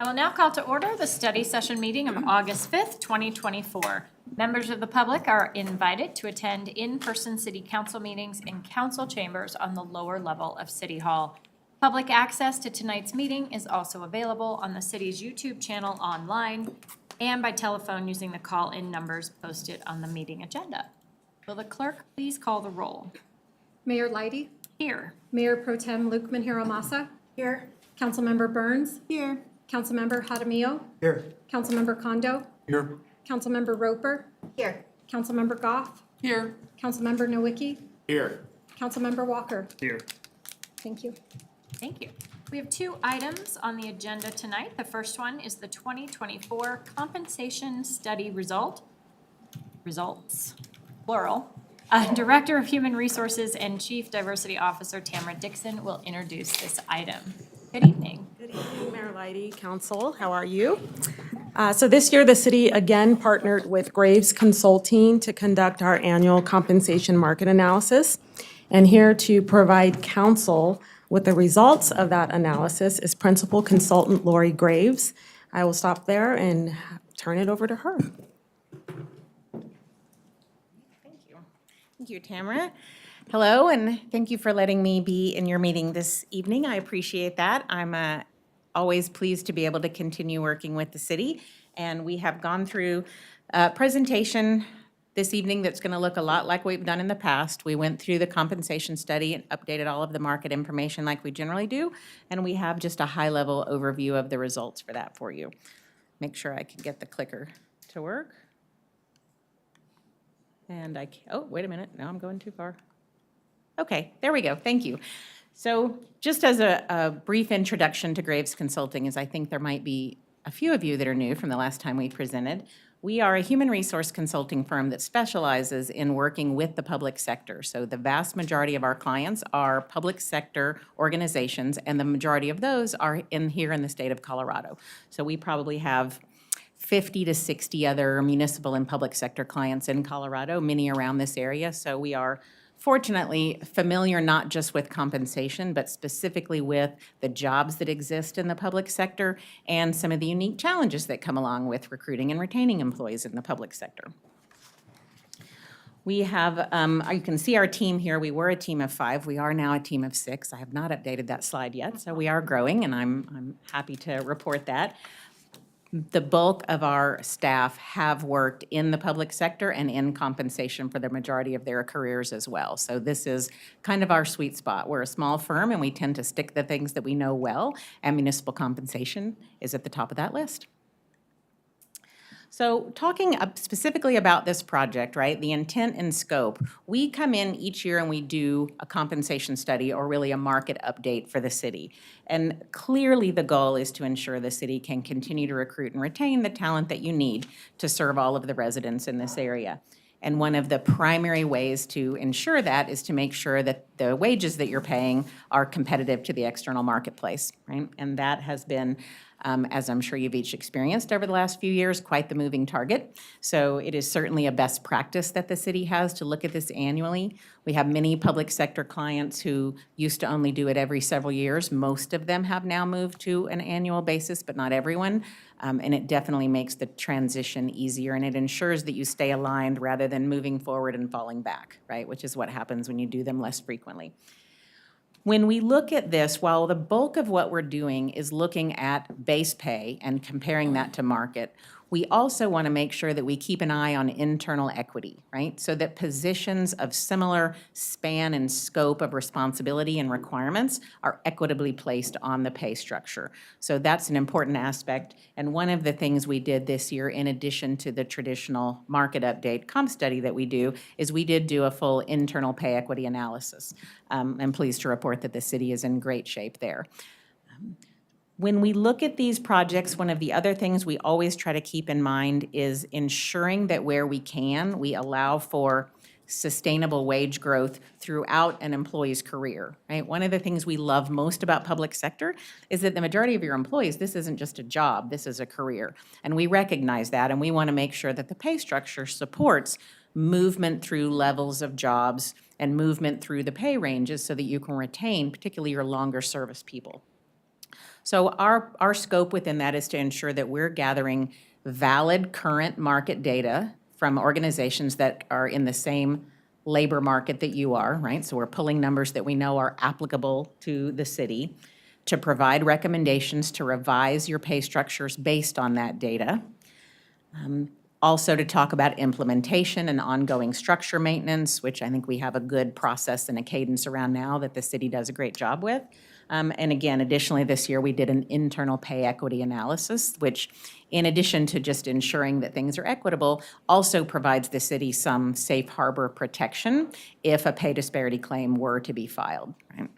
I will now call to order the study session meeting of August 5th, 2024. Members of the public are invited to attend in-person city council meetings in council chambers on the lower level of City Hall. Public access to tonight's meeting is also available on the city's YouTube channel online and by telephone using the call-in numbers posted on the meeting agenda. Will the clerk please call the roll? Mayor Leidy, Here. Mayor Pro Tem Luke Manjiro-Massa. Here. Councilmember Burns. Here. Councilmember Jaramillo. Here. Councilmember Kondo. Here. Councilmember Roper. Here. Councilmember Goff. Here. Councilmember Nowicki. Here. Councilmember Walker. Here. Thank you. Thank you. We have two items on the agenda tonight. The first one is the 2024 compensation study results, plural. Director of Human Resources and Chief Diversity Officer Tamara Dixon will introduce this item. Good evening. Good evening, Mayor Leidy, Council. How are you? So this year, the city again partnered with Graves Consulting to conduct our annual compensation market analysis. And here to provide council with the results of that analysis is Principal Consultant Lori Graves. I will stop there and turn it over to her. Thank you, Tamara. Hello, and thank you for letting me be in your meeting this evening. I appreciate that. I'm always pleased to be able to continue working with the city. And we have gone through a presentation this evening that's going to look a lot like we've done in the past. We went through the compensation study and updated all of the market information like we generally do. And we have just a high-level overview of the results for that for you. Make sure I can get the clicker to work. And oh, wait a minute, now I'm going too far. Okay, there we go, thank you. So just as a brief introduction to Graves Consulting, as I think there might be a few of you that are new from the last time we presented, we are a human resource consulting firm that specializes in working with the public sector. So the vast majority of our clients are public sector organizations, and the majority of those are here in the state of Colorado. So we probably have 50 to 60 other municipal and public sector clients in Colorado, many around this area. So we are fortunately familiar not just with compensation, but specifically with the jobs that exist in the public sector and some of the unique challenges that come along with recruiting and retaining employees in the public sector. We have, you can see our team here. We were a team of 5. We are now a team of 6. I have not updated that slide yet, so we are growing, and I'm happy to report that. The bulk of our staff have worked in the public sector and in compensation for the majority of their careers as well. So this is kind of our sweet spot. We're a small firm and we tend to stick the things that we know well, and municipal compensation is at the top of that list. So talking specifically about this project, right, the intent and scope, we come in each year and we do a compensation study or really a market update for the city. And clearly the goal is to ensure the city can continue to recruit and retain the talent that you need to serve all of the residents in this area. And one of the primary ways to ensure that is to make sure that the wages that you're paying are competitive to the external marketplace, right? And that has been, as I'm sure you've each experienced over the last few years, quite the moving target. So it is certainly a best practice that the city has to look at this annually. We have many public sector clients who used to only do it every several years. Most of them have now moved to an annual basis, but not everyone. And it definitely makes the transition easier, and it ensures that you stay aligned rather than moving forward and falling back, right? Which is what happens when you do them less frequently. When we look at this, while the bulk of what we're doing is looking at base pay and comparing that to market, we also want to make sure that we keep an eye on internal equity, right? So that positions of similar span and scope of responsibility and requirements are equitably placed on the pay structure. So that's an important aspect. And one of the things we did this year, in addition to the traditional market update comp study that we do, is we did do a full internal pay equity analysis. I'm pleased to report that the city is in great shape there. When we look at these projects, one of the other things we always try to keep in mind is ensuring that where we can, we allow for sustainable wage growth throughout an employee's career, right? One of the things we love most about public sector is that the majority of your employees, this isn't just a job, this is a career. And we recognize that, and we want to make sure that the pay structure supports movement through levels of jobs and movement through the pay ranges so that you can retain particularly your longer service people. So our scope within that is to ensure that we're gathering valid current market data from organizations that are in the same labor market that you are, right? So we're pulling numbers that we know are applicable to the city to provide recommendations to revise your pay structures based on that data. Also to talk about implementation and ongoing structure maintenance, which I think we have a good process and a cadence around now that the city does a great job with. And again, additionally, this year, we did an internal pay equity analysis, which in addition to just ensuring that things are equitable, also provides the city some safe harbor protection if a pay disparity claim were to be filed, right?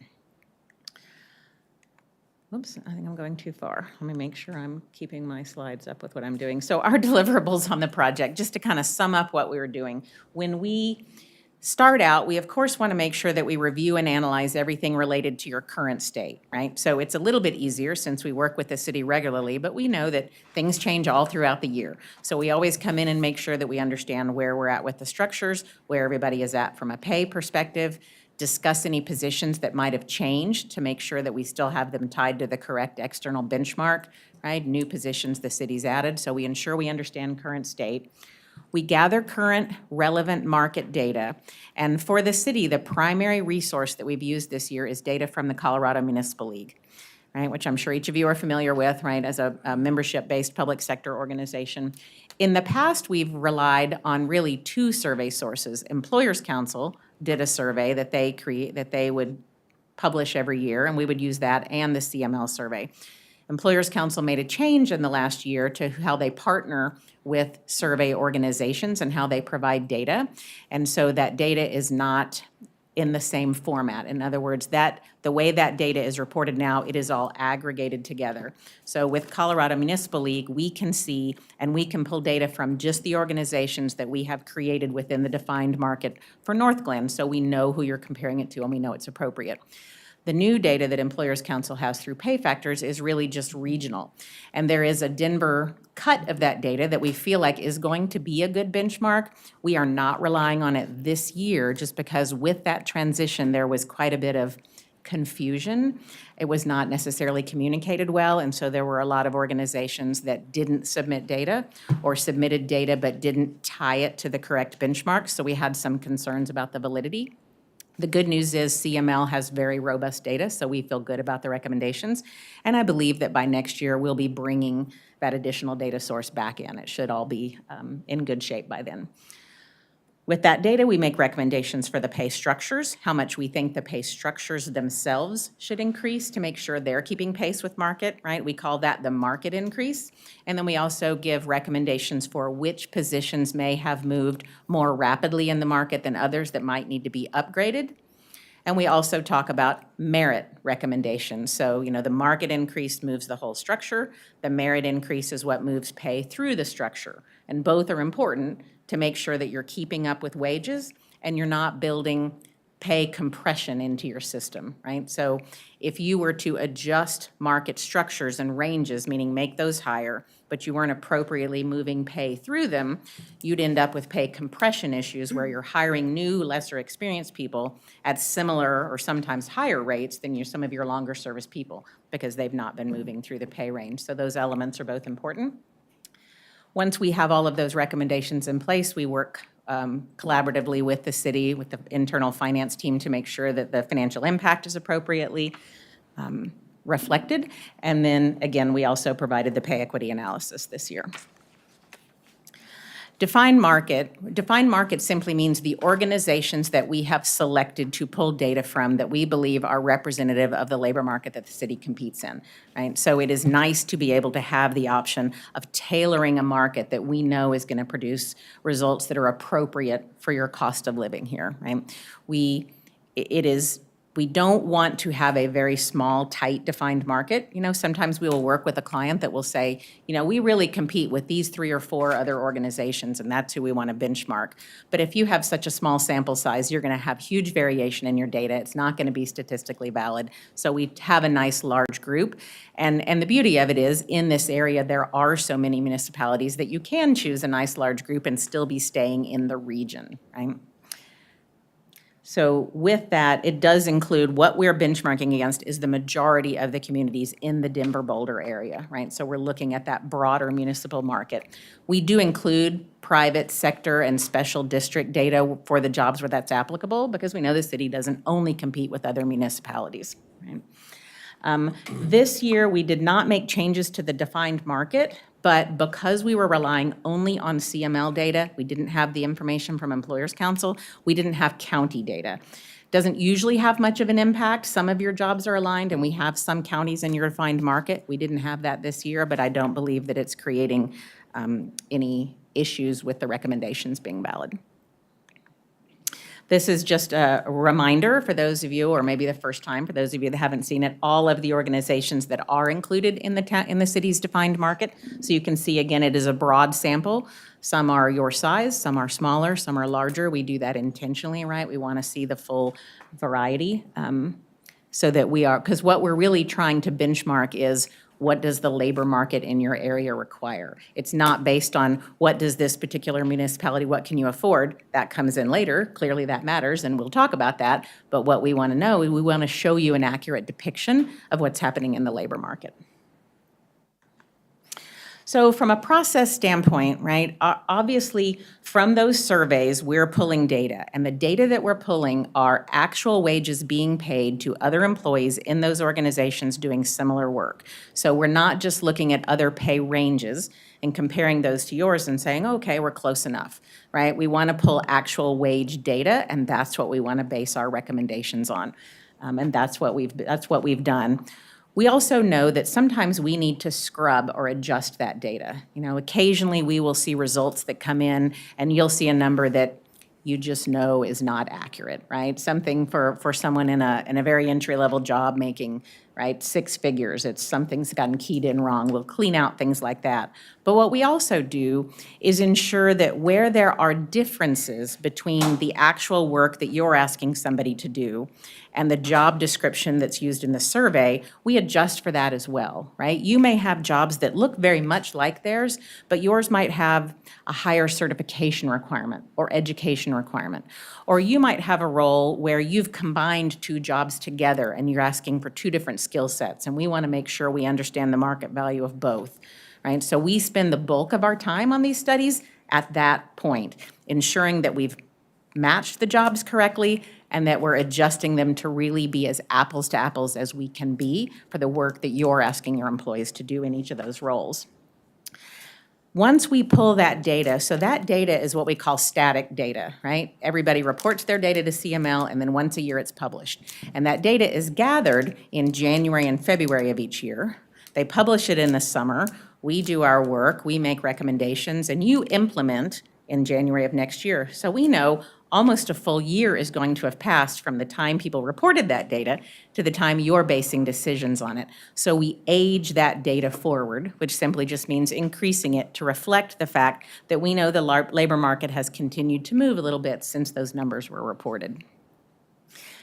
Oops, I think I'm going too far. Let me make sure I'm keeping my slides up with what I'm doing. So our deliverables on the project, just to kind of sum up what we were doing. When we start out, we of course want to make sure that we review and analyze everything related to your current state, right? So it's a little bit easier since we work with the city regularly, but we know that things change all throughout the year. So we always come in and make sure that we understand where we're at with the structures, where everybody is at from a pay perspective, discuss any positions that might have changed to make sure that we still have them tied to the correct external benchmark, right? New positions the city's added, so we ensure we understand current state. We gather current relevant market data, and for the city, the primary resource that we've used this year is data from the Colorado Municipal League, right, which I'm sure each of you are familiar with, right, as a membership-based public sector organization. In the past, we've relied on really two survey sources. Employers Council did a survey that they would publish every year, and we would use that and the CML survey. Employers Council made a change in the last year to how they partner with survey organizations and how they provide data. And so that data is not in the same format. In other words, the way that data is reported now, it is all aggregated together. So with Colorado Municipal League, we can see and we can pull data from just the organizations that we have created within the defined market for North Glen, so we know who you're comparing it to and we know it's appropriate. The new data that Employers Council has through Pay Factors is really just regional. And there is a Denver cut of that data that we feel like is going to be a good benchmark. We are not relying on it this year just because with that transition, there was quite a bit of confusion. It was not necessarily communicated well, and so there were a lot of organizations that didn't submit data or submitted data but didn't tie it to the correct benchmark. So we had some concerns about the validity. The good news is CML has very robust data, so we feel good about the recommendations. And I believe that by next year, we'll be bringing that additional data source back in. It should all be in good shape by then. With that data, we make recommendations for the pay structures, how much we think the pay structures themselves should increase to make sure they're keeping pace with market, right? We call that the market increase. And then we also give recommendations for which positions may have moved more rapidly in the market than others that might need to be upgraded. And we also talk about merit recommendations. So, the market increase moves the whole structure. The merit increase is what moves pay through the structure. And both are important to make sure that you're keeping up with wages and you're not building pay compression into your system, right? So if you were to adjust market structures and ranges, meaning make those higher, but you weren't appropriately moving pay through them, you'd end up with pay compression issues where you're hiring new, lesser experienced people at similar or sometimes higher rates than some of your longer service people because they've not been moving through the pay range. So those elements are both important. Once we have all of those recommendations in place, we work collaboratively with the city, with the internal finance team to make sure that the financial impact is appropriately reflected. And then, again, we also provided the pay equity analysis this year. Defined market simply means the organizations that we have selected to pull data from that we believe are representative of the labor market that the city competes in, right? So it is nice to be able to have the option of tailoring a market that we know is going to produce results that are appropriate for your cost of living here, right? We don't want to have a very small, tight, defined market. Sometimes we will work with a client that will say, we really compete with these 3 or 4 other organizations, and that's who we want to benchmark. But if you have such a small sample size, you're going to have huge variation in your data. It's not going to be statistically valid. So we have a nice large group. And the beauty of it is, in this area, there are so many municipalities that you can choose a nice large group and still be staying in the region, right? So with that, it does include what we're benchmarking against is the majority of the communities in the Denver Boulder area, right? So we're looking at that broader municipal market. We do include private sector and special district data for the jobs where that's applicable because we know the city doesn't only compete with other municipalities, right? This year, we did not make changes to the defined market, but because we were relying only on CML data, we didn't have the information from Employers Council, we didn't have county data. Doesn't usually have much of an impact. Some of your jobs are aligned, and we have some counties in your defined market. We didn't have that this year, but I don't believe that it's creating any issues with the recommendations being valid. This is just a reminder for those of you, or maybe the first time for those of you that haven't seen it, all of the organizations that are included in the city's defined market. So you can see, again, it is a broad sample. Some are your size, some are smaller, some are larger. We do that intentionally, right? We want to see the full variety so that we are, because what we're really trying to benchmark is what does the labor market in your area require? It's not based on what does this particular municipality, what can you afford? That comes in later. Clearly that matters, and we'll talk about that. But what we want to know, we want to show you an accurate depiction of what's happening in the labor market. So from a process standpoint, right, obviously from those surveys, we're pulling data. And the data that we're pulling are actual wages being paid to other employees in those organizations doing similar work. So we're not just looking at other pay ranges and comparing those to yours and saying, okay, we're close enough, right? We want to pull actual wage data, and that's what we want to base our recommendations on. And that's what we've done. We also know that sometimes we need to scrub or adjust that data. You know, occasionally we will see results that come in and you'll see a number that you just know is not accurate, right? Something for someone in a very entry-level job making, right, 6 figures, it's something's gotten keyed in wrong. We'll clean out things like that. But what we also do is ensure that where there are differences between the actual work that you're asking somebody to do and the job description that's used in the survey, we adjust for that as well, right? You may have jobs that look very much like theirs, but yours might have a higher certification requirement or education requirement. Or you might have a role where you've combined 2 jobs together and you're asking for 2 different skill sets, and we want to make sure we understand the market value of both, right? So we spend the bulk of our time on these studies at that point, ensuring that we've matched the jobs correctly and that we're adjusting them to really be as apples to apples as we can be for the work that you're asking your employees to do in each of those roles. Once we pull that data, so that data is what we call static data, right? Everybody reports their data to CML, and then once a year it's published. And that data is gathered in January and February of each year. They publish it in the summer. We do our work, we make recommendations, and you implement in January of next year. So we know almost a full year is going to have passed from the time people reported that data to the time you're basing decisions on it. So we age that data forward, which simply just means increasing it to reflect the fact that we know the labor market has continued to move a little bit since those numbers were reported.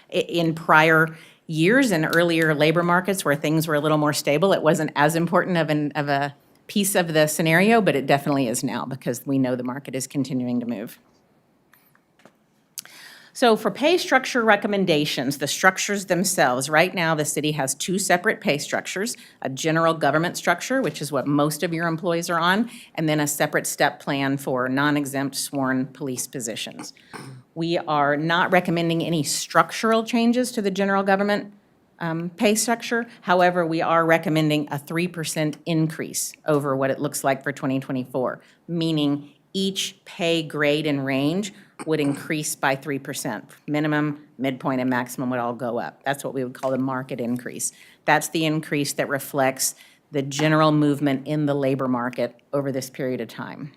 In prior years and earlier labor markets where things were a little more stable, it wasn't as important of a piece of the scenario, but it definitely is now because we know the market is continuing to move. So for pay structure recommendations, the structures themselves, right now the city has 2 separate pay structures, a general government structure, which is what most of your employees are on, and then a separate step plan for non-exempt sworn police positions. We are not recommending any structural changes to the general government pay structure. However, we are recommending a 3% increase over what it looks like for 2024, meaning each pay grade and range would increase by 3%. Minimum, midpoint, and maximum would all go up. That's what we would call the market increase. That's the increase that reflects the general movement in the labor market over this period of time.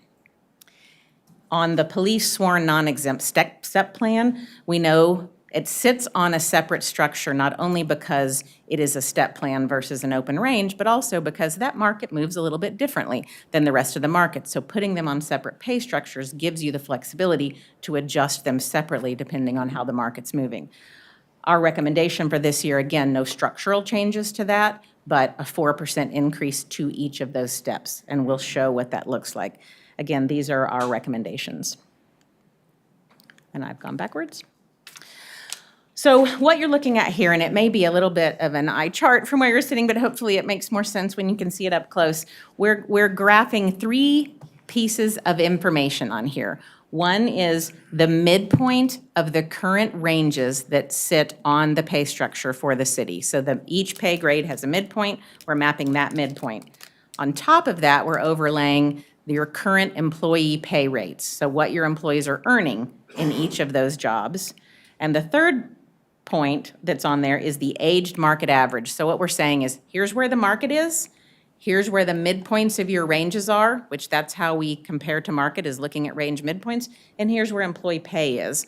On the police sworn non-exempt step plan, we know it sits on a separate structure, not only because it is a step plan versus an open range, but also because that market moves a little bit differently than the rest of the market. So putting them on separate pay structures gives you the flexibility to adjust them separately depending on how the market's moving. Our recommendation for this year, again, no structural changes to that, but a 4% increase to each of those steps, and we'll show what that looks like. Again, these are our recommendations. And I've gone backwards. So what you're looking at here, and it may be a little bit of an eye chart from where you're sitting, but hopefully it makes more sense when you can see it up close. We're graphing 3 pieces of information on here. One is the midpoint of the current ranges that sit on the pay structure for the city. So each pay grade has a midpoint. We're mapping that midpoint. On top of that, we're overlaying your current employee pay rates, so what your employees are earning in each of those jobs. And the third point that's on there is the aged market average. So what we're saying is, here's where the market is, here's where the midpoints of your ranges are, which that's how we compare to market, is looking at range midpoints, and here's where employee pay is.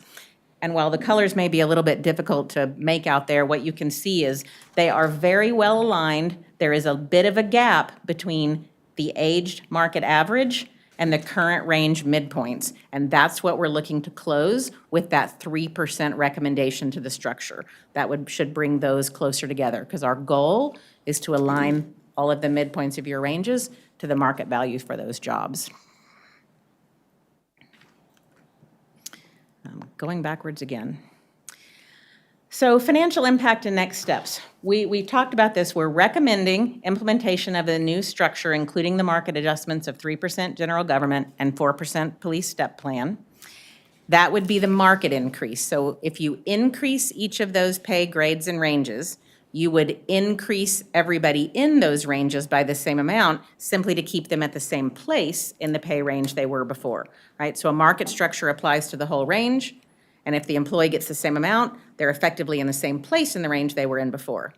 And while the colors may be a little bit difficult to make out there, what you can see is they are very well aligned. There is a bit of a gap between the aged market average and the current range midpoints. And that's what we're looking to close with that 3% recommendation to the structure. That should bring those closer together, because our goal is to align all of the midpoints of your ranges to the market value for those jobs. Going backwards again. So financial impact and next steps. We've talked about this. We're recommending implementation of a new structure, including the market adjustments of 3% general government and 4% police step plan. That would be the market increase. So if you increase each of those pay grades and ranges, you would increase everybody in those ranges by the same amount, simply to keep them at the same place in the pay range they were before, right? So a market structure applies to the whole range. And if the employee gets the same amount, they're effectively in the same place in the range they were in before.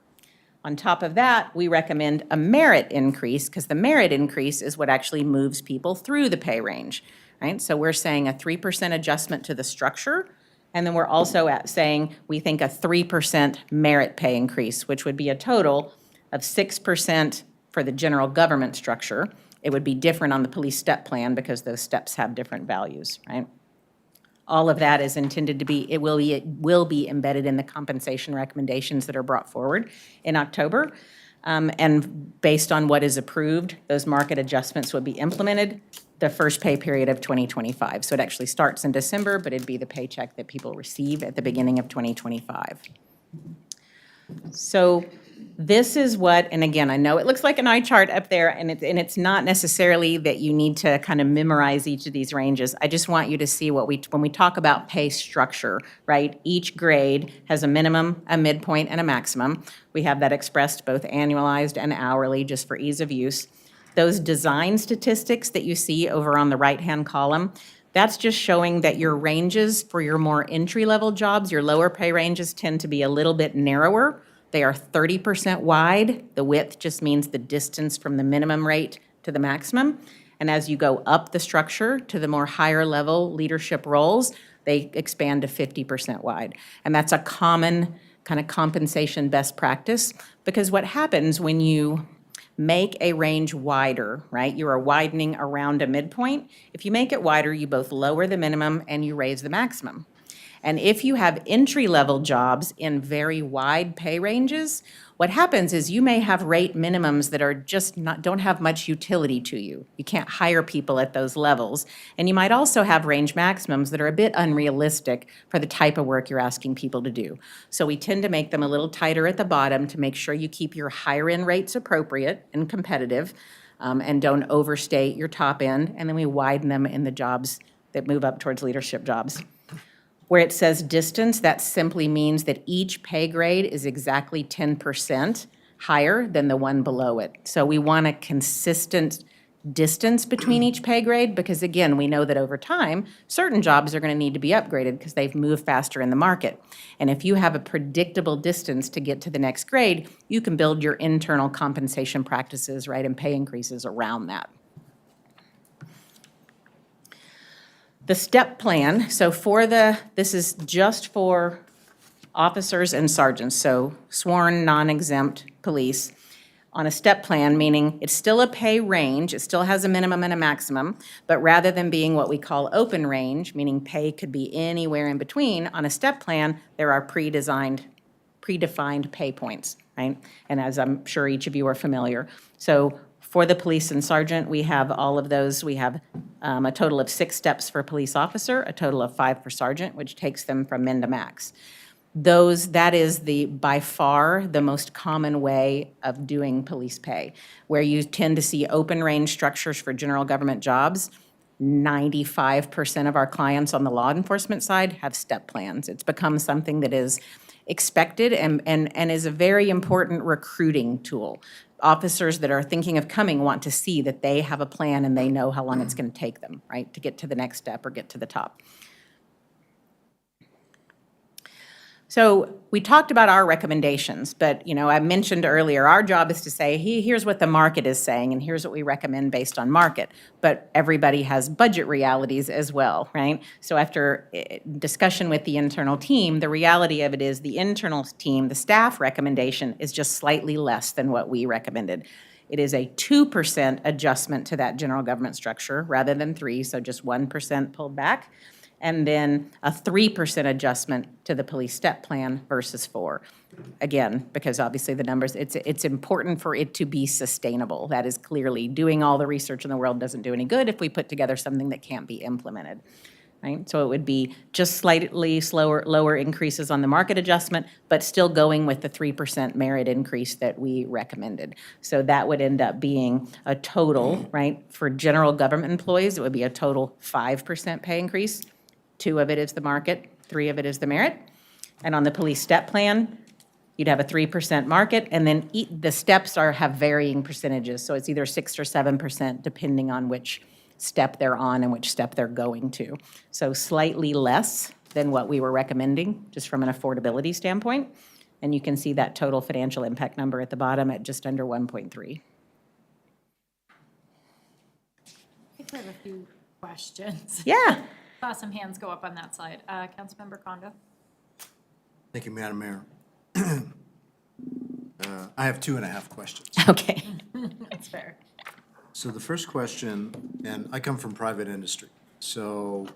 On top of that, we recommend a merit increase, because the merit increase is what actually moves people through the pay range, right? So we're saying a 3% adjustment to the structure, and then we're also saying we think a 3% merit pay increase, which would be a total of 6% for the general government structure. It would be different on the police step plan because those steps have different values, right? All of that is intended to be, it will be embedded in the compensation recommendations that are brought forward in October. And based on what is approved, those market adjustments would be implemented the first pay period of 2025. So it actually starts in December, but it'd be the paycheck that people receive at the beginning of 2025. So this is what, and again, I know it looks like an eye chart up there, and it's not necessarily that you need to kind of memorize each of these ranges. I just want you to see when we talk about pay structure, right? Each grade has a minimum, a midpoint, and a maximum. We have that expressed both annualized and hourly, just for ease of use. Those design statistics that you see over on the right-hand column, that's just showing that your ranges for your more entry-level jobs, your lower pay ranges, tend to be a little bit narrower. They are 30% wide. The width just means the distance from the minimum rate to the maximum. And as you go up the structure to the more higher level leadership roles, they expand to 50% wide. And that's a common kind of compensation best practice, because what happens when you make a range wider, right? You are widening around a midpoint. If you make it wider, you both lower the minimum and you raise the maximum. And if you have entry-level jobs in very wide pay ranges, what happens is you may have rate minimums that are just don't have much utility to you. You can't hire people at those levels. And you might also have range maximums that are a bit unrealistic for the type of work you're asking people to do. So we tend to make them a little tighter at the bottom to make sure you keep your higher end rates appropriate and competitive, and don't overstate your top end. And then we widen them in the jobs that move up towards leadership jobs. Where it says distance, that simply means that each pay grade is exactly 10% higher than the one below it. So we want a consistent distance between each pay grade, because again, we know that over time, certain jobs are going to need to be upgraded because they've moved faster in the market. And if you have a predictable distance to get to the next grade, you can build your internal compensation practices, right, and pay increases around that. The step plan, so this is just for officers and sergeants, so sworn, non-exempt police, on a step plan, meaning it's still a pay range, it still has a minimum and a maximum, but rather than being what we call open range, meaning pay could be anywhere in between, on a step plan, there are predefined pay points, right? And as I'm sure each of you are familiar. So for the police and sergeant, we have all of those. We have a total of 6 steps for police officer, a total of 5 for sergeant, which takes them from min to max. that is by far the most common way of doing police pay, where you tend to see open range structures for general government jobs. 95% of our clients on the law enforcement side have step plans. It's become something that is expected and is a very important recruiting tool. Officers that are thinking of coming want to see that they have a plan and they know how long it's going to take them, right, to get to the next step or get to the top. So we talked about our recommendations, but I mentioned earlier, our job is to say, here's what the market is saying, and here's what we recommend based on market. But everybody has budget realities as well, right? So after discussion with the internal team, the reality of it is the internal team, the staff recommendation is just slightly less than what we recommended. It is a 2% adjustment to that general government structure rather than 3%, so just 1% pulled back. And then a 3% adjustment to the police step plan versus 4%. Again, because obviously the numbers, it's important for it to be sustainable. That is clearly, doing all the research in the world doesn't do any good if we put together something that can't be implemented, right? So it would be just slightly lower increases on the market adjustment, but still going with the 3% merit increase that we recommended. So that would end up being a total, right, for general government employees, it would be a total 5% pay increase. 2 of it is the market, 3 of it is the merit. And on the police step plan, you'd have a 3% market, and then the steps have varying percentages. So it's either 6 or 7%, depending on which step they're on and which step they're going to. So slightly less than what we were recommending, just from an affordability standpoint. And you can see that total financial impact number at the bottom at just under 1.3. I think we have a few questions. Yeah. Saw some hands go up on that side. Councilmember Kondo? Thank you, Madam Mayor. I have 2.5 questions. Okay. That's fair. So the first question, and I come from private industry, so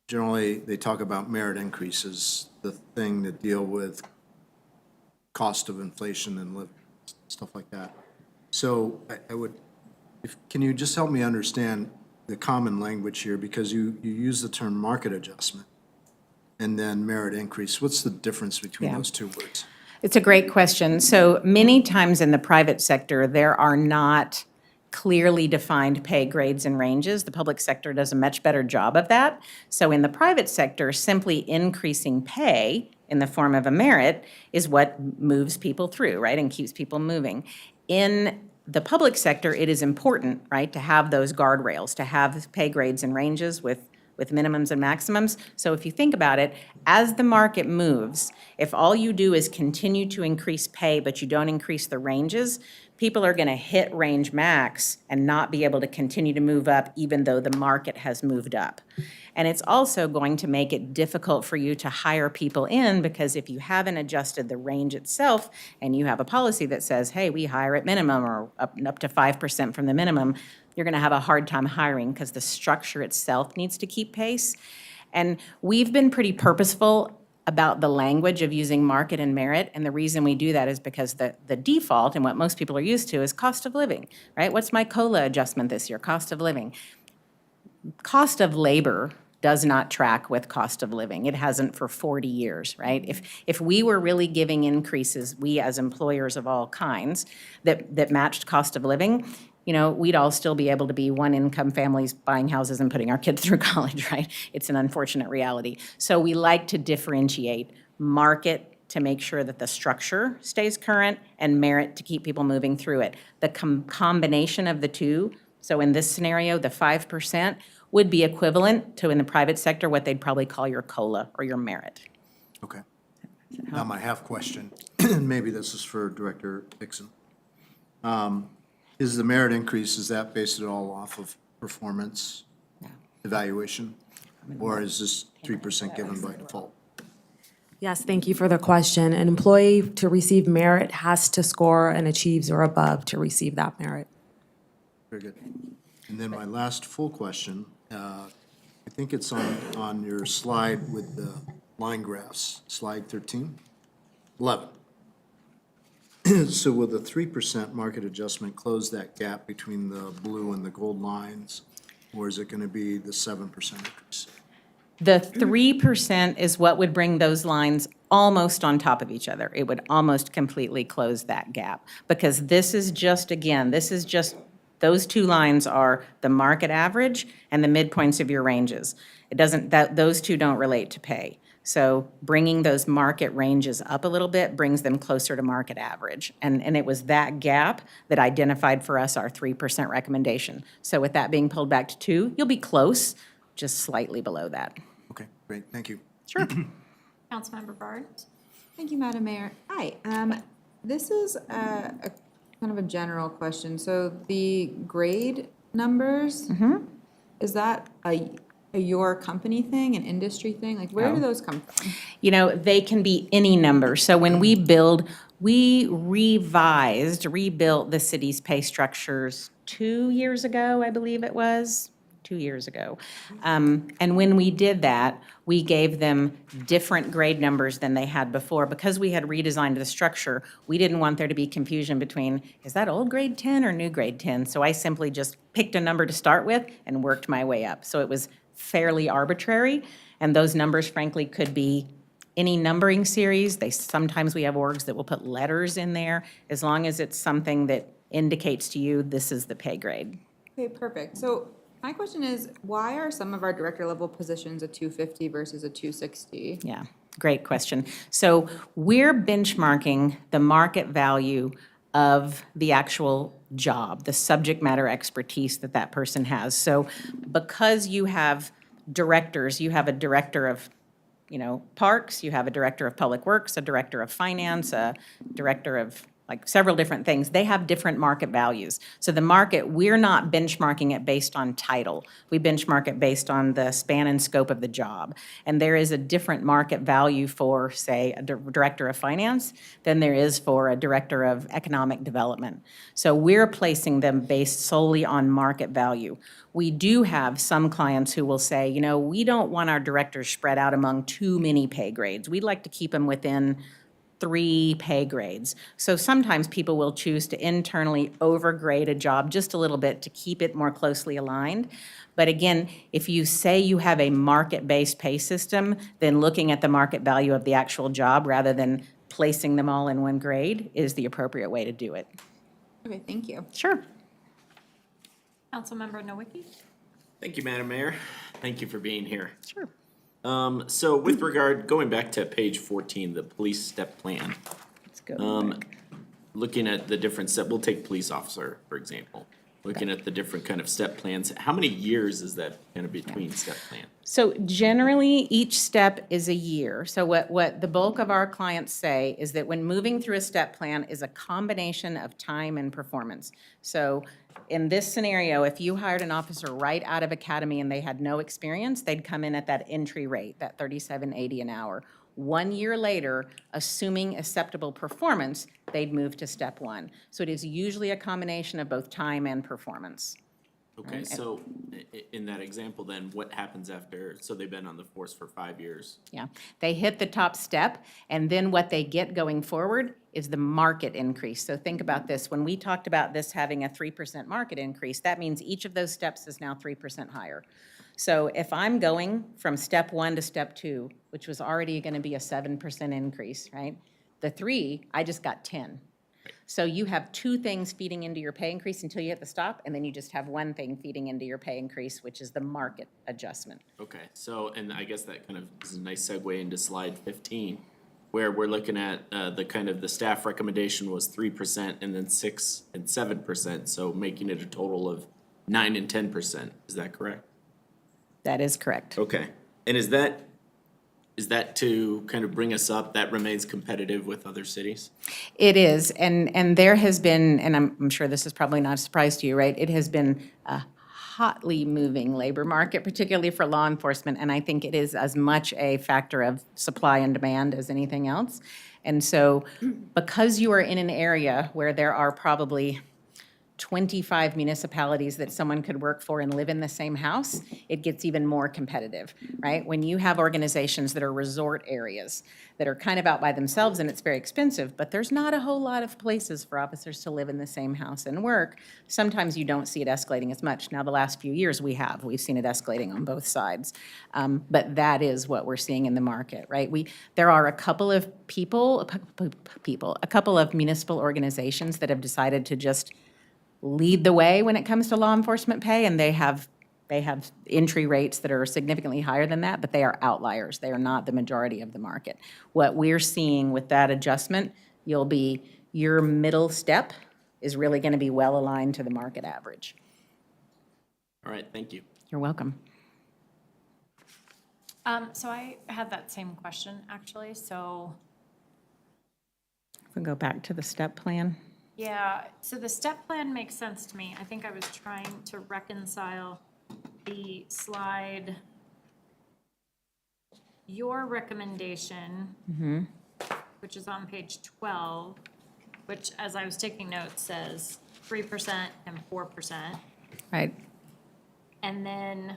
generally they talk about merit increases, the thing that deal with cost of inflation and stuff like that. So I would, can you just help me understand the common language here, because you use the term market adjustment and then merit increase. What's the difference between those two words? It's a great question. So many times in the private sector, there are not clearly defined pay grades and ranges. The public sector does a much better job of that. So in the private sector, simply increasing pay in the form of a merit is what moves people through, right, and keeps people moving. In the public sector, it is important, right, to have those guardrails, to have pay grades and ranges with minimums and maximums. So if you think about it, as the market moves, if all you do is continue to increase pay, but you don't increase the ranges, people are going to hit range max and not be able to continue to move up even though the market has moved up. And it's also going to make it difficult for you to hire people in, because if you haven't adjusted the range itself and you have a policy that says, hey, we hire at minimum or up to 5% from the minimum, you're going to have a hard time hiring because the structure itself needs to keep pace. And we've been pretty purposeful about the language of using market and merit, and the reason we do that is because the default and what most people are used to is cost of living, right? What's my COLA adjustment this year? Cost of living. Cost of labor does not track with cost of living. It hasn't for 40 years, right? If we were really giving increases, we as employers of all kinds, that matched cost of living, we'd all still be able to be one-income families buying houses and putting our kids through college, right? It's an unfortunate reality. So we like to differentiate market to make sure that the structure stays current and merit to keep people moving through it. The combination of the two, so in this scenario, the 5% would be equivalent to, in the private sector, what they'd probably call your COLA or your merit. Okay. Now my half question, maybe this is for Director Dixon. Is the merit increase, is that based at all off of performance evaluation? Or is this 3% given by default? Yes, thank you for the question. An employee to receive merit has to score and achieves or above to receive that merit. Very good. And then my last full question, I think it's on your slide with the line graphs, slide 11. So will the 3% market adjustment close that gap between the blue and the gold lines, or is it going to be the 7% increase? The 3% is what would bring those lines almost on top of each other. It would almost completely close that gap. Because this is just, again, this is just, those two lines are the market average and the midpoints of your ranges. It doesn't, those two don't relate to pay. So bringing those market ranges up a little bit brings them closer to market average. And it was that gap that identified for us our 3% recommendation. So with that being pulled back to 2, you'll be close, just slightly below that. Okay, great, thank you. Sure. Councilmember Barnes? Thank you, Madam Mayor. Hi, this is a kind of a general question. So the grade numbers, is that a your company thing, an industry thing? Like, where do those come from? You know, they can be any number. So when we build, we rebuilt the city's pay structures 2 years ago, I believe it was, 2 years ago. And when we did that, we gave them different grade numbers than they had before. Because we had redesigned the structure, we didn't want there to be confusion between, is that old grade 10 or new grade 10? So I simply just picked a number to start with and worked my way up. So it was fairly arbitrary, and those numbers frankly could be any numbering series. Sometimes we have orgs that will put letters in there, as long as it's something that indicates to you this is the pay grade. Okay, perfect. So my question is, why are some of our director level positions a 250 versus a 260? Yeah, great question. So we're benchmarking the market value of the actual job, the subject matter expertise that that person has. So because you have directors, you have a director of, parks, you have a director of public works, a director of finance, a director of several different things. They have different market values. So the market, we're not benchmarking it based on title. We benchmark it based on the span and scope of the job. And there is a different market value for, say, a director of finance than there is for a director of economic development. So we're placing them based solely on market value. We do have some clients who will say, we don't want our directors spread out among too many pay grades. We'd like to keep them within 3 pay grades. So sometimes people will choose to internally overgrade a job just a little bit to keep it more closely aligned. But again, if you say you have a market-based pay system, then looking at the market value of the actual job rather than placing them all in one grade is the appropriate way to do it. Okay, thank you. Sure. Councilmember Nowicki? Thank you, Madam Mayor. Thank you for being here. Sure. So with regard, going back to page 14, the police step plan, Let's go. looking at the different step, we'll take police officer, for example. Looking at the different kind of step plans, how many years is that kind of between step plan? So generally, each step is a year. So what the bulk of our clients say is that when moving through a step plan is a combination of time and performance. So in this scenario, if you hired an officer right out of academy and they had no experience, they'd come in at that entry rate, that $37.80 an hour. 1 year later, assuming acceptable performance, they'd move to step 1. So it is usually a combination of both time and performance. Okay, so in that example then, what happens after, so they've been on the force for 5 years? Yeah, they hit the top step, and then what they get going forward is the market increase. So think about this, when we talked about this having a 3% market increase, that means each of those steps is now 3% higher. So if I'm going from step 1 to step 2, which was already gonna be a 7% increase, right? The 3, I just got 10. So you have 2 things feeding into your pay increase until you hit the stop, and then you just have 1 thing feeding into your pay increase, which is the market adjustment. Okay, so, and I guess that kind of is a nice segue into slide 15, where we're looking at the staff recommendation was 3% and then 6 and 7%, so making it a total of 9 and 10%. Is that correct? That is correct. Okay, and is that to kind of bring us up, that remains competitive with other cities? It is, and there has been, and I'm sure this is probably not a surprise to you, right? It has been a hotly moving labor market, particularly for law enforcement, and I think it is as much a factor of supply and demand as anything else. And so, because you are in an area where there are probably 25 municipalities that someone could work for and live in the same house, it gets even more competitive, right? When you have organizations that are resort areas that are kind of out by themselves and it's very expensive, but there's not a whole lot of places for officers to live in the same house and work, sometimes you don't see it escalating as much. Now, the last few years we've seen it escalating on both sides. But that is what we're seeing in the market, right? There are a couple of a couple of municipal organizations that have decided to just lead the way when it comes to law enforcement pay, and they have entry rates that are significantly higher than that, but they are outliers. They are not the majority of the market. What we're seeing with that adjustment, your middle step is really going to be well aligned to the market average. All right, thank you. You're welcome. So I had that same question, actually, so, We'll go back to the step plan. yeah, so the step plan makes sense to me. I think I was trying to reconcile the slide, your recommendation, which is on page 12, which, as I was taking notes, says 3% and 4%. Right. And then,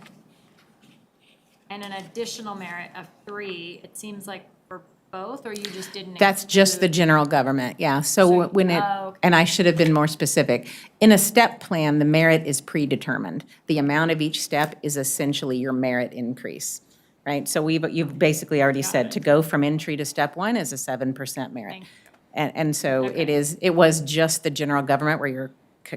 and an additional merit of 3, it seems like for both, or you just didn't That's just the include- general government, yeah. So when okay. and I should have been more specific. In a step plan, the merit is predetermined. The amount of each step is essentially your merit increase, right? So you've basically already said to go from entry to step 1 is a 7% merit. Thank you. And so Okay. it was just the general government where you're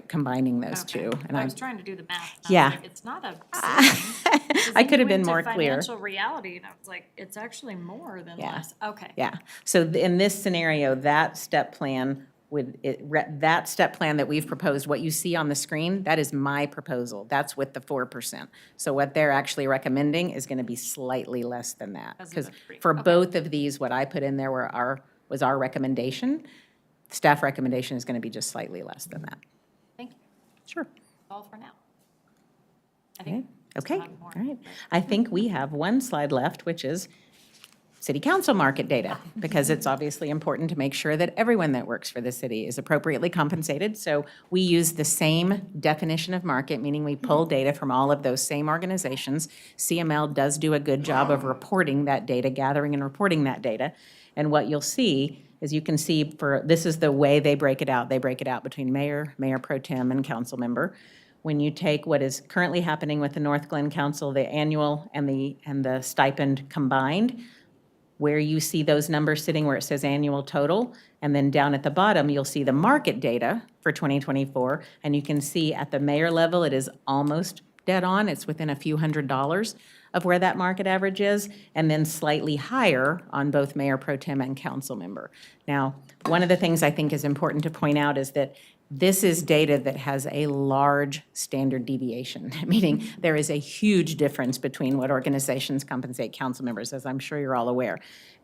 combining those two. Okay. And I was trying to do the math. and I was Yeah. like, it's not a ceiling. 'Cause I then could you have been went to more clear. Financial reality, and I was like, it's actually more than Yeah. less. Okay. Yeah, so in this scenario, that step plan that step plan that we've proposed, what you see on the screen, that is my proposal. That's with the 4%. So what they're actually recommending is going to be slightly less than that. Because of Because the three. for Okay. both of these, what I put in there was our recommendation. Staff recommendation is going to be just slightly less than that. Thank you. Sure. All for now. I Okay, think. okay, we'll have more, all right. but- I think we have one slide left, which is city council market data, because it's obviously important to make sure that everyone that works for the city is appropriately compensated. So we use the same definition of market, meaning we pull data from all of those same organizations. CML does do a good job of reporting that data, gathering and reporting that data. And what you'll see is you can see this is the way they break it out. They break it out between mayor, mayor pro tem, and council member. When you take what is currently happening with the North Glen Council, the annual and the stipend combined, where you see those numbers sitting where it says annual total, and then down at the bottom, you'll see the market data for 2024, and you can see at the mayor level, it is almost dead on. It's within a few $100s of where that market average is, and then slightly higher on both mayor pro tem and council member. Now, one of the things I think is important to point out is that this is data that has a large standard deviation, meaning there is a huge difference between what organizations compensate council members, as I'm sure you're all aware.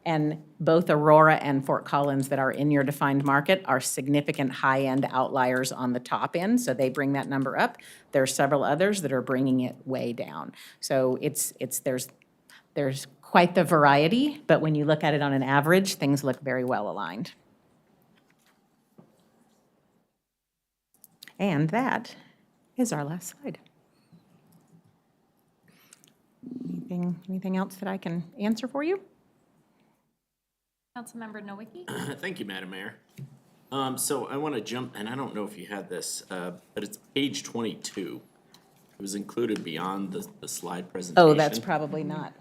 And both Aurora and Fort Collins that are in your defined market are significant high-end outliers on the top end, so they bring that number up. There are several others that are bringing it way down. So there's quite the variety, but when you look at it on an average, things look very well aligned. And that is our last slide. Anything else that I can answer for you? Councilmember Nowicki? Thank you, Madam Mayor. So I want to jump, and I don't know if you had this, but it's page 22. It was included beyond the slide presentation. Oh, that's probably not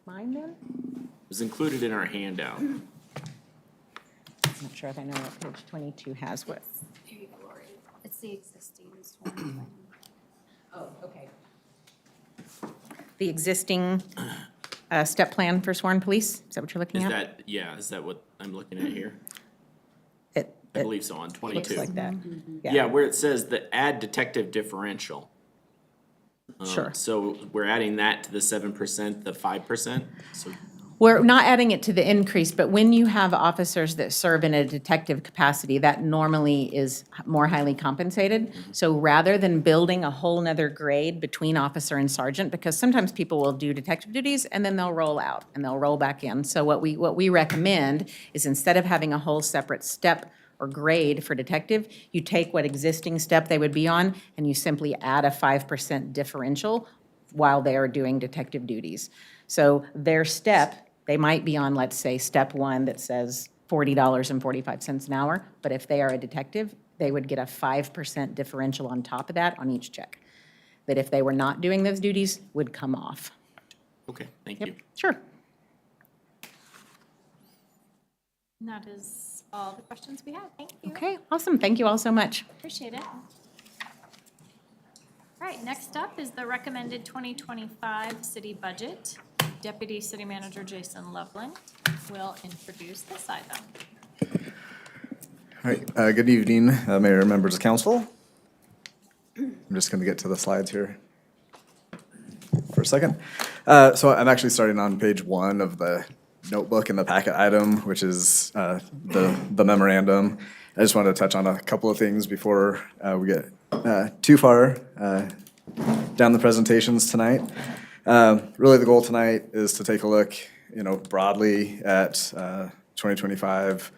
mine then? It was included in our handout. I'm not sure if I know what page 22 has what. Here you go, Lori. It's the existing sworn plan. Oh, okay. The existing step plan for sworn police, is that what you're looking at? Is that what I'm looking at here? It I believe so, on 22. looks like that. Yeah, where it says the add detective differential. Sure. So we're adding that to the 7%, the 5%? So We're not adding it to the increase, but when you have officers that serve in a detective capacity, that normally is more highly compensated. So rather than building a whole nother grade between officer and sergeant, because sometimes people will do detective duties and then they'll roll out and they'll roll back in. So what we recommend is instead of having a whole separate step or grade for detective, you take what existing step they would be on, and you simply add a 5% differential while they are doing detective duties. So their step, they might be on, let's say, step 1 that says $40.45 an hour, but if they are a detective, they would get a 5% differential on top of that on each check. That if they were not doing those duties, would come off. Okay, thank you. Sure. And that is all the questions we have. Thank you. Okay, awesome. Thank you all so much. Appreciate it. All right, next up is the recommended 2025 city budget. Deputy City Manager Jason Loveland will introduce this item. All right, good evening, Mayor and members of council. I'm just going to get to the slides here for a second. So I'm actually starting on page 1 of the notebook in the packet item, which is the memorandum. I just wanted to touch on a couple of things before we get too far down the presentations tonight. Really, the goal tonight is to take a look, broadly at 2025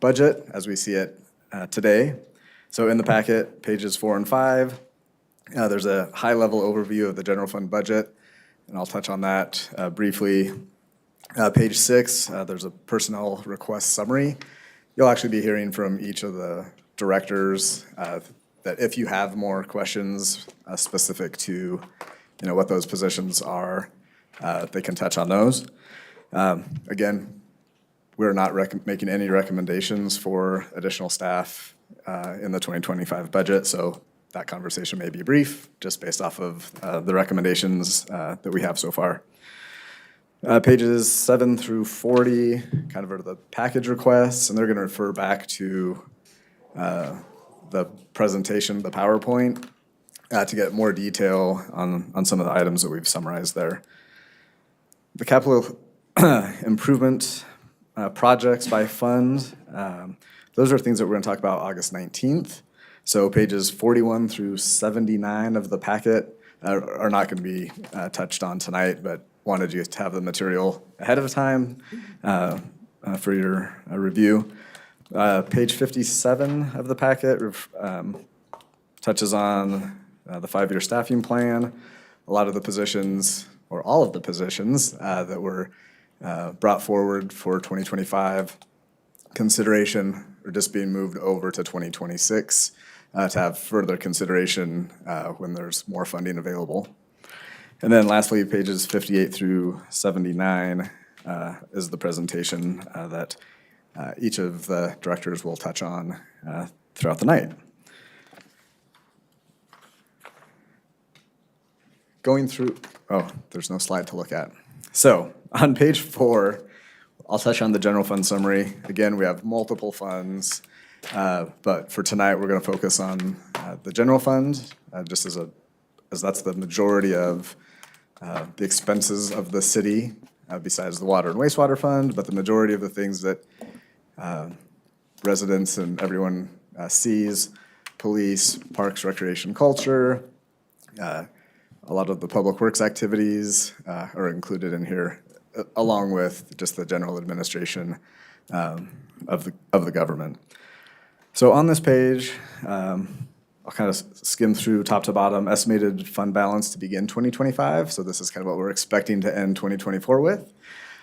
budget as we see it today. So in the packet, pages 4 and 5, there's a high-level overview of the general fund budget, and I'll touch on that briefly. Page 6, there's a personnel request summary. You'll actually be hearing from each of the directors that if you have more questions specific to, what those positions are, they can touch on those. Again, we're not making any recommendations for additional staff in the 2025 budget, so that conversation may be brief, just based off of the recommendations that we have so far. Pages 7 through 40 kind of are the package requests, and they're going to refer back to the presentation, the PowerPoint, to get more detail on some of the items that we've summarized there. The capital improvement projects by fund, those are things that we're going to talk about August 19th. So pages 41 through 79 of the packet are not going to be touched on tonight, but wanted you to have the material ahead of time for your review. Page 57 of the packet touches on the 5-year staffing plan. A lot of the positions, or all of the positions that were brought forward for 2025 consideration are just being moved over to 2026 to have further consideration when there's more funding available. And then lastly, pages 58 through 79 is the presentation that each of the directors will touch on throughout the night. Going through, there's no slide to look at. So on page 4, I'll touch on the general fund summary. Again, we have multiple funds, but for tonight, we're going to focus on the general fund, just as that's the majority of the expenses of the city, besides the water and wastewater fund, but the majority of the things that residents and everyone sees, police, parks, recreation, culture, a lot of the public works activities are included in here, along with just the general administration of the government. So on this page, I'll kind of skim through top to bottom, estimated fund balance to begin 2025. So this is kind of what we're expecting to end 2024 with.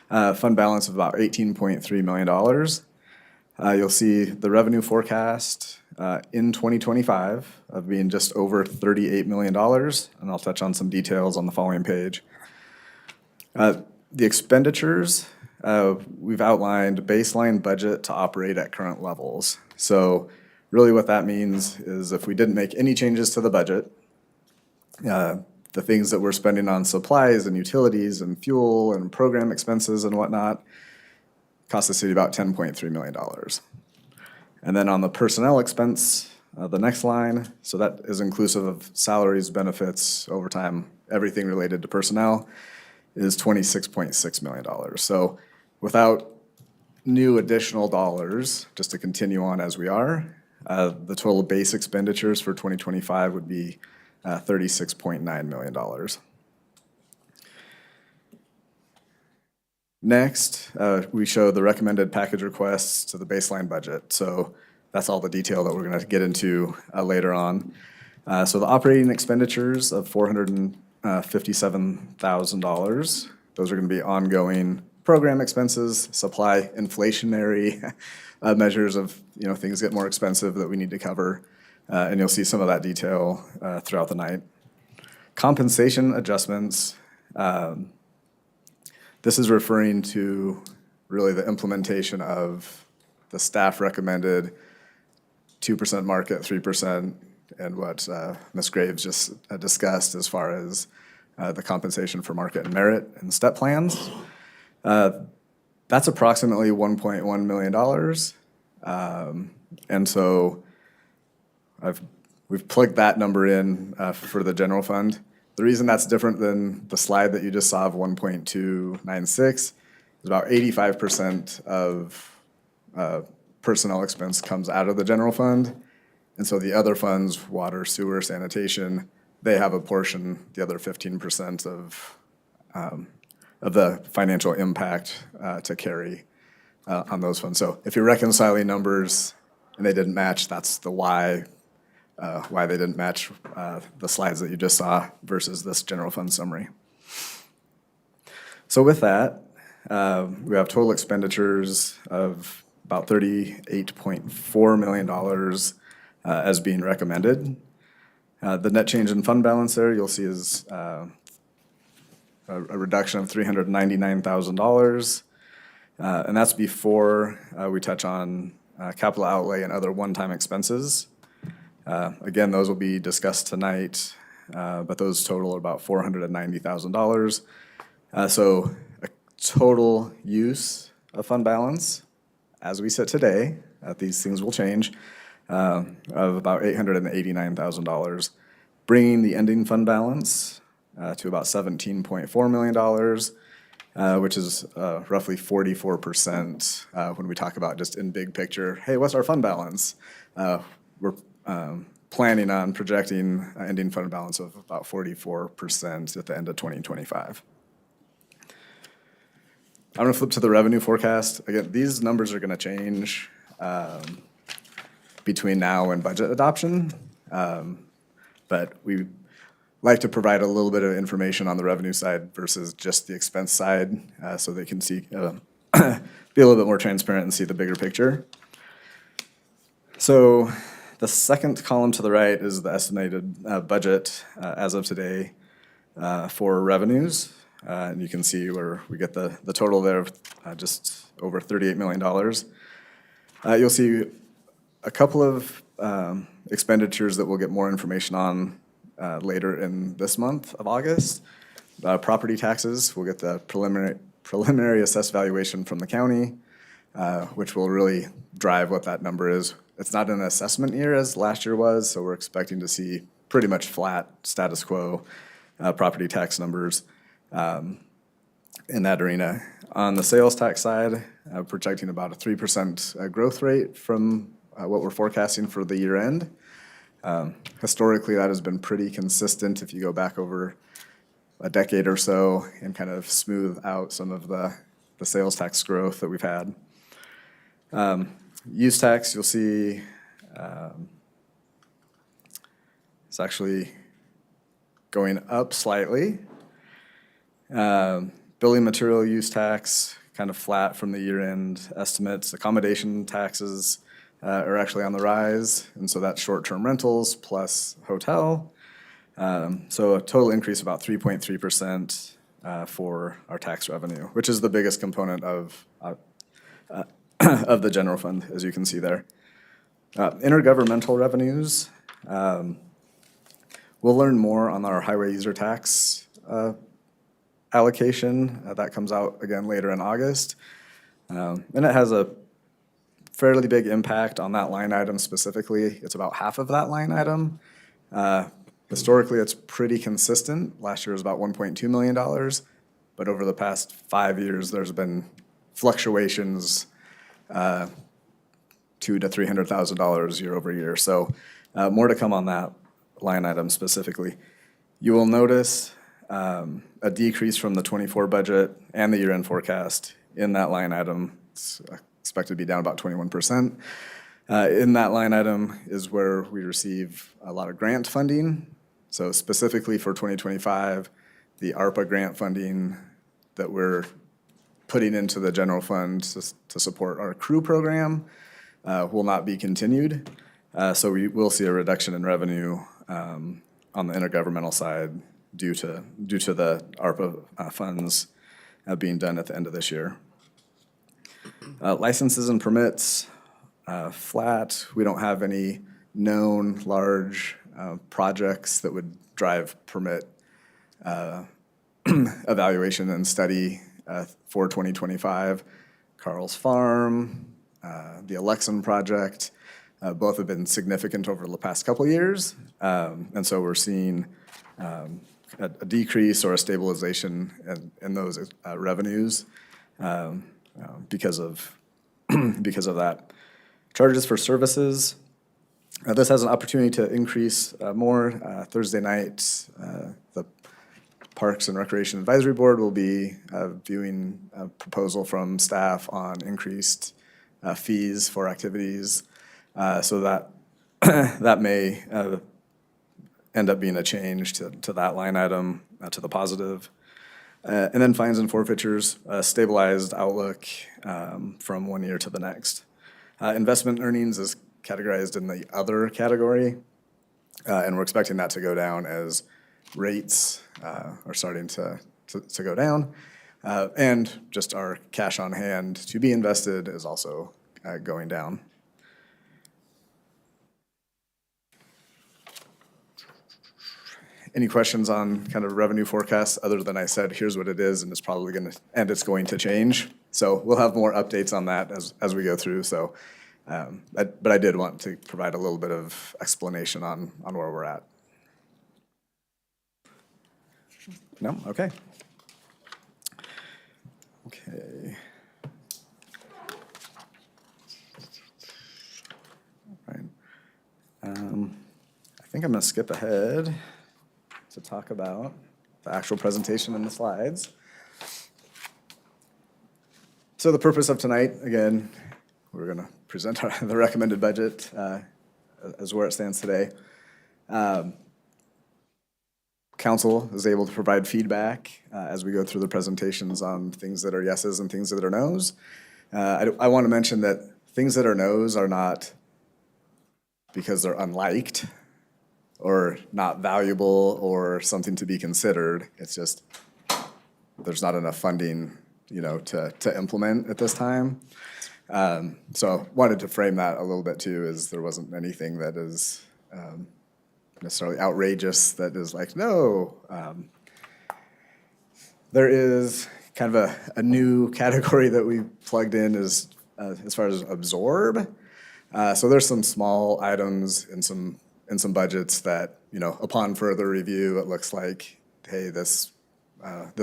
Fund balance of about $18.3 million. You'll see the revenue forecast in 2025 of being just over $38 million, and I'll touch on some details on the following page. The expenditures, we've outlined baseline budget to operate at current levels. So really what that means is if we didn't make any changes to the budget, the things that we're spending on supplies and utilities and fuel and program expenses and whatnot cost the city about $10.3 million. And then on the personnel expense, the next line, so that is inclusive of salaries, benefits, overtime, everything related to personnel, is $26.6 million. So without new additional dollars, just to continue on as we are, the total base expenditures for 2025 would be $36.9 million. Next, we show the recommended package requests to the baseline budget. So that's all the detail that we're going to get into later on. So the operating expenditures of $457,000, those are going to be ongoing program expenses, supply inflationary measures of, things get more expensive that we need to cover. And you'll see some of that detail throughout the night. Compensation adjustments, this is referring to really the implementation of the staff recommended 2% market, 3%, and what Ms. Graves just discussed as far as the compensation for market and merit and step plans. That's approximately $1.1 million. And so we've plugged that number in for the general fund. The reason that's different than the slide that you just saw of 1.296 is about 85% of personnel expense comes out of the general fund. And so the other funds, water, sewer, sanitation, they have a portion, the other 15% of the financial impact to carry on those funds. So if you're reconciling numbers and they didn't match, that's the why they didn't match the slides that you just saw versus this general fund summary. So with that, we have total expenditures of about $38.4 million as being recommended. The net change in fund balance there, you'll see is a reduction of $399,000. And that's before we touch on capital outlay and other one-time expenses. Again, those will be discussed tonight, but those total about $490,000. So a total use of fund balance, as we sit today, these things will change, of about $889,000, bringing the ending fund balance to about $17.4 million, which is roughly 44% when we talk about just in big picture, hey, what's our fund balance? We're planning on projecting ending fund balance of about 44% at the end of 2025. I'm going to flip to the revenue forecast. Again, these numbers are going to change between now and budget adoption, but we like to provide a little bit of information on the revenue side versus just the expense side, so they can see, be a little bit more transparent and see the bigger picture. So the second column to the right is the estimated budget as of today for revenues. And you can see where we get the total there of just over $38 million. You'll see a couple of expenditures that we'll get more information on later in this month of August. Property taxes, we'll get the preliminary assessed valuation from the county, which will really drive what that number is. It's not an assessment year as last year was, so we're expecting to see pretty much flat status quo property tax numbers in that arena. On the sales tax side, projecting about a 3% growth rate from what we're forecasting for the year end. Historically, that has been pretty consistent if you go back over a decade or so and kind of smooth out some of the sales tax growth that we've had. Use tax, you'll see it's actually going up slightly. Building material use tax, kind of flat from the year-end estimates. Accommodation taxes are actually on the rise, and so that's short-term rentals plus hotel. So a total increase of about 3.3% for our tax revenue, which is the biggest component of the general fund, as you can see there. Intergovernmental revenues, we'll learn more on our highway user tax allocation. That comes out again later in August. And it has a fairly big impact on that line item specifically. It's about half of that line item. Historically, it's pretty consistent. Last year was about $1.2 million, but over the past 5 years, there's been fluctuations, $200,000 to $300,000 year over year. So more to come on that line item specifically. You will notice a decrease from the '24 budget and the year-end forecast in that line item. It's expected to be down about 21%. In that line item is where we receive a lot of grant funding. So specifically for 2025, the ARPA grant funding that we're putting into the general fund to support our crew program will not be continued. So we will see a reduction in revenue on the intergovernmental side due to the ARPA funds being done at the end of this year. Licenses and permits, flat. We don't have any known large projects that would drive permit evaluation and study for 2025. Carl's Farm, the Alexan project, both have been significant over the past couple of years. And so we're seeing a decrease or a stabilization in those revenues because of that. Charges for services. This has an opportunity to increase more. Thursday night, the Parks and Recreation Advisory Board will be viewing a proposal from staff on increased fees for activities. So that that may end up being a change to that line item, to the positive. And then fines and forfeitures, stabilized outlook from one year to the next. Investment earnings is categorized in the other category, and we're expecting that to go down as rates are starting to go down. And just our cash on hand to be invested is also going down. Any questions on kind of revenue forecasts, other than I said, here's what it is, and it's probably it's going to change. So we'll have more updates on that as we go through. So, but I did want to provide a little bit of explanation on where we're at. No? Okay. Okay. All right. I think I'm going to skip ahead to talk about the actual presentation and the slides. So the purpose of tonight, again, we're going to present the recommended budget as where it stands today. Council is able to provide feedback as we go through the presentations on things that are yeses and things that are nos. I want to mention that things that are nos are not because they're unliked or not valuable or something to be considered. It's just there's not enough funding, to implement at this time. So wanted to frame that a little bit too, is there wasn't anything that is necessarily outrageous that is like, no. There is kind of a new category that we plugged in as far as absorb. So there's some small items in some budgets that, upon further review, it looks like, hey, this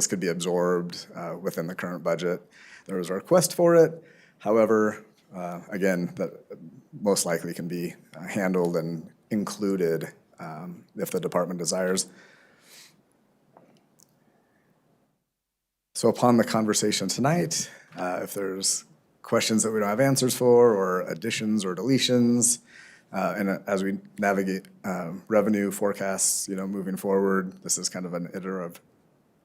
could be absorbed within the current budget. There was a request for it. However, again, that most likely can be handled and included if the department desires. So upon the conversation tonight, if there's questions that we don't have answers for, or additions or deletions, and as we navigate revenue forecasts, moving forward, this is kind of an iterative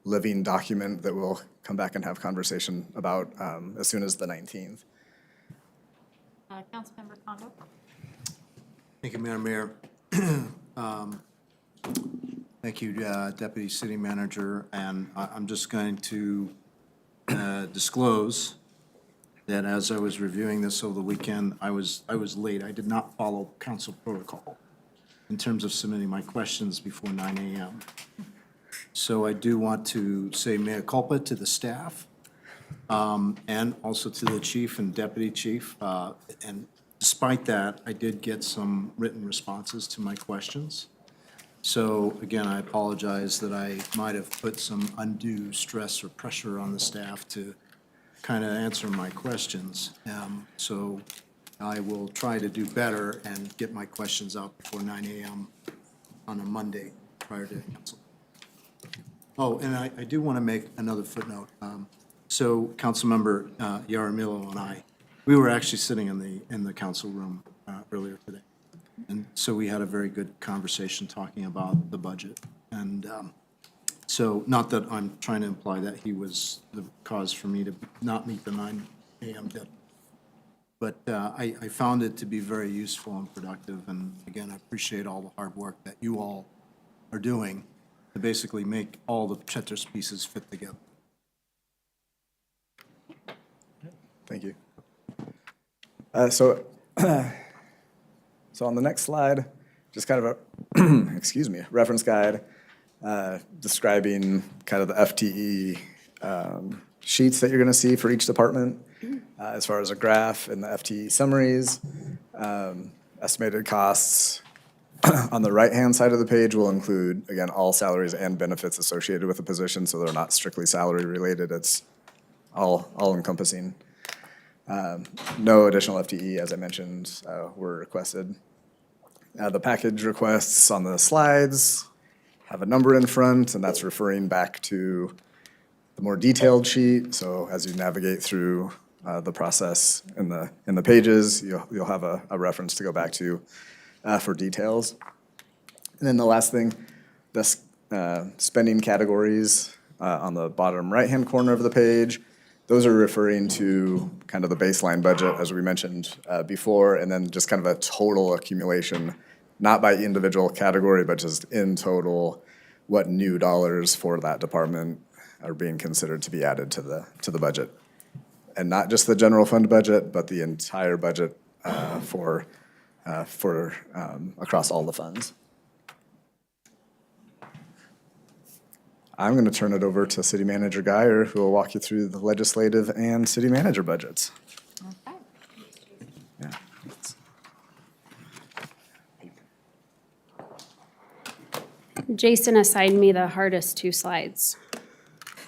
living document that we'll come back and have conversation about as soon as the 19th. Councilmember Kondo? Thank you, Madam Mayor. Thank you, Deputy City Manager. And I'm just going to disclose that as I was reviewing this over the weekend, I was late. I did not follow council protocol in terms of submitting my questions before 9 a.m. So I do want to say mea culpa to the staff and also to the chief and deputy chief. And despite that, I did get some written responses to my questions. So again, I apologize that I might have put some undue stress or pressure on the staff to kind of answer my questions. So I will try to do better and get my questions out before 9 a.m. on a Monday prior to council. Oh, and I do want to make another footnote. So Councilmember Yaramillo and I, we were actually sitting in the council room earlier today. And so we had a very good conversation talking about the budget. And so, not that I'm trying to imply that he was the cause for me to not meet the 9 AM deadline. But I found it to be very useful and productive. And again, I appreciate all the hard work that you all are doing to basically make all the Tetris pieces fit together. Thank you. So on the next slide, just kind of a, excuse me, reference guide describing kind of the FTE sheets that you're going to see for each department, as far as a graph and the FTE summaries, estimated costs. On the right-hand side of the page will include, again, all salaries and benefits associated with the position, so they're not strictly salary related. It's all encompassing. No additional FTE, as I mentioned, were requested. The package requests on the slides have a number in front, and that's referring back to the more detailed sheet. So as you navigate through the process in the pages, you'll have a reference to go back to for details. And then the last thing, the spending categories on the bottom right-hand corner of the page, those are referring to kind of the baseline budget, as we mentioned before, and then just kind of a total accumulation, not by individual category, but just in total, what new dollars for that department are being considered to be added to the budget. And not just the general fund budget, but the entire budget for across all the funds. I'm going to turn it over to City Manager Guyer, who will walk you through the legislative and city manager budgets. Okay. Yeah. Jason assigned me the hardest 2 slides.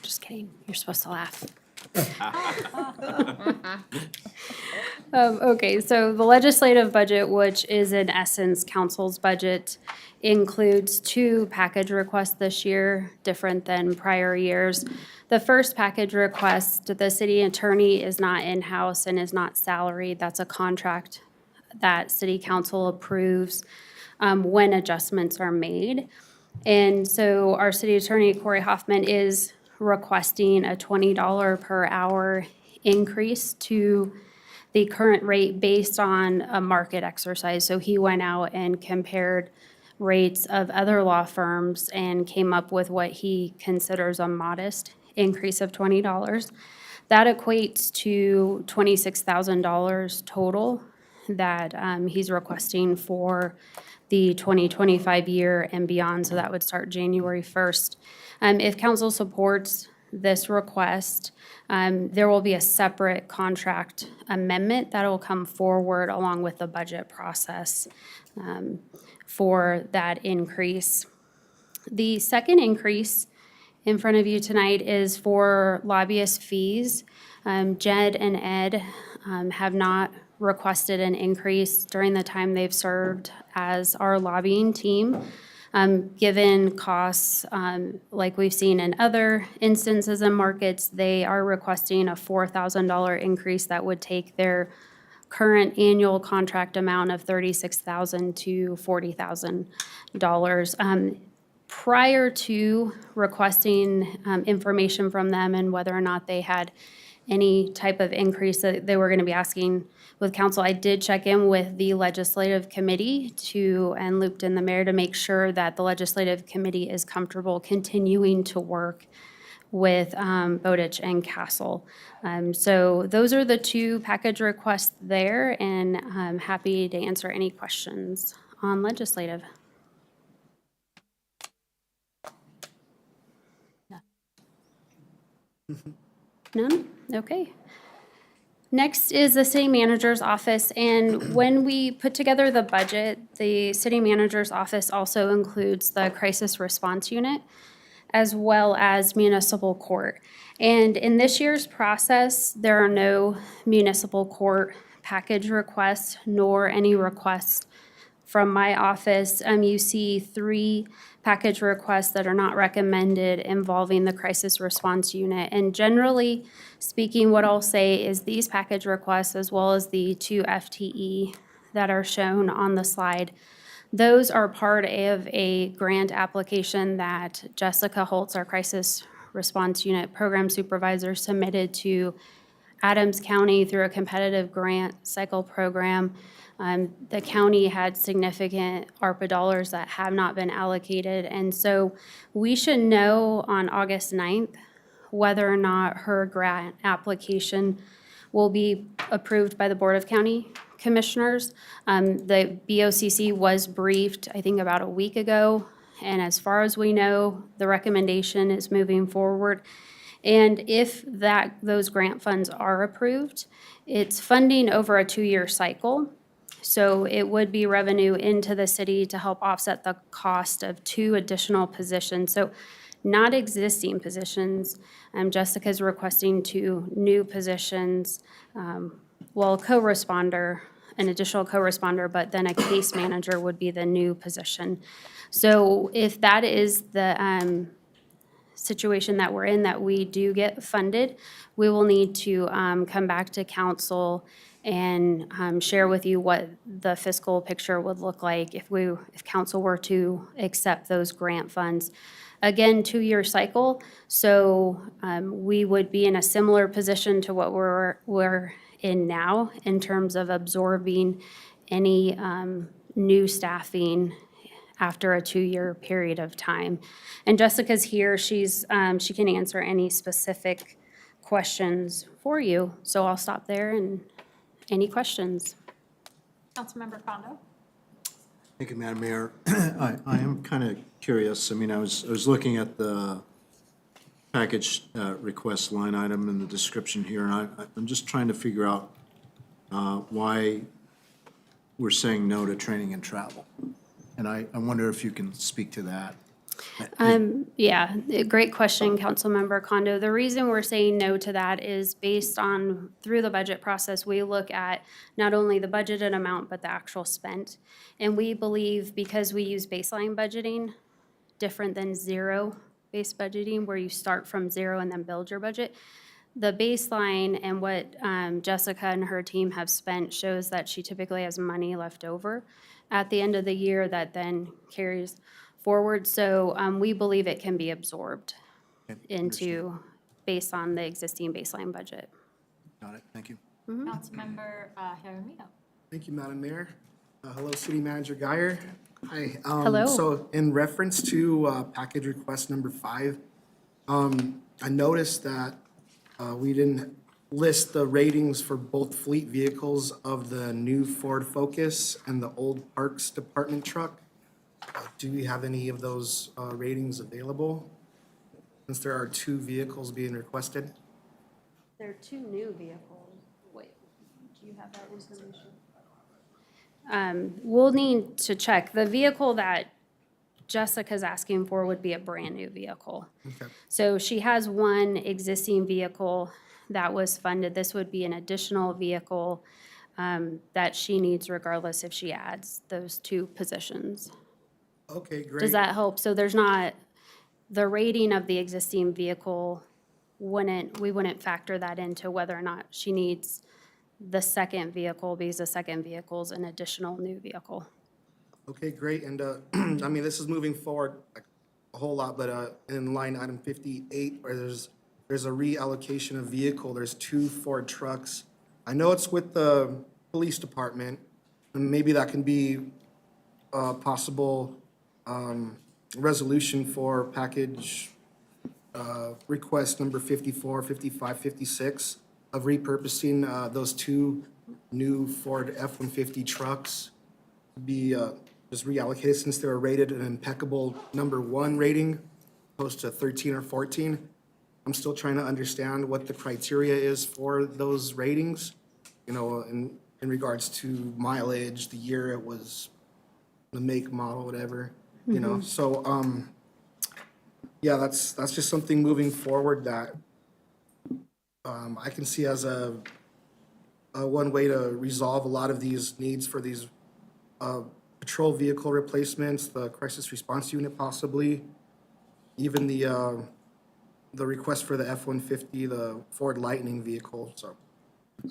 Just kidding, you're supposed to laugh. Okay, so the legislative budget, which is in essence council's budget, includes 2 package requests this year, different than prior years. The first package request, the city attorney is not in-house and is not salaried. That's a contract that city council approves when adjustments are made. And so our city attorney, Corey Hoffman, is requesting a $20 per hour increase to the current rate based on a market exercise. So he went out and compared rates of other law firms and came up with what he considers a modest increase of $20. That equates to $26,000 total that he's requesting for the 2025 year and beyond, so that would start January 1st. If council supports this request, there will be a separate contract amendment that will come forward along with the budget process for that increase. The second increase in front of you tonight is for lobbyist fees. Jed and Ed have not requested an increase during the time they've served as our lobbying team. Given costs, like we've seen in other instances in markets, they are requesting a $4,000 increase that would take their current annual contract amount of $36,000 to $40,000. Prior to requesting information from them and whether or not they had any type of increase that they were going to be asking with council, I did check in with the legislative committee and looped in the mayor to make sure that the legislative committee is comfortable continuing to work with Bowditch and Castle. So those are the 2 package requests there, and I'm happy to answer any questions on legislative. None? Okay. Next is the city manager's office, and when we put together the budget, the city manager's office also includes the crisis response unit as well as municipal court. And in this year's process, there are no municipal court package requests nor any requests from my office, you see 3 package requests that are not recommended involving the crisis response unit. And generally speaking, what I'll say is these package requests, as well as the 2 FTE that are shown on the slide, those are part of a grant application that Jessica Holtz, our crisis response unit program supervisor, submitted to Adams County through a competitive grant cycle program. The county had significant ARPA dollars that have not been allocated. And so we should know on August 9th whether or not her grant application will be approved by the Board of County Commissioners. The BOCC was briefed, I think, about a week ago. And as far as we know, the recommendation is moving forward. And if those grant funds are approved, it's funding over a 2-year cycle. So it would be revenue into the city to help offset the cost of 2 additional positions. So not existing positions. Jessica's requesting 2 new positions. Co-responder, an additional co-responder, but then a case manager would be the new position. So if that is the situation that we're in, that we do get funded, we will need to come back to council and share with you what the fiscal picture would look like if council were to accept those grant funds. Again, 2-year cycle, so we would be in a similar position to what we're in now in terms of absorbing any new staffing after a 2-year period of time. And Jessica's here, she can answer any specific questions for you. So I'll stop there, and any questions? Councilmember Kondo? Thank you, Madam Mayor. I am kind of curious. I mean, I was looking at the package request line item in the description here, and I'm just trying to figure out why we're saying no to training and travel. And I wonder if you can speak to that. Yeah, great question, Councilmember Kondo. The reason we're saying no to that is based on, through the budget process, we look at not only the budgeted amount, but the actual spent. And we believe, because we use baseline budgeting, different than zero-based budgeting, where you start from 0 and then build your budget, the baseline and what Jessica and her team have spent shows that she typically has money left over at the end of the year that then carries forward. So we believe it can be absorbed into, based on the existing baseline budget. Got it, thank you. Councilmember Jaramillo? Thank you, Madam Mayor. Hello, City Manager Guyer. Hi. Hello. So in reference to package request number 5, I noticed that we didn't list the ratings for both fleet vehicles of the new Ford Focus and the old Parks Department truck. Do we have any of those ratings available? Since there are 2 vehicles being requested. There are 2 new vehicles. Wait, do you have that information? We'll need to check. The vehicle that Jessica's asking for would be a brand-new vehicle. Okay. So she has 1 existing vehicle that was funded. This would be an additional vehicle that she needs regardless if she adds those 2 positions. Okay, great. Does that help? So there's not, the rating of the existing vehicle we wouldn't factor that into whether or not she needs the second vehicle, because the second vehicle is an additional new vehicle. Okay, great, and, I mean, this is moving forward like a whole lot, but, in line item 58, where there's a reallocation of vehicle, there's 2 Ford trucks. I know it's with the police department, and maybe that can be a possible, resolution for package, request number 54, 55, 56, of repurposing, those 2 new Ford F-150 trucks to be, just reallocated since they were rated an impeccable number 1 rating, opposed to 13 or 14. I'm still trying to understand what the criteria is for those ratings, you know, in regards to mileage, the year it was, the make, model, whatever, you know. So, yeah, that's just something moving forward that I can see as a one way to resolve a lot of these needs for these patrol vehicle replacements, the crisis response unit possibly, even the request for the F-150, the Ford Lightning vehicle. So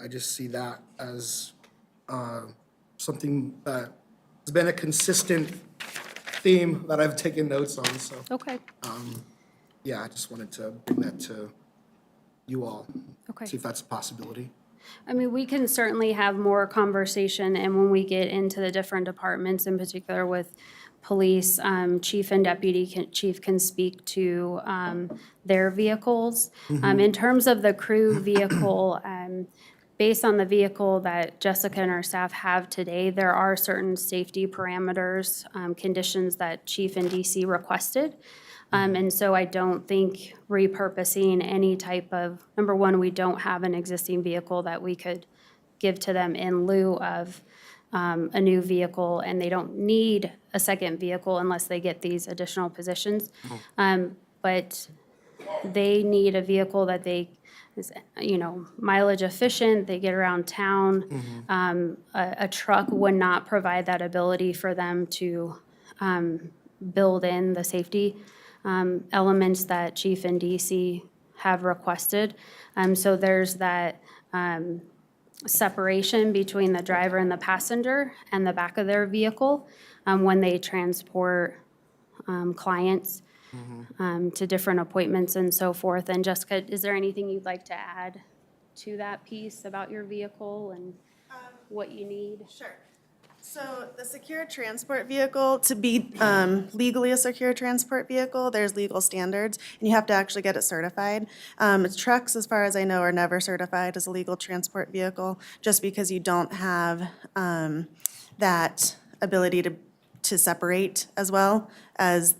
I just see that as something that has been a consistent theme that I've taken notes on. So, Okay, yeah, I just wanted to bring that to you all. Okay. See if that's a possibility. I mean, we can certainly have more conversation, and when we get into the different departments, in particular with police, chief and deputy chief can speak to their vehicles. In terms of the crew vehicle, based on the vehicle that Jessica and our staff have today, there are certain safety parameters, conditions that chief and DC requested. And so I don't think repurposing any type of, number one, we don't have an existing vehicle that we could give to them in lieu of a new vehicle, and they don't need a second vehicle unless they get these additional positions. But they need a vehicle that they, is, mileage efficient, they get around town. A truck would not provide that ability for them to build in the safety elements that Chief and DC have requested. So there's that separation between the driver and the passenger and the back of their vehicle when they transport clients to different appointments and so forth. And Jessica, is there anything you'd like to add to that piece about your vehicle and what you need? Sure. So the secure transport vehicle, to be legally a secure transport vehicle, there's legal standards, and you have to actually get it certified. Trucks, as far as I know, are never certified as a legal transport vehicle, just because you don't have that ability to separate as well as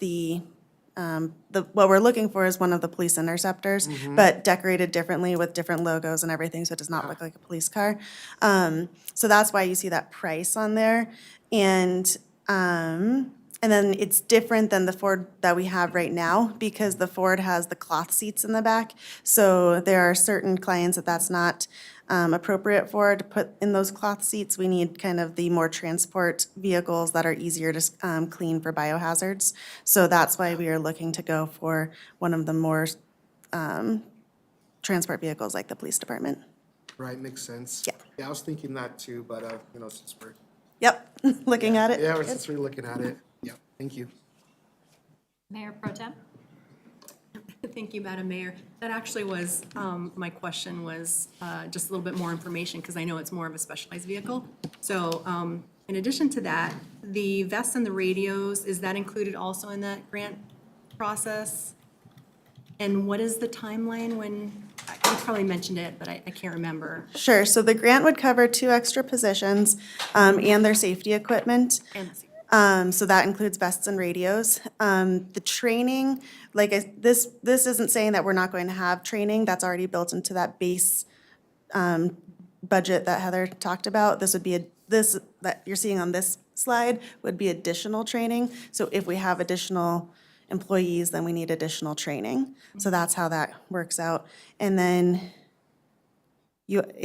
what we're looking for is one of the police interceptors, but decorated differently with different logos and everything, so it does not look like a police car. So that's why you see that price on there. And then it's different than the Ford that we have right now, because the Ford has the cloth seats in the back. So there are certain clients that that's not appropriate for, to put in those cloth seats. We need kind of the more transport vehicles that are easier to clean for biohazards. So that's why we are looking to go for one of the more transport vehicles like the police department. Right, makes sense. Yeah. Yeah, I was thinking that too, but, since we're. Yep, looking at it. Yeah, since we're looking at it. Yeah, thank you. Mayor Pro Tem? Thank you, Madam Mayor. That actually was, my question was just a little bit more information, because I know it's more of a specialized vehicle. So in addition to that, the vests and the radios, is that included also in that grant process? And what is the timeline when, you probably mentioned it, but I can't remember. Sure, so the grant would cover 2 extra positions and their safety equipment. So that includes vests and radios. The training, this isn't saying that we're not going to have training. That's already built into that base budget that Heather talked about. This would be this that you're seeing on this slide would be additional training. So if we have additional employees, then we need additional training. So that's how that works out. And then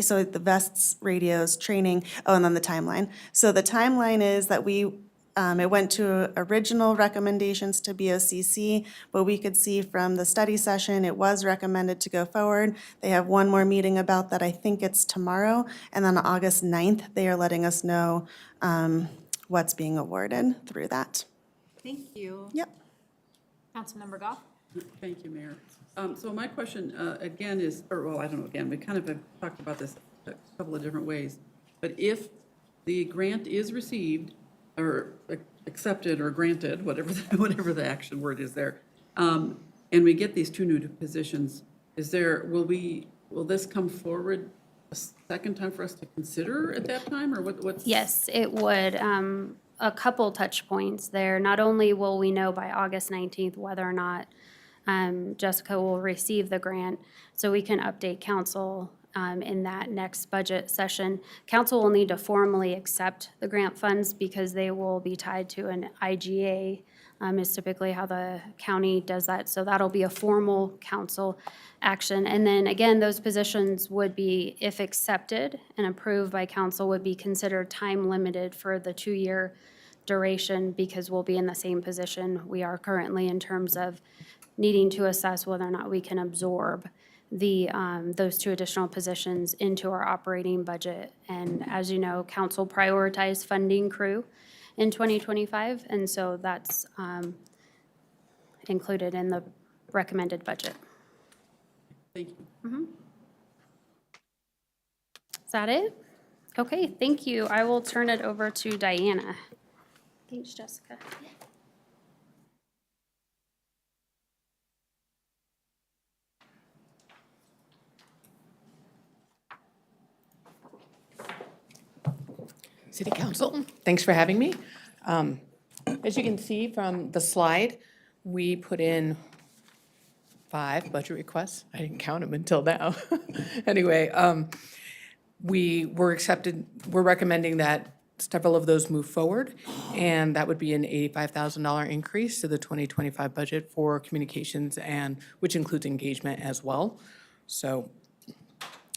so the vests, radios, training, and then the timeline. So the timeline is that it went to original recommendations to BOCC, but we could see from the study session, it was recommended to go forward. They have one more meeting about that, I think it's tomorrow, and then on August 9th, they are letting us know what's being awarded through that. Thank you. Yep. Councilmember Goff? Thank you, Mayor. So my question again is, I don't know, again, we kind of have talked about this a couple of different ways. But if the grant is received or accepted or granted, whatever the action word is there, and we get these 2 new positions, will this come forward a second time for us to consider at that time, or what's? Yes, it would. A couple touch points there. Not only will we know by August 19th whether or not Jessica will receive the grant, so we can update council in that next budget session. Council will need to formally accept the grant funds because they will be tied to an IGA, is typically how the county does that. So that'll be a formal council action. And then again, those positions would be, if accepted and approved by council, would be considered time limited for the 2-year duration because we'll be in the same position we are currently in terms of needing to assess whether or not we can absorb those 2 additional positions into our operating budget. And as you know, council prioritized funding crew in 2025, and so that's included in the recommended budget. Thank you. Is that it? Okay, thank you. I will turn it over to Diana. Thanks, Jessica. City Council, thanks for having me. As you can see from the slide, we put in 5 budget requests. I didn't count them until now. Anyway, we're recommending that several of those move forward, and that would be an $85,000 increase to the 2025 budget for communications, and which includes engagement as well. So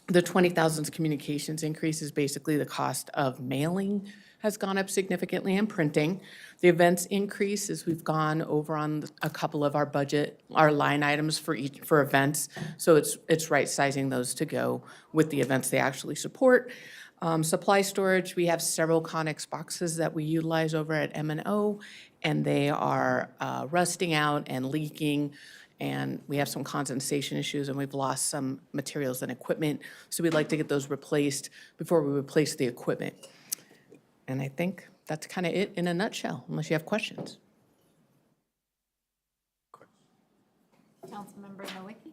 the 20,000 communications increase is basically the cost of mailing has gone up significantly and printing. The events increase is we've gone over on a couple of our budget, our line items for events. So it's right sizing those to go with the events they actually support. Supply storage, we have several Connex boxes that we utilize over at M&O, and they are rusting out and leaking. And we have some condensation issues, and we've lost some materials and equipment. So we'd like to get those replaced before we replace the equipment. And I think that's kind of it in a nutshell, unless you have questions. Councilmember Nowicki?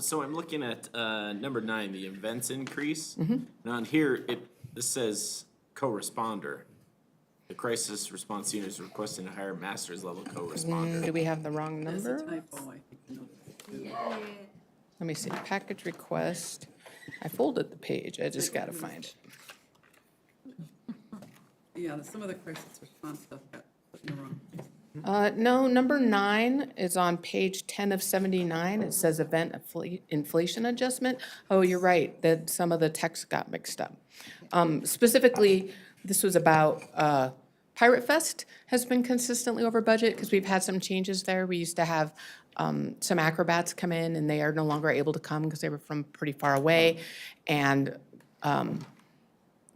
So I'm looking at number 9, the events increase. And on here, this says co-responder. The crisis response unit is requesting a higher master's level co-responder. Do we have the wrong That's a number? typo, I think. you know. Let me see, package request. I folded the page, I just gotta find it. Yeah, some of the crisis response stuff got put in the wrong place. No, number 9 is on page 10 of 79. It says event inflation adjustment. Oh, you're right, that some of the text got mixed up. Specifically, this was about Pirate Fest has been consistently over budget because we've had some changes there. We used to have some acrobats come in, and they are no longer able to come because they were from pretty far away. And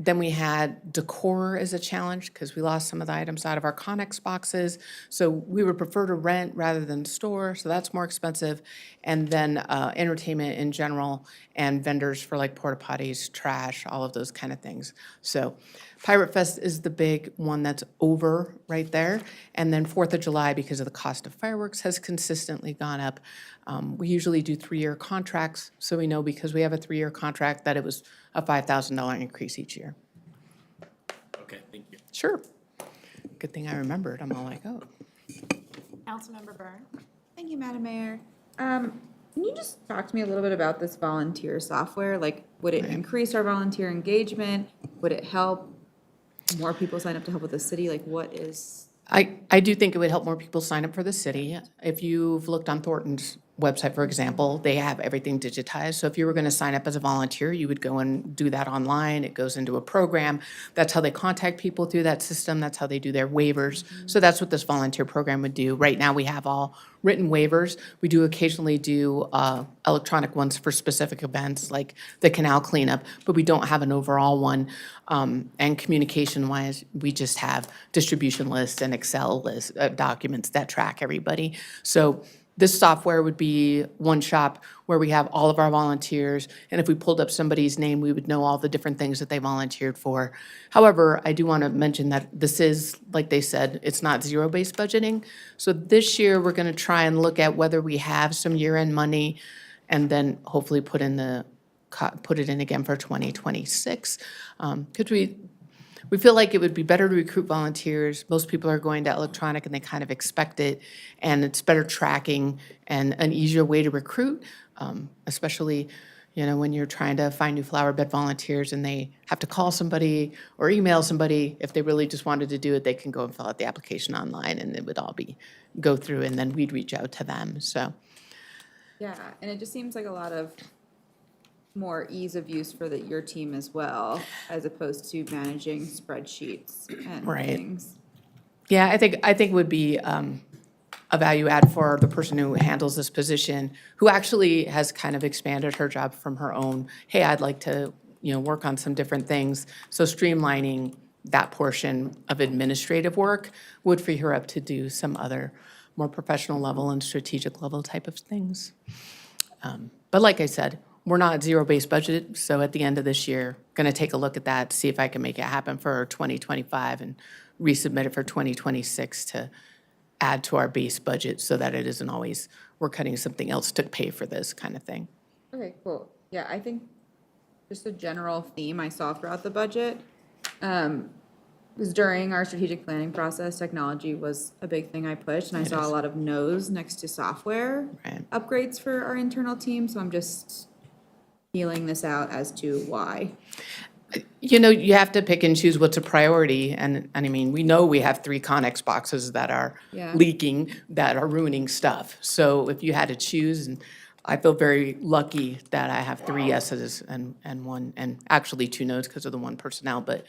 then we had decor as a challenge because we lost some of the items out of our Connex boxes. So we would prefer to rent rather than store, so that's more expensive. And then entertainment in general and vendors for like porta potties, trash, all of those kind of things. So Pirate Fest is the big one that's over right there. And then 4th of July, because of the cost of fireworks, has consistently gone up. We usually do 3-year contracts, so we know because we have a 3-year contract that it was a $5,000 increase each year. Okay, thank you. Sure. Good thing I remembered. I'm all like, oh. Councilmember Byrne? Thank you, Madam Mayor. Can you just talk to me a little bit about this volunteer software? Like, would it increase our volunteer engagement? Would it help more people sign up to help with the city? Like, what is? I do think it would help more people sign up for the city. If you've looked on Thornton's website, for example, they have everything digitized. So if you were going to sign up as a volunteer, you would go and do that online. It goes into a program. That's how they contact people through that system. That's how they do their waivers. So that's what this volunteer program would do. Right now, we have all written waivers. We do occasionally do electronic ones for specific events, like the canal cleanup, but we don't have an overall one. And communication-wise, we just have distribution lists and Excel lists, documents that track everybody. So this software would be one shop where we have all of our volunteers, and if we pulled up somebody's name, we would know all the different things that they volunteered for. However, I do want to mention that this is, like they said, it's not zero-based budgeting. So this year, we're going to try and look at whether we have some year-end money and then hopefully put it in again for 2026. Because we feel like it would be better to recruit volunteers. Most people are going to electronic and they kind of expect it, and it's better tracking and an easier way to recruit, especially, when you're trying to find new flower bed volunteers and they have to call somebody or email somebody. If they really just wanted to do it, they can go and fill out the application online, and it would all go through, and then we'd reach out to them, so. Yeah, and it just seems like a lot of more ease of use for your team as well, as opposed to managing spreadsheets and Right. things. Yeah, I think it would be a value add for the person who handles this position, who actually has kind of expanded her job from her own, hey, I'd like to, work on some different things. So streamlining that portion of administrative work would free her up to do some other more professional level and strategic level type of things. But like I said, we're not zero-based budget, so at the end of this year, going to take a look at that, see if I can make it happen for 2025 and resubmit it for 2026 to add to our base budget so that it isn't always, we're cutting something else to pay for this kind of thing. Okay, cool. Yeah, I think just a general theme I saw throughout the budget was during our strategic planning process, technology was a big thing I pushed, and I saw a lot of no's next to software Right. upgrades for our internal team, so I'm just feeling this out as to why. You have to pick and choose what's a priority, and I mean, we know we have 3 Connex boxes that are Yeah. leaking, that are ruining stuff. So if you had to choose, and I feel very lucky that I have 3 yeses and 1, and actually 2 no's because of the 1 personnel, but,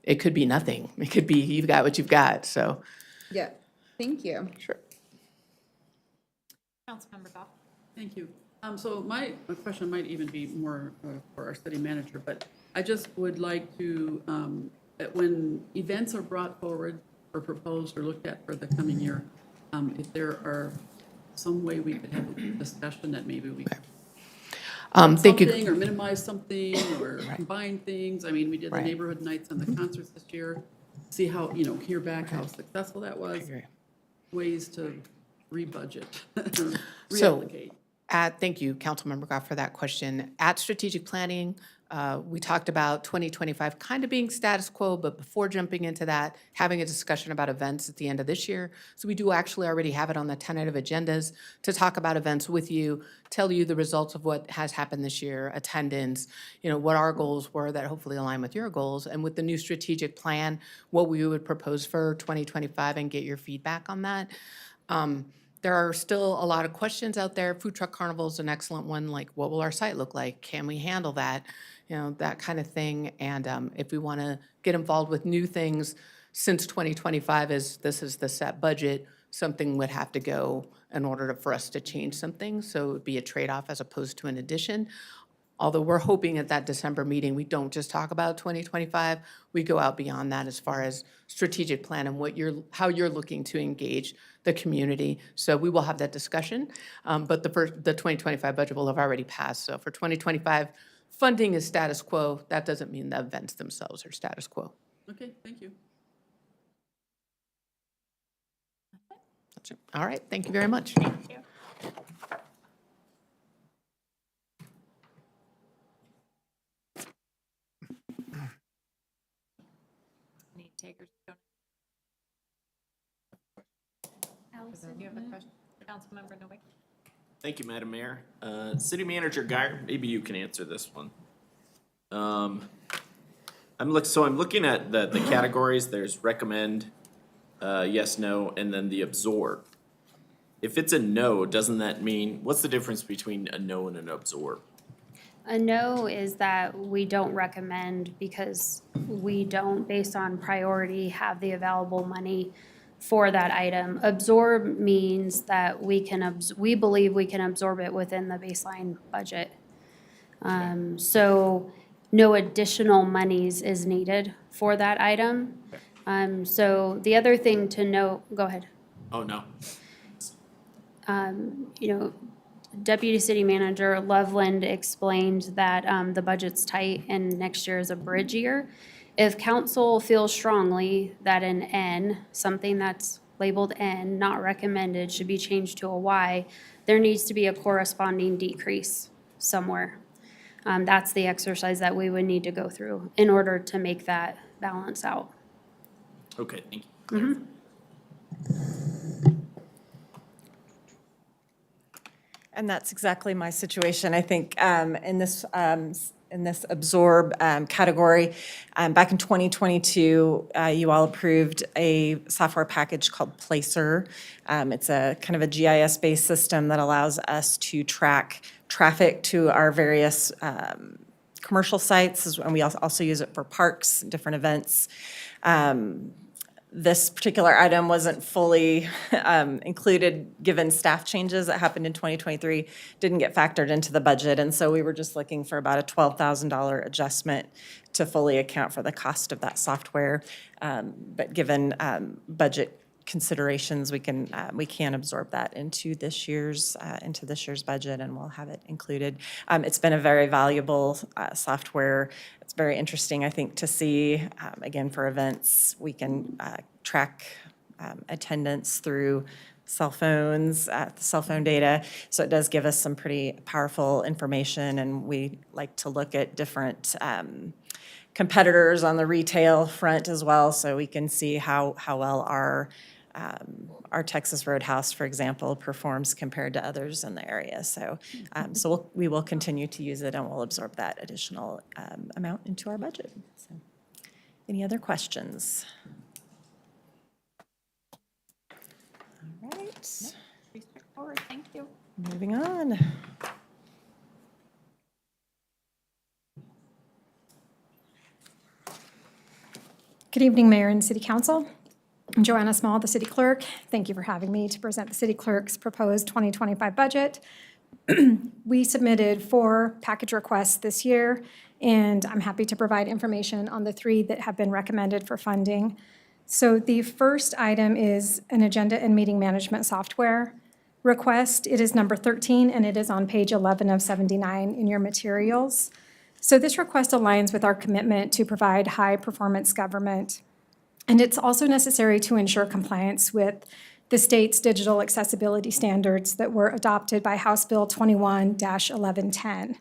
it could be nothing. It could be, you've got what you've got, so. Yeah, thank you. Sure. Councilmember Goff. Thank you. So my question might even be more for our city manager, but I just would like to, that when events are brought forward or proposed or looked at for the coming year, if there are some way we could have a discussion that maybe we could Thank you. something or minimize something or combine things. I mean, we did the Right. neighborhood nights and the concerts this year. See how, hear back how successful that was. agree. Ways to rebudget, So- reallocate. Thank you, Councilmember Goff, for that question. At strategic planning, we talked about 2025 kind of being status quo, but before jumping into that, having a discussion about events at the end of this year. So we do actually already have it on the tentative agendas to talk about events with you, tell you the results of what has happened this year, attendance, what our goals were that hopefully align with your goals, and with the new strategic plan, what we would propose for 2025 and get your feedback on that. There are still a lot of questions out there. Food Truck Carnival is an excellent one, like what will our site look like? Can we handle that? That kind of thing. And if we want to get involved with new things, since 2025 this is the set budget, something would have to go in order for us to change something. So it would be a trade-off as opposed to an addition. Although we're hoping at that December meeting, we don't just talk about 2025, we go out beyond that as far as strategic plan and how you're looking to engage the community. So we will have that discussion, but the 2025 budget will have already passed. So for 2025, funding is status quo. That doesn't mean the events themselves are status quo. Okay, thank you. That's it. All right, thank you very much. Thank you. Any takers? Allison, do you have a question? Councilmember Noe? Thank you, Madam Mayor. City Manager Guyer, maybe you can answer this one. I'm looking at the categories. There's recommend, yes, no, and then the absorb. If it's a no, doesn't that mean, what's the difference between a no and an absorb? A no is that we don't recommend because we don't, based on priority, have the available money for that item. Absorb means that we believe we can absorb it within the baseline budget. So no additional monies is needed for that item. So the other thing to note, go ahead. Oh, no. Deputy City Manager Loveland explained that the budget's tight and next year is a bridge year. If council feels strongly that an N, something that's labeled N, not recommended, should be changed to a Y, there needs to be a corresponding decrease somewhere. That's the exercise that we would need to go through in order to make that balance out. Okay, thank you. And that's exactly my situation. I think in this absorb category, back in 2022, you all approved a software package called Placer. It's a kind of a GIS-based system that allows us to track traffic to our various commercial sites, and we also use it for parks, different events. This particular item wasn't fully included, given staff changes that happened in 2023, didn't get factored into the budget, and so we were just looking for about a $12,000 adjustment to fully account for the cost of that software. But given budget considerations, we can absorb that into this year's budget, and we'll have it included. It's been a very valuable software. It's very interesting, I think, to see, again, for events, we can track attendance through cell phones, the cell phone data. So it does give us some pretty powerful information, and we like to look at different competitors on the retail front as well, so we can see how well our Texas Roadhouse, for example, performs compared to others in the area. So, we will continue to use it, and we'll absorb that additional amount into our budget. So, any other questions? All right. Pretty straightforward, thank you. Moving on. Good evening, Mayor and City Council. I'm Joanna Small, the City Clerk. Thank you for having me to present the City Clerk's proposed 2025 budget. We submitted 4 package requests this year, and I'm happy to provide information on the 3 that have been recommended for funding. So the first item is an agenda and meeting management software request. It is number 13, and it is on page 11 of 79 in your materials. So this request aligns with our commitment to provide high-performance government, and it's also necessary to ensure compliance with the state's digital accessibility standards that were adopted by House Bill 21-1110.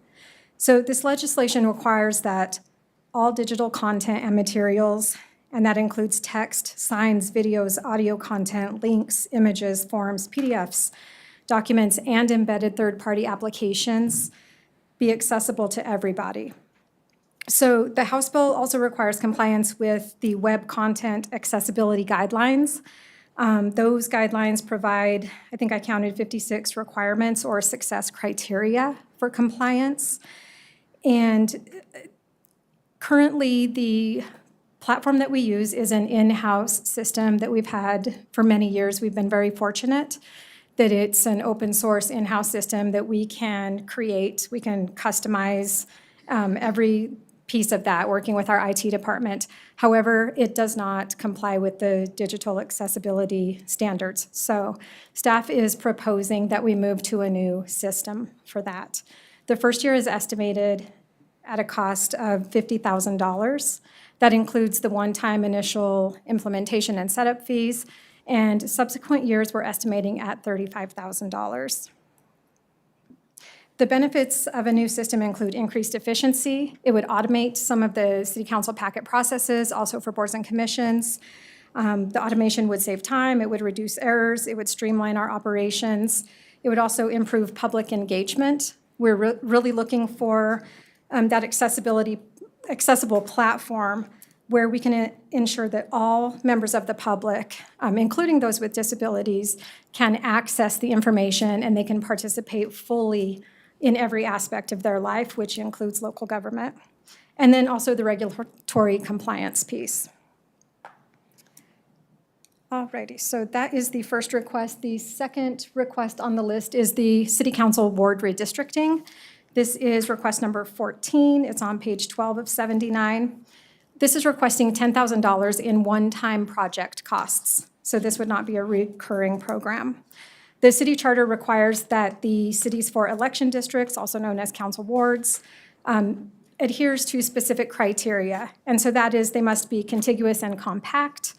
So this legislation requires that all digital content and materials, and that includes text, signs, videos, audio content, links, images, forms, PDFs, documents, and embedded third-party applications, be accessible to everybody. So the House bill also requires compliance with the Web Content Accessibility Guidelines. Those guidelines provide, I think I counted 56 requirements or success criteria for compliance. And currently, the platform that we use is an in-house system that we've had for many years. We've been very fortunate that it's an open source in-house system that we can create, we can customize every piece of that, working with our IT department. However, it does not comply with the digital accessibility standards. So staff is proposing that we move to a new system for that. The first year is estimated at a cost of $50,000. That includes the one-time initial implementation and setup fees, and subsequent years we're estimating at $35,000. The benefits of a new system include increased efficiency. It would automate some of the city council packet processes, also for boards and commissions. The automation would save time, it would reduce errors, it would streamline our operations. It would also improve public engagement. We're really looking for that accessible platform where we can ensure that all members of the public, including those with disabilities, can access the information and they can participate fully in every aspect of their life, which includes local government. And then also the regulatory compliance piece. Alrighty, so that is the first request. The second request on the list is the City Council Ward redistricting. This is request number 14. It's on page 12 of 79. This is requesting $10,000 in one-time project costs. So this would not be a recurring program. The city charter requires that the cities for election districts, also known as council wards, adheres to specific criteria. And so that is they must be contiguous and compact.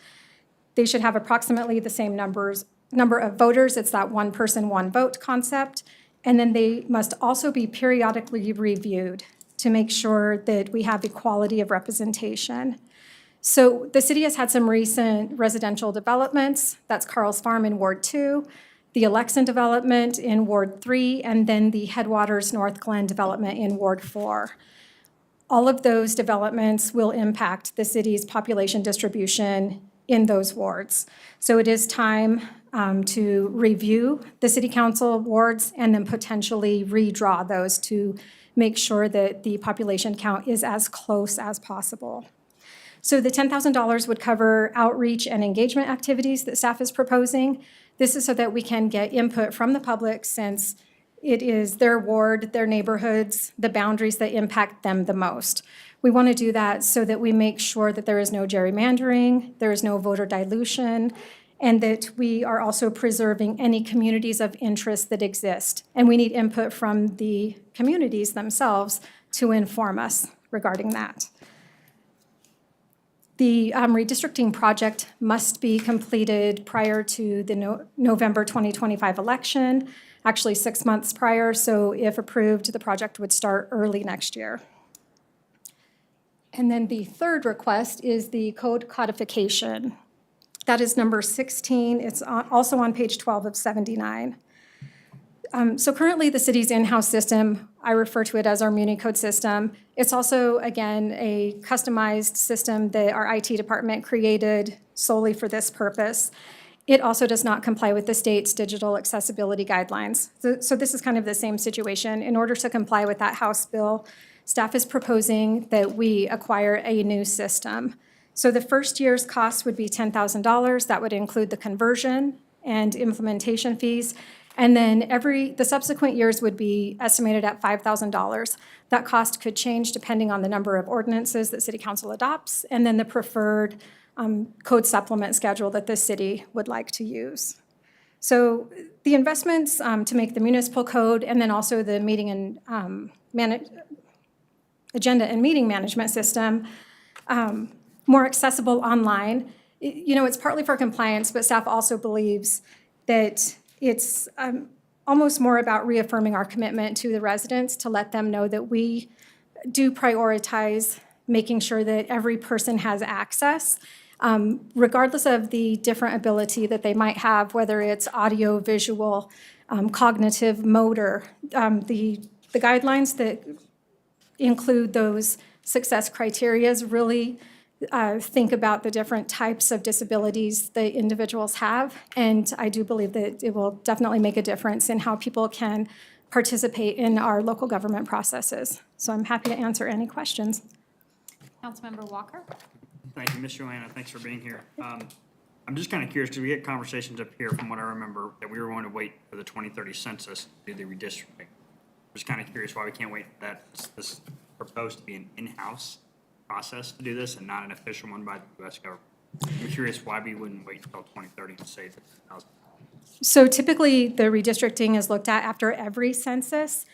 They should have approximately the same number of voters. It's that one person, one vote concept. And then they must also be periodically reviewed to make sure that we have equality of representation. So the city has had some recent residential developments. That's Carl's Farm in Ward 2, the Alexan development in Ward 3, and then the Headwaters North Glen development in Ward 4. All of those developments will impact the city's population distribution in those wards. So it is time to review the city council wards and then potentially redraw those to make sure that the population count is as close as possible. So the $10,000 would cover outreach and engagement activities that staff is proposing. This is so that we can get input from the public, since it is their ward, their neighborhoods, the boundaries that impact them the most. We want to do that so that we make sure that there is no gerrymandering, there is no voter dilution, and that we are also preserving any communities of interest that exist. And we need input from the communities themselves to inform us regarding that. The redistricting project must be completed prior to the November 2025 election, actually 6 months prior, so if approved, the project would start early next year. And then the third request is the code codification. That is number 16. It's also on page 12 of 79. So currently, the city's in-house system, I refer to it as our Muni Code system. It's also, again, a customized system that our IT department created solely for this purpose. It also does not comply with the state's digital accessibility guidelines. So this is kind of the same situation. In order to comply with that House bill, staff is proposing that we acquire a new system. So the first year's cost would be $10,000. That would include the conversion and implementation fees. And then the subsequent years would be estimated at $5,000. That cost could change depending on the number of ordinances that City Council adopts, and then the preferred code supplement schedule that the city would like to use. So the investments to make the municipal code and then also the meeting and agenda and meeting management system more accessible online. It's partly for compliance, but staff also believes that it's almost more about reaffirming our commitment to the residents to let them know that we do prioritize making sure that every person has access, regardless of the different ability that they might have, whether it's audio, visual, cognitive, motor. The guidelines that include those success criterias really think about the different types of disabilities that individuals have. And I do believe that it will definitely make a difference in how people can participate in our local government processes. So I'm happy to answer any questions. Councilmember Walker? Thank you, Ms. Joanna. Thanks for being here. I'm just kind of curious, because we get conversations up here from what I remember that we were going to wait for the 2030 census to do the redistricting. I'm just kind of curious why we can't wait for that. This is proposed to be an in-house process to do this and not an official one by the U.S. government. I'm curious why we wouldn't wait until 2030 to save the 1,000. So typically, the redistricting is looked at after every census.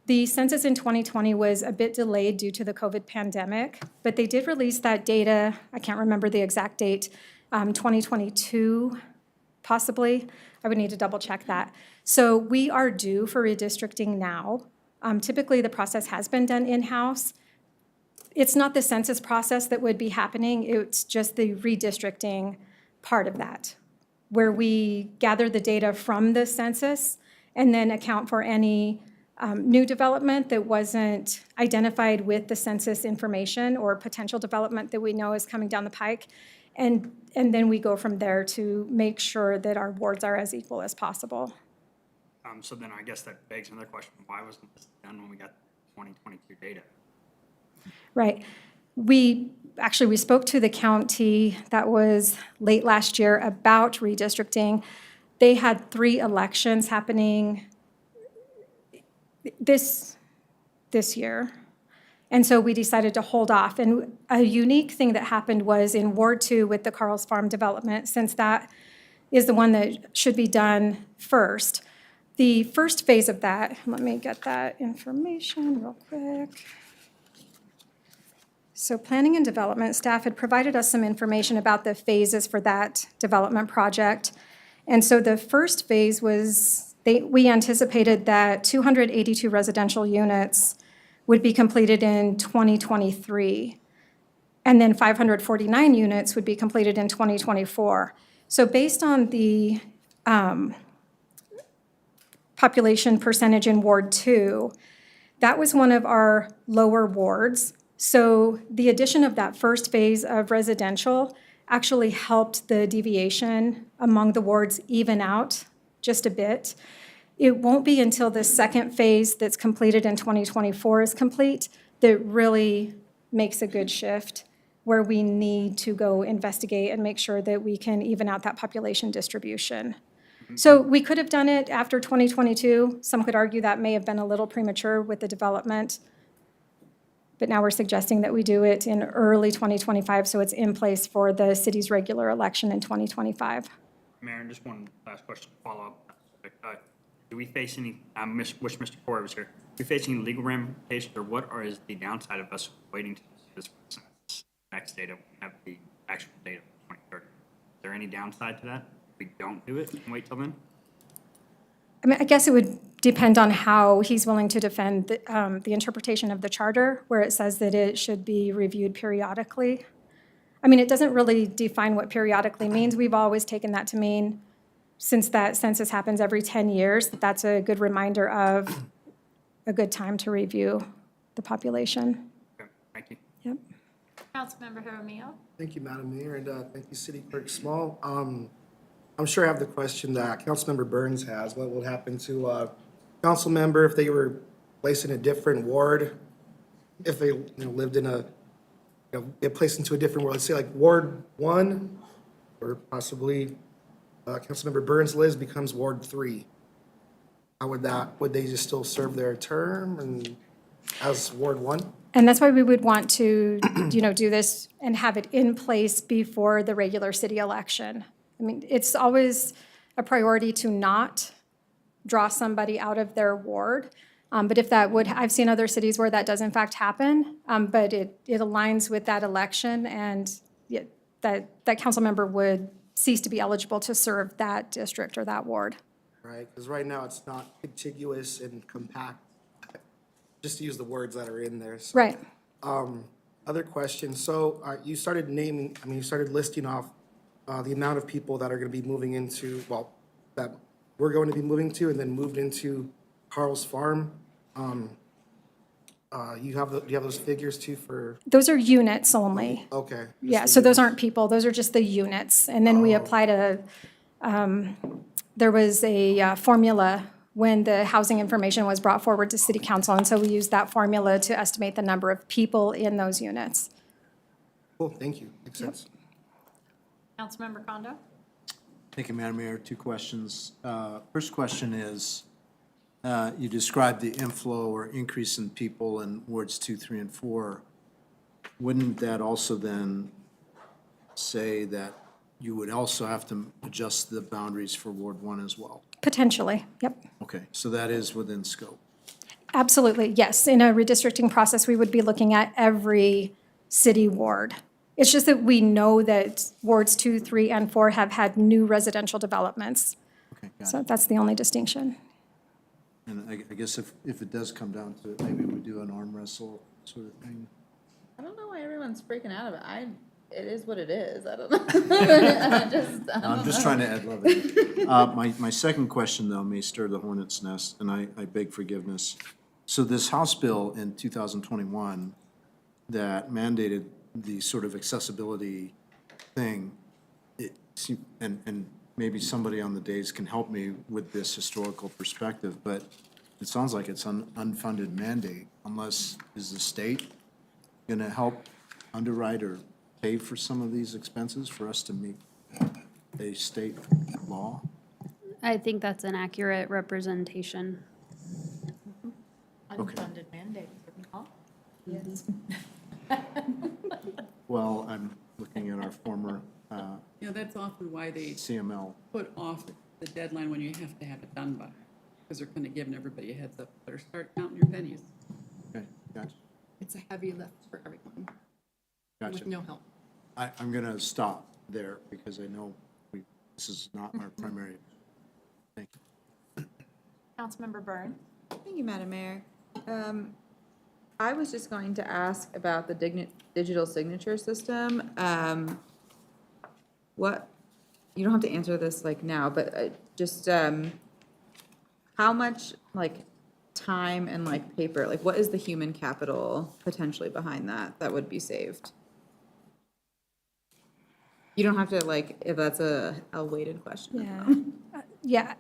The census in 2020 was a bit delayed due to the COVID pandemic, but they did release that data, I can't remember the exact date, 2022, possibly. I would need to double check that. So we are due for redistricting now. Typically, the process has been done in-house. It's not the census process that would be happening, it's just the redistricting part of that, where we gather the data from the census and then account for any new development that wasn't identified with the census information or potential development that we know is coming down the pike. And then we go from there to make sure that our wards are as equal as possible. So then I guess that begs another question. Why wasn't this done when we got 2022 data? Right. We spoke to the county, that was late last year, about redistricting. They had 3 elections happening this year. And so we decided to hold off. And a unique thing that happened was in Ward 2 with the Carl's Farm development, since that is the one that should be done first. The first phase of that, let me get that information real quick. So planning and development staff had provided us some information about the phases for that development project. And so the first phase was, we anticipated that 282 residential units would be completed in 2023. And then 549 units would be completed in 2024. So based on the population percentage in Ward 2, that was one of our lower wards. So the addition of that first phase of residential actually helped the deviation among the wards even out just a bit. It won't be until the second phase that's completed in 2024 is complete that really makes a good shift, where we need to go investigate and make sure that we can even out that population distribution. So we could have done it after 2022. Some could argue that may have been a little premature with the development. But now we're suggesting that we do it in early 2025, so it's in place for the city's regular election in 2025. Mayor, just one last question to follow up. Do we face any, I wish Mr. Corey was here, do we face any legal ramifications, or what is the downside of us waiting to this next data, we have the actual data for 2030? Is there any downside to that? If we don't do it and wait till then? I mean, I guess it would depend on how he's willing to defend the interpretation of the charter, where it says that it should be reviewed periodically. I mean, it doesn't really define what periodically means. We've always taken that to mean, since that census happens every 10 years, that's a good reminder of a good time to review the population. Okay, thank you. Yep. Councilmember Jaramillo? Thank you, Madam Mayor, and thank you, City Clerk Small. I'm sure I have the question that Councilmember Burns has. What will happen to a council member if they were placed in a different ward? If they lived in a, get placed into a different ward, let's say like Ward 1, or possibly Councilmember Burns lives, becomes Ward 3. How would they just still serve their term and as Ward 1? And that's why we would want to, do this and have it in place before the regular city election. I mean, it's always a priority to not draw somebody out of their ward. But if that would, I've seen other cities where that does in fact happen, but it aligns with that election, and that council member would cease to be eligible to serve that district or that ward. Right, because right now it's not contiguous and compact, just to use the words that are in there. So, Right. Other questions. So you started listing off the amount of people that are going to be moving into, that we're going to be moving to and then moved into Carl's Farm. Do you have those figures too for? Those are units only. Okay. Yeah, so those aren't people, those are just the units. And then we applied there was a formula when the housing information was brought forward to city council, and so we used that formula to estimate the number of people in those units. Cool, thank you. Makes sense. Councilmember Kondo? Thank you, Madam Mayor. Two questions. First question is, you described the inflow or increase in people in wards 2, 3, and 4. Wouldn't that also then say that you would also have to adjust the boundaries for Ward 1 as well? Potentially, yep. Okay, so that is within scope. Absolutely, yes. In a redistricting process, we would be looking at every city ward. It's just that we know that wards 2, 3, and 4 have had new residential developments. Okay, got So it. that's the only distinction. And I guess if it does come down to it, maybe we do an arm wrestle sort of thing. I don't know why everyone's freaking out about it. It is what it is. I don't know. I'm just trying to add levity. My second question, though, may stir the hornet's nest, and I beg forgiveness. So this House bill in 2021 that mandated the sort of accessibility thing, and maybe somebody on the days can help me with this historical perspective, but it sounds like it's an unfunded mandate, unless, is the state going to help underwrite or pay for some of these expenses for us to meet a state law? I think that's an accurate representation. Okay. Unfunded mandate, Yes. Well, I'm looking at our former That's often why they CML. put off the deadline when you have to have it done by, because they're kind of giving everybody a heads up, better start counting your pennies. Okay, gotcha, It's a heavy lift for everyone gotcha. with no help. I'm going to stop there because I know this is not our primary. Thank you. Councilmember Byrne? Thank you, Madam Mayor. I was just going to ask about the digital signature system. You don't have to answer this like now, but just how much time and paper, what is the human capital potentially behind that would be saved? You don't have to, like, if that's a weighted question. Yeah.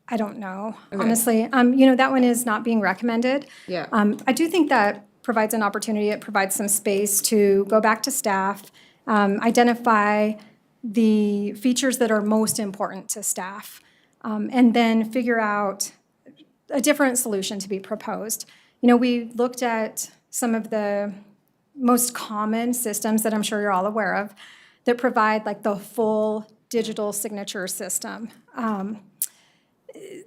I don't know, honestly. That one is not being recommended. Yeah. I do think that provides an opportunity, it provides some space to go back to staff, identify the features that are most important to staff, and then figure out a different solution to be proposed. We looked at some of the most common systems that I'm sure you're all aware of that provide like the full digital signature system.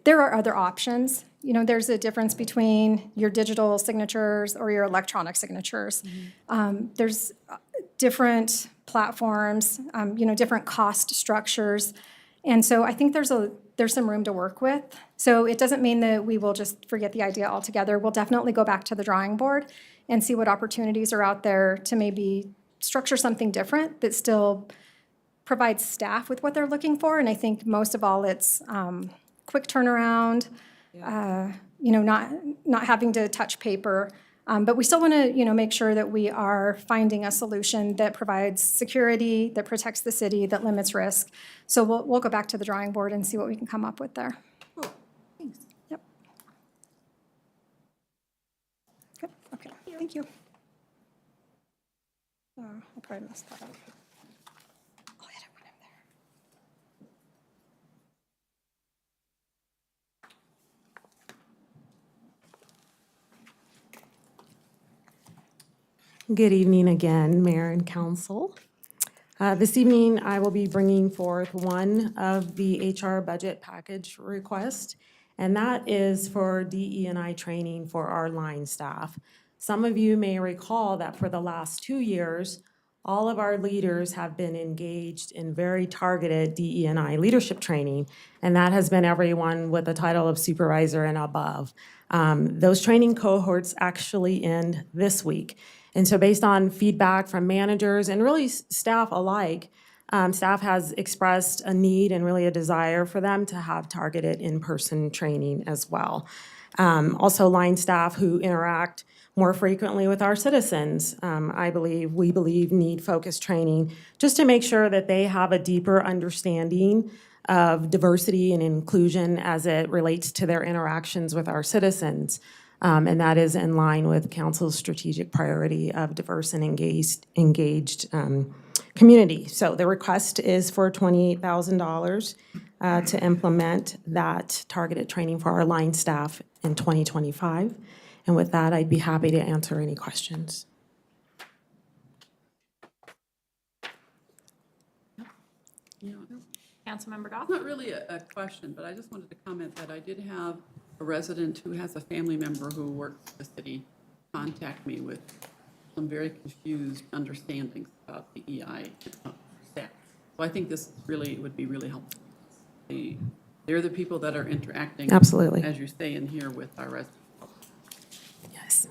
There are other options. There's a difference between your digital signatures or your electronic signatures. There's different platforms, different cost structures. And so I think there's some room to work with. So it doesn't mean that we will just forget the idea altogether. We'll definitely go back to the drawing board and see what opportunities are out there to maybe structure something different that still provides staff with what they're looking for. And I think most of all, it's quick turnaround, not having to touch paper. But we still want to, make sure that we are finding a solution that provides security, that protects the city, that limits risk. So we'll go back to the drawing board and see what we can come up with there. Cool, thanks. Yep. Good, okay, thank you. I probably messed that up. Oh, I had it when I'm there. Good evening again, Mayor and Council. This evening, I will be bringing forth one of the HR budget package requests, and that is for DE&I training for our line staff. Some of you may recall that for the last 2 years, all of our leaders have been engaged in very targeted DE&I leadership training, and that has been everyone with the title of supervisor and above. Those training cohorts actually end this week. And so based on feedback from managers and really staff alike, staff has expressed a need and really a desire for them to have targeted in-person training as well. Also, line staff who interact more frequently with our citizens, we believe need focused training just to make sure that they have a deeper understanding of diversity and inclusion as it relates to their interactions with our citizens. And that is in line with Council's strategic priority of diverse and engaged community. So the request is for $28,000 to implement that targeted training for our line staff in 2025. And with that, I'd be happy to answer any questions. Councilmember Goff? It's not really a question, but I just wanted to comment that I did have a resident who has a family member who works for the city contact me with some very confused understandings about the EI staff. So I think this really would be really helpful. They're the people that are interacting. Absolutely. As you say in here with our residents. Yes.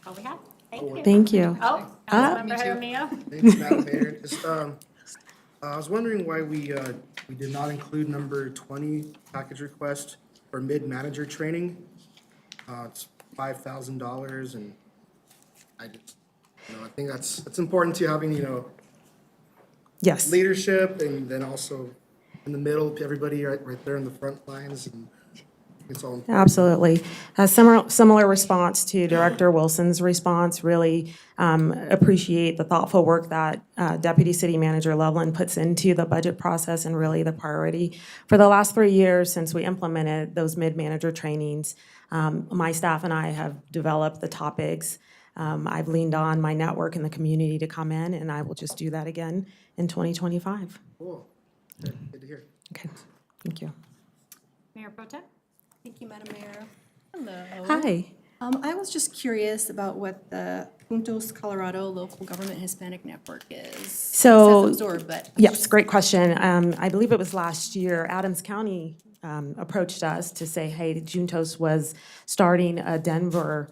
All we have? Thank you. Thank you. Oh, Councilmember Jaramillo? Thanks, Madam Mayor. Just, I was wondering why we did not include number 20 package request for mid-manager training. It's $5,000, and I just, I think that's important to having, Yes. leadership, and then also in the middle, everybody right there in the front lines, and it's all important. Absolutely. A similar response to Director Wilson's response. Really appreciate the thoughtful work that Deputy City Manager Loveland puts into the budget process and really the priority. For the last 3 years since we implemented those mid-manager trainings, my staff and I have developed the topics. I've leaned on my network in the community to come in, and I will just do that again in 2025. Cool. Good to hear. Okay, thank you. Mayor Pro Tem? Thank you, Madam Mayor. Hello. Hi. I was just curious about what the Juntos Colorado Local Government Hispanic Network is. So, It says absorb, but. yes, great question. I believe it was last year, Adams County approached us to say, hey, Juntos was starting a Denver,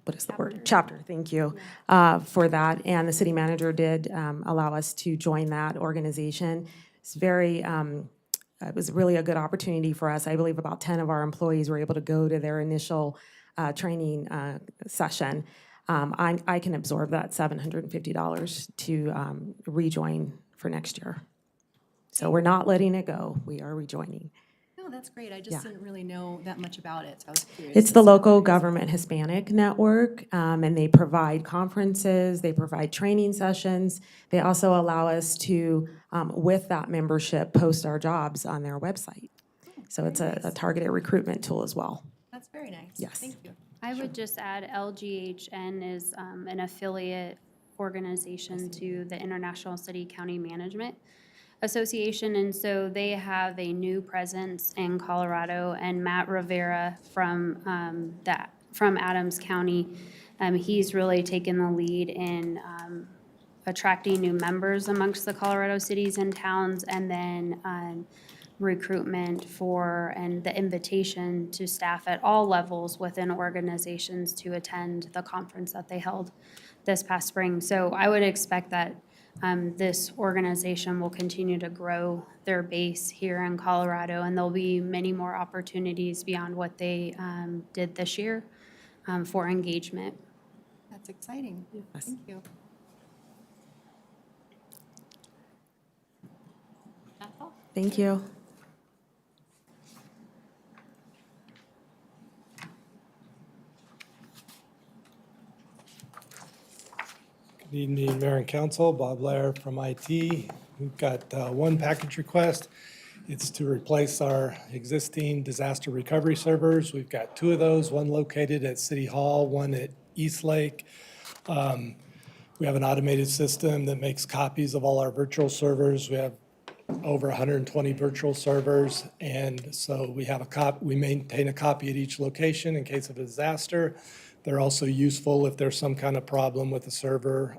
what is the word? Chapter, thank you, for that. And the city manager did allow us to join that organization. It's very it was really a good opportunity for us. I believe about 10 of our employees were able to go to their initial training session. I can absorb that $750 to rejoin for next year. So we're not letting it go. We are rejoining. No, that's great. I Yeah. just didn't really know that much about it, so I was curious. It's the local government Hispanic network, and they provide conferences, they provide training sessions. They also allow us to, with that membership, post our jobs on their website. So it's a targeted recruitment tool as well. That's very nice. Yes. Thank you. I would just add LGHN is an affiliate organization to the International City County Management Association, and so they have a new presence in Colorado, and Matt Rivera from Adams County, he's really taken the lead in attracting new members amongst the Colorado cities and towns, and then recruitment for and the invitation to staff at all levels within organizations to attend the conference that they held this past spring. So I would expect that this organization will continue to grow their base here in Colorado, and there'll be many more opportunities beyond what they did this year for engagement. That's exciting. Thank you. That's all. Thank you. Good evening, Mayor and Council. Bob Blair from IT. We've got one package request. It's to replace our existing disaster recovery servers. We've got two of those, one located at City Hall, one at East Lake. We have an automated system that makes copies of all our virtual servers. We have over 120 virtual servers, and so we maintain a copy at each location in case of a disaster. They're also useful if there's some kind of problem with the server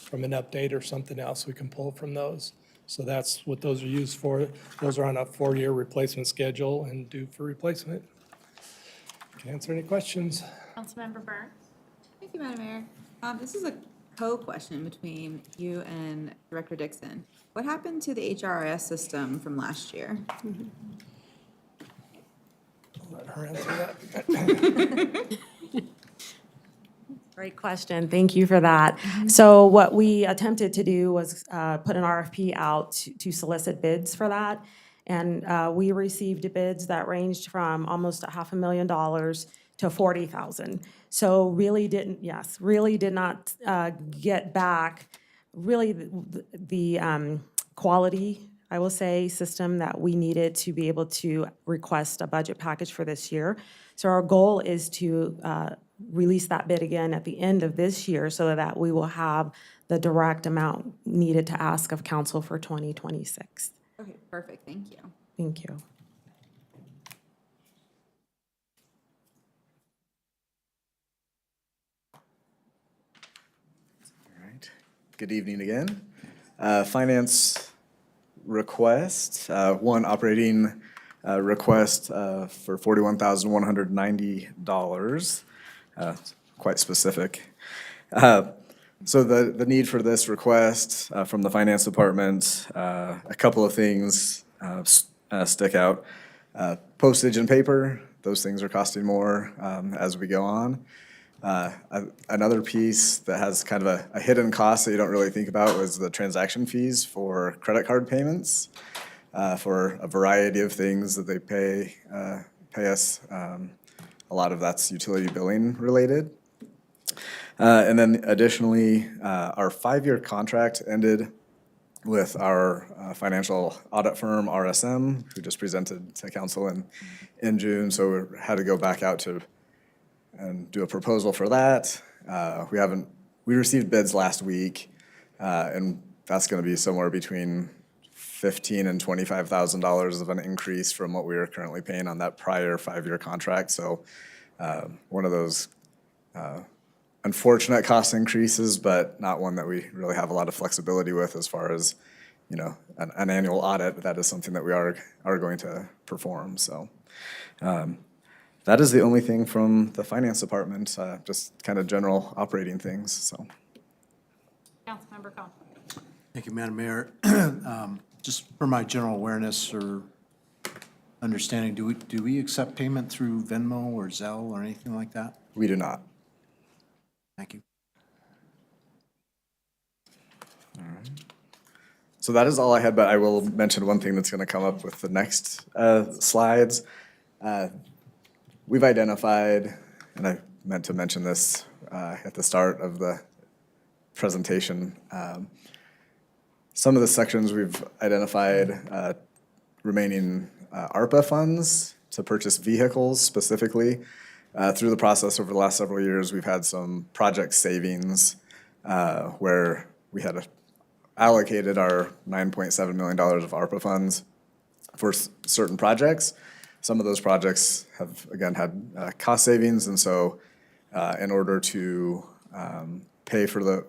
from an update or something else, we can pull from those. So that's what those are used for. Those are on a 4-year replacement schedule and due for replacement. Can answer any questions. Councilmember Burns? Thank you, Madam Mayor. This is a co-question between you and Director Dixon. What happened to the HRIS system from last year? Let her answer that. Great question. Thank you for that. So what we attempted to do was put an RFP out to solicit bids for that. And we received bids that ranged from almost $500,000 to $40,000. So really did not get back really the quality, I will say, system that we needed to be able to request a budget package for this year. So our goal is to release that bid again at the end of this year so that we will have the direct amount needed to ask of council for 2026. Okay, perfect. Thank you. Thank you. All right. Good evening again. Finance request, one operating request for $41,190. Quite specific. So the need for this request from the finance department, a couple of things stick out. Postage and paper, those things are costing more as we go on. Another piece that has kind of a hidden cost that you don't really think about was the transaction fees for credit card payments for a variety of things that they pay us. A lot of that's utility billing related. And then additionally, our 5-year contract ended with our financial audit firm, RSM, who just presented to council in June. So we had to go back out and do a proposal for that. We received bids last week, and that's going to be somewhere between $15,000 and $25,000 of an increase from what we were currently paying on that prior 5-year contract. So one of those unfortunate cost increases, but not one that we really have a lot of flexibility with as far as, you know, an annual audit. That is something that we are going to perform. So that is the only thing from the finance department, just kind of general operating things, so. Councilmember Cohen? Thank you, Madam Mayor. Just for my general awareness or understanding, do we accept payment through Venmo or Zelle or anything like that? We do not. Thank you. So that is all I had, but I will mention one thing that's going to come up with the next slides. We've identified, and I meant to mention this at the start of the presentation, some of the sections we've identified remaining ARPA funds to purchase vehicles specifically. Through the process over the last several years, we've had some project savings where we had allocated our $9.7 million of ARPA funds for certain projects. Some of those projects have, again, had cost savings, and so in order to pay for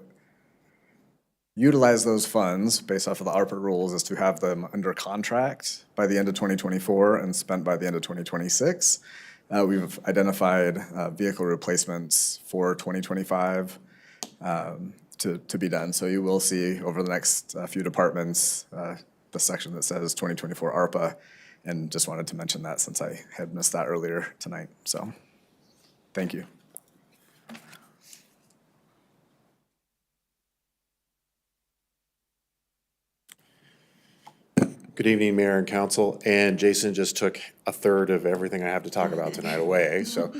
utilize those funds based off of the ARPA rules is to have them under contract by the end of 2024 and spent by the end of 2026. We've identified vehicle replacements for 2025 to be done. So you will see over the next few departments the section that says 2024 ARPA, and just wanted to mention that since I had missed that earlier tonight. So thank you. Good evening, Mayor and Council. And Jason just took a third of everything I have to talk about tonight away. So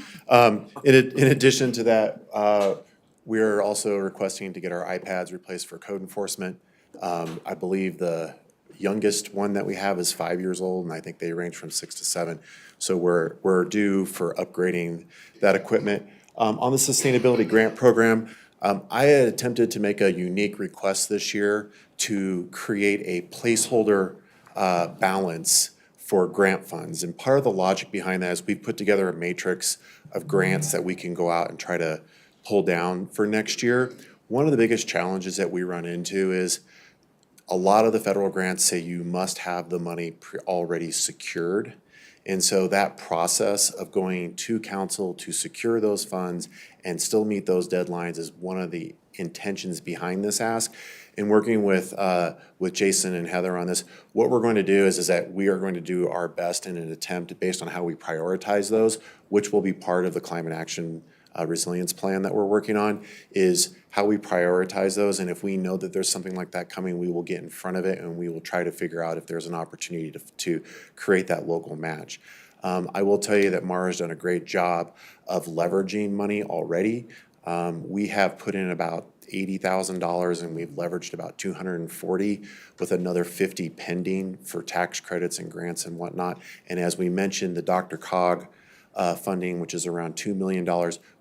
in addition to that, we're also requesting to get our iPads replaced for code enforcement. I believe the youngest one that we have is 5 years old, and I think they range from 6 to 7. So we're due for upgrading that equipment. On the sustainability grant program, I had attempted to make a unique request this year to create a placeholder balance for grant funds. And part of the logic behind that is we put together a matrix of grants that we can go out and try to pull down for next year. One of the biggest challenges that we run into is a lot of the federal grants say you must have the money already secured. And so that process of going to council to secure those funds and still meet those deadlines is one of the intentions behind this ask. In working with Jason and Heather on this, what we're going to do is that we are going to do our best in an attempt based on how we prioritize those, which will be part of the climate action resilience plan that we're working on, is how we prioritize those. And if we know that there's something like that coming, we will get in front of it and we will try to figure out if there's an opportunity to create that local match. I will tell you that Mara's done a great job of leveraging money already. We have put in about $80,000 and we've leveraged about $240 with another $50 pending for tax credits and grants and whatnot. And as we mentioned, the DRCOG funding, which is around $2 million,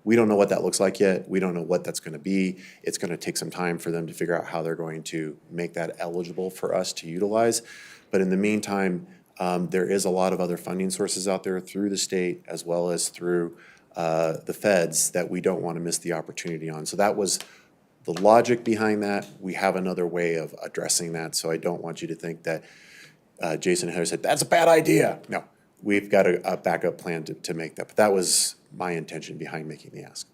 we don't know what that looks like yet. We don't know what that's going to be. It's going to take some time for them to figure out how they're going to make that eligible for us to utilize. But in the meantime, there is a lot of other funding sources out there through the state as well as through the feds that we don't want to miss the opportunity on. So that was the logic behind that. We have another way of addressing that, so I don't want you to think that Jason and Heather said, that's a bad idea. No, we've got a backup plan to make that, but that was my intention behind making the ask.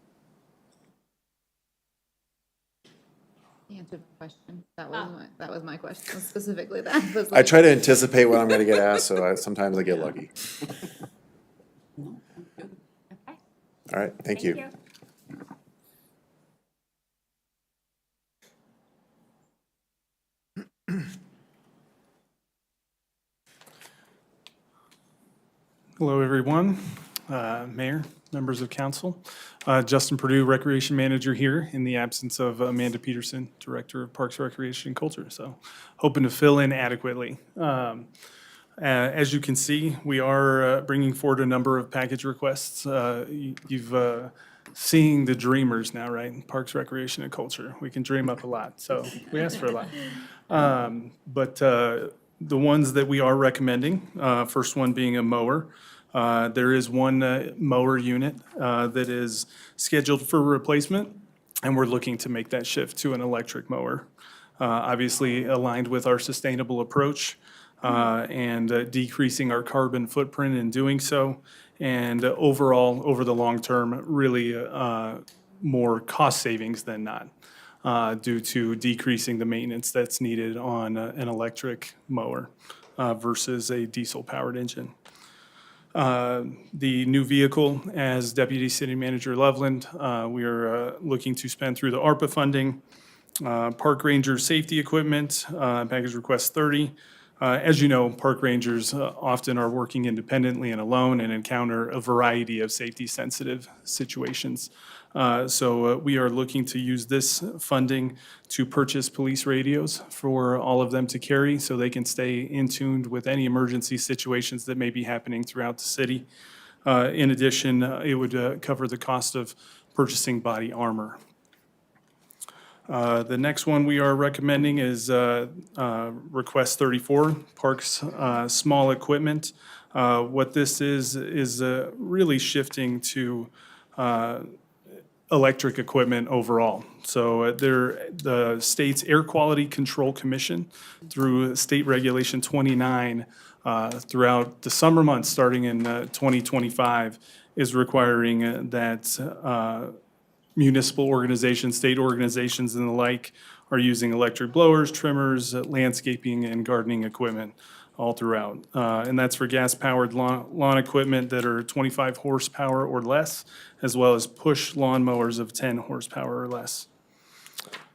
Answered the question. That was my question, specifically that. Was I like- try to anticipate what I'm gonna get asked, so sometimes I get lucky. All right, thank you. Hello, everyone. Mayor, members of council. Justin Perdue, Recreation Manager here in the absence of Amanda Peterson, Director of Parks, Recreation, and Culture. So hoping to fill in adequately. As you can see, we are bringing forward a number of package requests. You've seen the dreamers now, right? Parks, Recreation, and Culture. We can dream up a lot, so we ask for a lot. But the ones that we are recommending, first one being a mower. There is one mower unit that is scheduled for replacement, and we're looking to make that shift to an electric mower. Obviously aligned with our sustainable approach and decreasing our carbon footprint in doing so. And overall, over the long term, really more cost savings than not due to decreasing the maintenance that's needed on an electric mower versus a diesel-powered engine. The new vehicle as Deputy City Manager Loveland, we are looking to spend through the ARPA funding. Park Ranger safety equipment, package request 30. As you know, park rangers often are working independently and alone and encounter a variety of safety-sensitive situations. So we are looking to use this funding to purchase police radios for all of them to carry so they can stay in tuned with any emergency situations that may be happening throughout the city. In addition, it would cover the cost of purchasing body armor. The next one we are recommending is request 34, Parks small equipment. What this is really shifting to electric equipment overall. So the state's Air Quality Control Commission, through State Regulation 29, throughout the summer months, starting in 2025, is requiring that municipal organizations, state organizations, and the like are using electric blowers, trimmers, landscaping, and gardening equipment all throughout. And that's for gas-powered lawn equipment that are 25 horsepower or less, as well as push lawn mowers of 10 horsepower or less.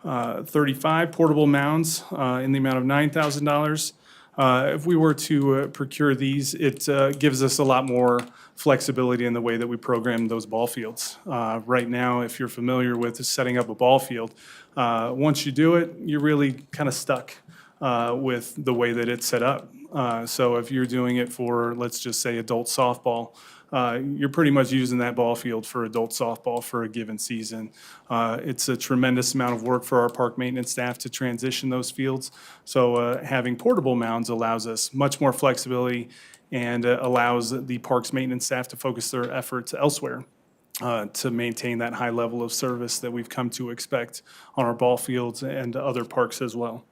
35 portable mounds in the amount of $9,000. If we were to procure these, it gives us a lot more flexibility in the way that we program those ball fields. Right now, if you're familiar with setting up a ball field, once you do it, you're really kind of stuck with the way that it's set up. So if you're doing it for, let's just say, adult softball, you're pretty much using that ball field for adult softball for a given season. It's a tremendous amount of work for our park maintenance staff to transition those fields. So having portable mounds allows us much more flexibility and allows the parks maintenance staff to focus their efforts elsewhere to maintain that high level of service that we've come to expect on our ball fields and other parks as well.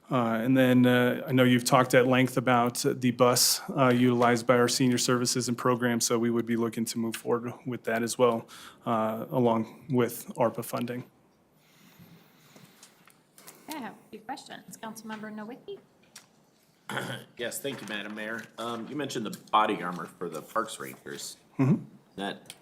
And then I know you've talked at length about the bus utilized by our senior services and programs, so we would be looking to move forward with that as well, along with ARPA funding. I have a few questions. Councilmember Nowicki? Yes, thank you, Madam Mayor. You mentioned the body armor for the Parks Rangers. Mhm. Is that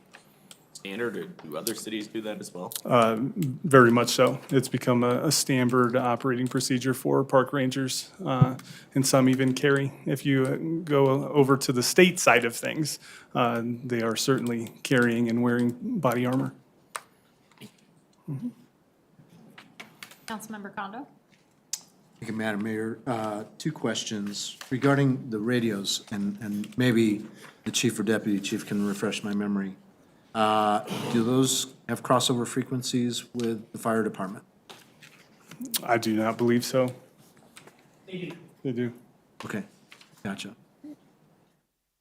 standard, or do other cities do that as well? Very much so. It's become a standard operating procedure for park rangers, and some even carry. If you go over to the state side of things, they are certainly carrying and wearing body armor. Councilmember Condo? Thank you, Madam Mayor. Two questions regarding the radios, and maybe the chief or deputy chief can refresh my memory. Do those have crossover frequencies with the fire department? I do not believe so. They do. Okay, gotcha.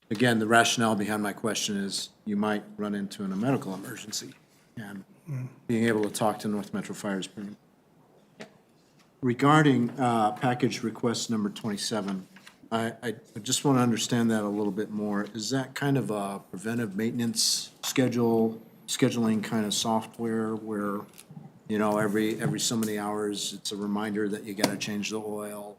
Again, the rationale behind my question is you might run into a medical emergency, and being able to talk to North Metro Fire is pretty. Regarding package request number 27, I just want to understand that a little bit more. Is that kind of a preventive maintenance scheduling kind of software where, you know, every so many hours, it's a reminder that you got to change the oil,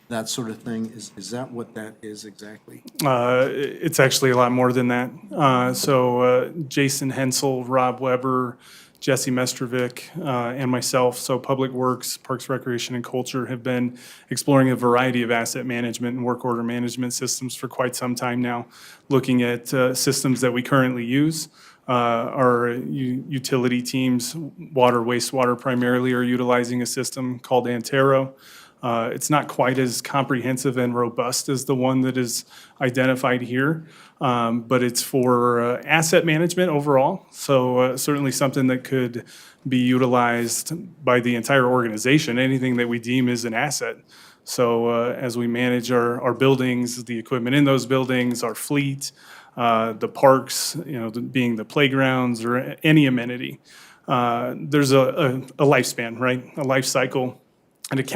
that sort of thing? Is that what that is exactly? It's actually a lot more than that. So Jason Hensel, Rob Weber, Jesse Mestrovic, and myself, so Public Works, Parks, Recreation, and Culture have been exploring a variety of asset management and work order management systems for quite some time now, looking at systems that we currently use. Our utility teams, water, wastewater primarily, are utilizing a system called Antero. It's not quite as comprehensive and robust as the one that is identified here, but it's for asset management overall. So certainly something that could be utilized by the entire organization, anything that we deem as an asset. So as we manage our buildings, the equipment in those buildings, our fleet, the parks, you know, being the playgrounds or any amenity, there's a lifespan, right? A life cycle. It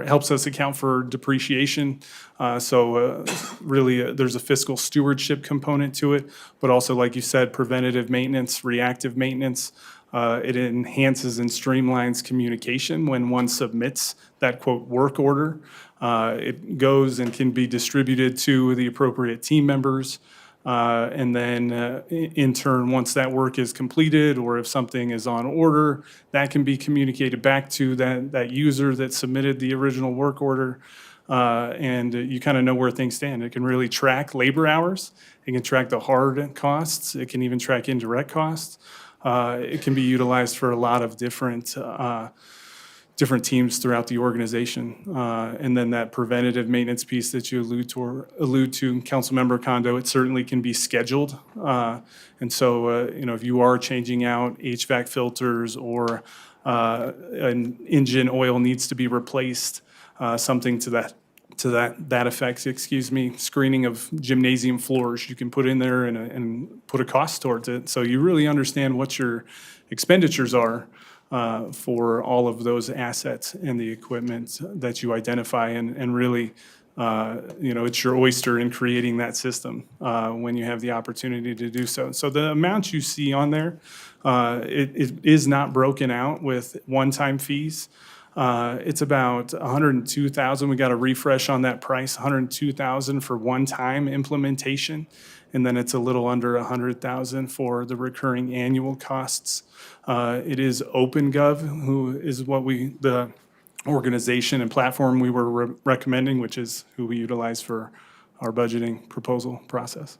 helps us account for depreciation. So really, there's a fiscal stewardship component to it, but also, like you said, preventative maintenance, reactive maintenance. It enhances and streamlines communication when one submits that quote work order. It goes and can be distributed to the appropriate team members. And then in turn, once that work is completed, or if something is on order, that can be communicated back to that user that submitted the original work order. And you kind of know where things stand. It can really track labor hours. It can track the hard costs. It can even track indirect costs. It can be utilized for a lot of different teams throughout the organization. And then that preventative maintenance piece that you allude to, Councilmember Kondo, it certainly can be scheduled. And so, if you are changing out HVAC filters, or an engine oil needs to be replaced, something to that effect, screening of gymnasium floors, you can put in there and put a cost towards it. So you really understand what your expenditures are for all of those assets and the equipment that you identify, and really, it's your oyster in creating that system when you have the opportunity to do so. So the amount you see on there, it is not broken out with one-time fees. It's about $102,000. We got a refresh on that price, $102,000 for one-time implementation. And then it's a little under $100,000 for the recurring annual costs. It is OpenGov, who is the organization and platform we were recommending, which is who we utilize for our budgeting proposal process.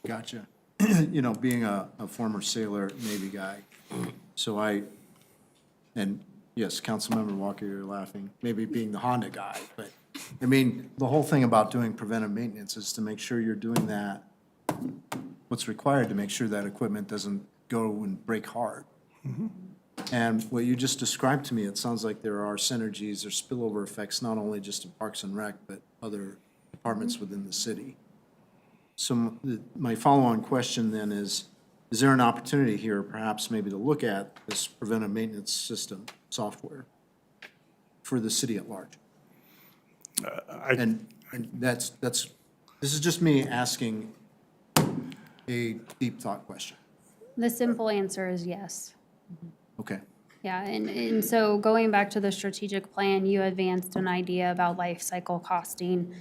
Gotcha. Being a former sailor, Navy guy, so and yes, Councilmember Walker, you're laughing, maybe being the Honda guy, but, the whole thing about doing preventive maintenance is to make sure you're doing that, what's required to make sure that equipment doesn't go and break hard. And what you just described to me, it sounds like there are synergies or spillover effects, not only just in Parks and Rec, but other departments within the city. So my follow-on question then is there an opportunity here perhaps maybe to look at this preventive maintenance system software for the city at large? And this is just me asking a deep thought question. The simple answer is yes. Okay. Yeah, and so going back to the strategic plan, you advanced an idea about life cycle costing,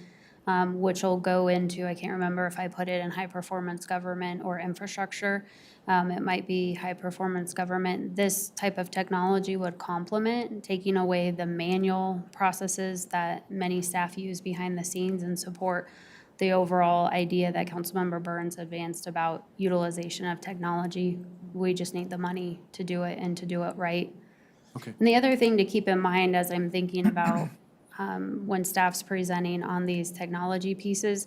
which will go into, I can't remember if I put it in high performance government or infrastructure. It might be high performance government. This type of technology would complement taking away the manual processes that many staff use behind the scenes and support the overall idea that Councilmember Burns advanced about utilization of technology. We just need the money to do it and to do it right. Okay. And the other thing to keep in mind as I'm thinking about when staff's presenting on these technology pieces,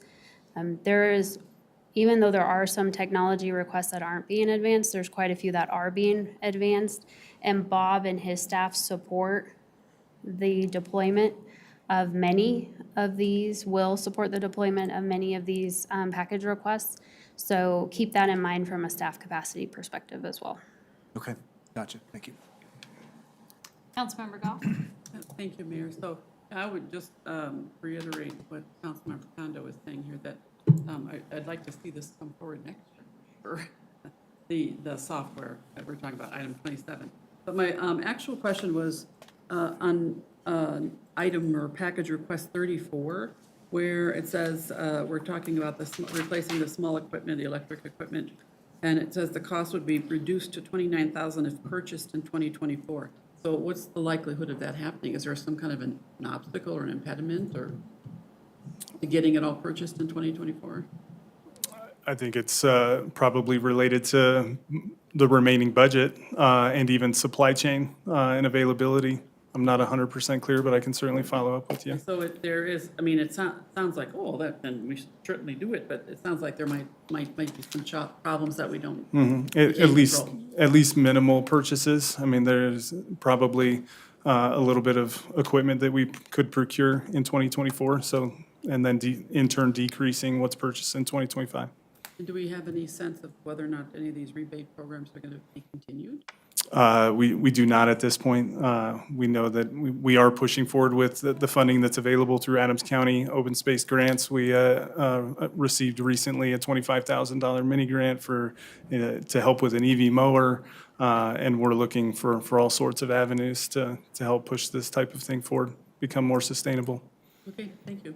even though there are some technology requests that aren't being advanced, there's quite a few that are being advanced. And Bob and his staff support the deployment of many of these, will support the deployment of many of these package requests. So keep that in mind from a staff capacity perspective as well. Okay, gotcha, thank you. Councilmember Goff? Thank you, Mayor. So I would just reiterate what Councilmember Kondo was saying here, that I'd like to see this come forward next year for the software that we're talking about, item 27. But my actual question was on item or package request 34, where it says we're talking about replacing the small equipment, the electric equipment, and it says the cost would be reduced to $29,000 if purchased in 2024. So what's the likelihood of that happening? Is there some kind of an obstacle or an impediment or to getting it all purchased in 2024? I think it's probably related to the remaining budget and even supply chain and availability. I'm not 100% clear, but I can certainly follow up with you. So there is, it sounds like, oh, then we should certainly do it, but it sounds like there might be some problems that we don't. At least minimal purchases. There's probably a little bit of equipment that we could procure in 2024, so, and then in turn decreasing what's purchased in 2025. And do we have any sense of whether or not any of these rebate programs are going to be continued? We do not at this point. We know that we are pushing forward with the funding that's available through Adams County Open Space Grants. We received recently a $25,000 mini grant to help with an EV mower, and we're looking for all sorts of avenues to help push this type of thing forward, become more sustainable. Okay, thank you.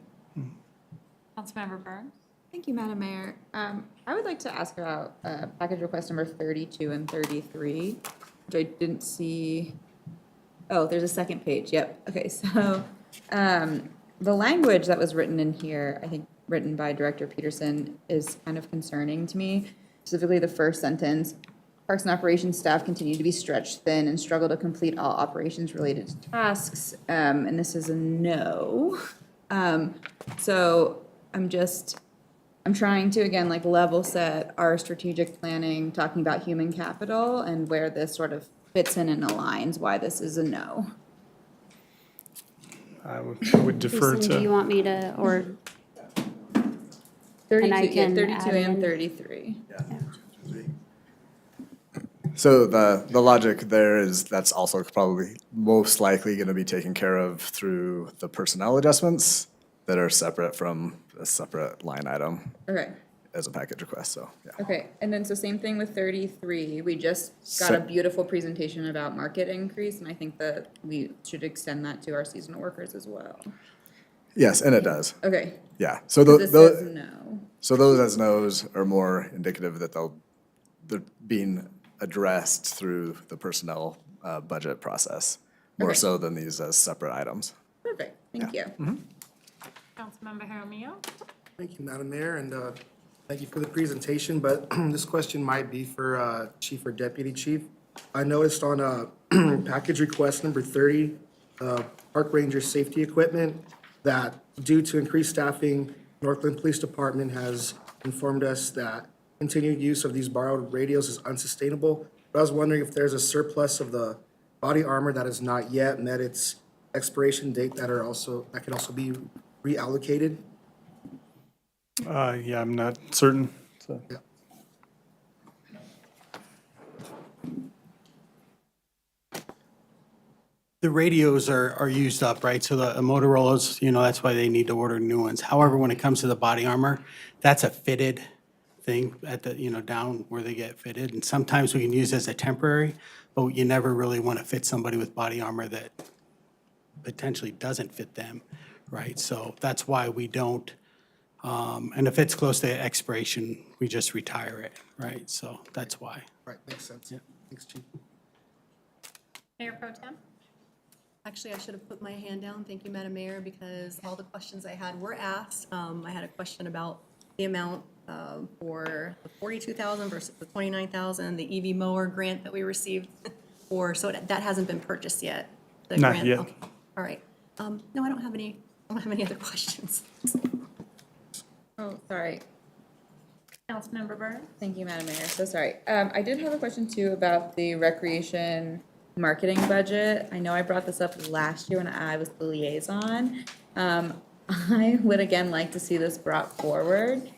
Councilmember Burns? Thank you, Madam Mayor. I would like to ask about package request number 32 and 33, which I didn't see. Oh, there's a second page. Yep. Okay, so the language that was written in here, I think written by Director Peterson, is kind of concerning to me. Specifically, the first sentence, Parks and Operations staff continue to be stretched thin and struggle to complete all operations related to tasks. And this is a no. So I'm trying to, again, like level set our strategic planning, talking about human capital and where this sort of fits in and aligns, why this is a no. I would defer Jason, do you to, want me to, or? 32, And I yeah, can 32 add and in. 33. So the logic there is that's also probably most likely going to be taken care of through the personnel adjustments that are separate from a separate line item Okay, as a package request, so, yeah. okay. And then, so same thing with 33. We just got a beautiful presentation about market increase, and I think that we should extend that to our seasonal workers as well. Yes, and it does, Okay, yeah. So so this says no. So those as no's are more indicative that they're being addressed through the personnel budget process, more Okay. so than these as separate items. Perfect, thank you. Councilmember Jaramillo? Thank you, Madam Mayor, and thank you for the presentation, but this question might be for Chief or Deputy Chief. I noticed on package request number 30, Park Ranger safety equipment, that due to increased staffing, Northland Police Department has informed us that continued use of these borrowed radios is unsustainable. But I was wondering if there's a surplus of the body armor that has not yet met its expiration date that can also be reallocated. yeah, I'm not certain, so. The radios are used up, right? So the Motorola's, that's why they need to order new ones. However, when it comes to the body armor, that's a fitted thing at the, down where they get fitted. And sometimes we can use as a temporary, but you never really want to fit somebody with body armor that potentially doesn't fit them, right? So that's why we don't, and if it's close to expiration, we just retire it, right? So that's why. Right, makes sense. Thanks, Chief. Mayor Pro Tem? Actually, I should have put my hand down. Thank you, Madam Mayor, because all the questions I had were asked. I had a question about the amount for the 42,000 versus the 29,000, the EV mower grant that we received so that hasn't been purchased yet? The Not grant? yet. Okay. All right. No, I don't have any other questions. Oh, sorry. Councilmember Burns? Thank you, Madam Mayor. So sorry. I did have a question too about the recreation marketing budget. I know I brought this up last year when I was the liaison. I would again like to see this brought forward.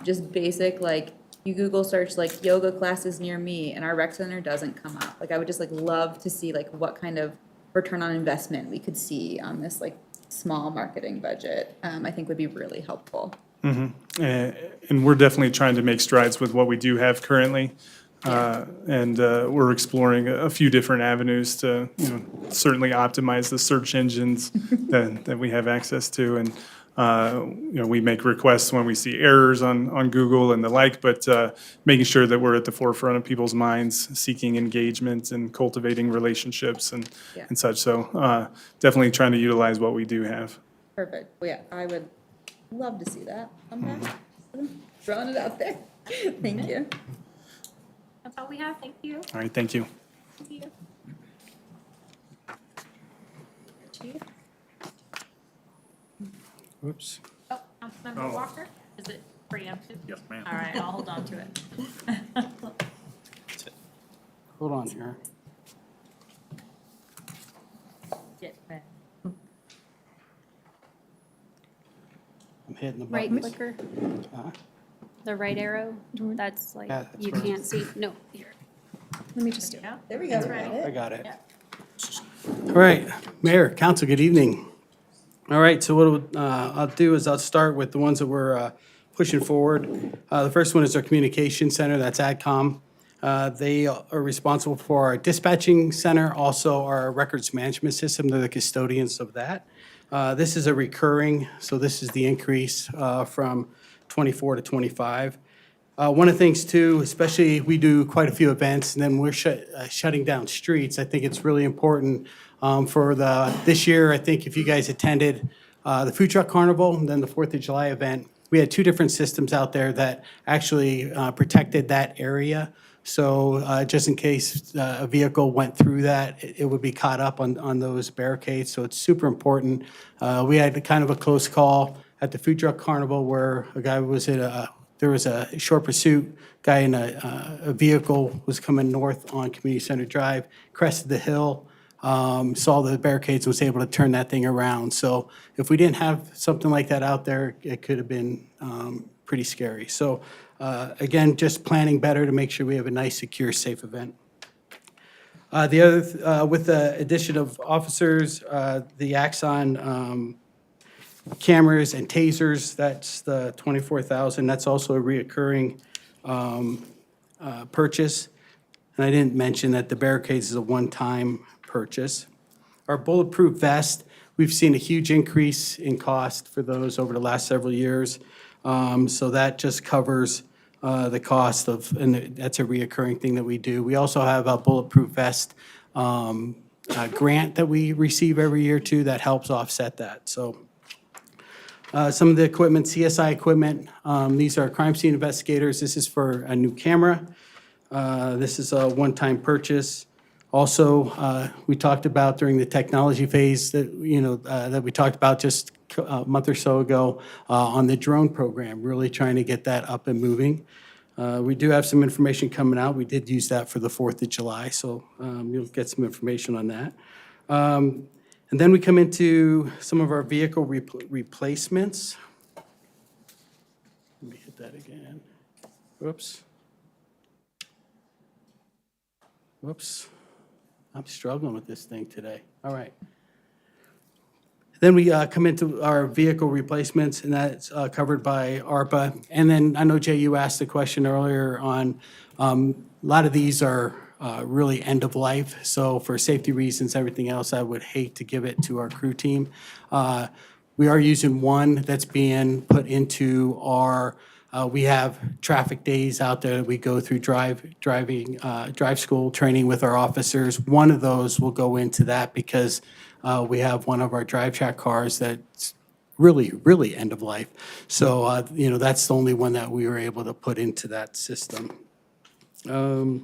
Just basic, like, you Google search like yoga classes near me and our rec center doesn't come up. Like, I would just like love to see like what kind of return on investment we could see on this like small marketing budget. I think would be really helpful. And we're definitely trying to make strides with what we do have currently. And we're exploring a few different avenues to, certainly optimize the search engines that we have access to. And, we make requests when we see errors on Google and the like, but making sure that we're at the forefront of people's minds, seeking engagement and cultivating relationships and such. So definitely trying to utilize what we do have. Perfect. Well, yeah, I would love to see that come back. Throwing it out there. Thank you. That's all we have. Thank you. All right, thank you. See you. Chief? Whoops. Oh, Councilmember Walker? Is it preempted? Yes, ma'am. All right, I'll hold on to it. Hold on here. Get back. I'm hitting the Right buttons. clicker, Uh, the right arrow, that's like, Yeah, that's you right. can't see, no, here. Let me just do it. There we go. I got it. All right, Mayor, Council, good evening. All right, so what I'll do is I'll start with the ones that we're pushing forward. The first one is our communication center, that's AdCom. They are responsible for our dispatching center, also our records management system. They're the custodians of that. This is a recurring, so this is the increase from 24 to 25. One of the things too, especially we do quite a few events and then we're shutting down streets. I think it's really important for this year. I think if you guys attended the Food Truck Carnival and then the 4th of July event, we had 2 different systems out there that actually protected that area. So just in case a vehicle went through that, it would be caught up on those barricades. So it's super important. We had kind of a close call at the Food Truck Carnival where a guy was there was a short pursuit, guy in a vehicle was coming north on Community Center Drive, crested the hill, saw the barricades, was able to turn that thing around. So if we didn't have something like that out there, it could have been pretty scary. So again, just planning better to make sure we have a nice, secure, safe event. The other, with the addition of officers, the Axon cameras and tasers, that's the 24,000. That's also a reoccurring purchase. And I didn't mention that the barricades is a one-time purchase. Our bulletproof vest, we've seen a huge increase in cost for those over the last several years. So that just covers the cost of, and that's a reoccurring thing that we do. We also have a bulletproof vest grant that we receive every year too that helps offset that. So some of the equipment, CSI equipment, these are crime scene investigators. This is for a new camera. This is a one-time purchase. Also, we talked about during the technology phase that, that we talked about just a month or so ago on the drone program, really trying to get that up and moving. We do have some information coming out. We did use that for the 4th of July, so you'll get some information on that. And then we come into some of our vehicle replacements. Let me hit that again. Whoops. Whoops. I'm struggling with this thing today. All right. Then we come into our vehicle replacements, and that's covered by ARPA. And then I know, Jay, you asked the question earlier on, a lot of these are really end of life. So for safety reasons, everything else, I would hate to give it to our crew team. We are using one that's being put into our, we have traffic days out there that we go through drive school training with our officers. One of those will go into that because we have one of our drive track cars that's really, really end of life. So, that's the only one that we were able to put into that system. The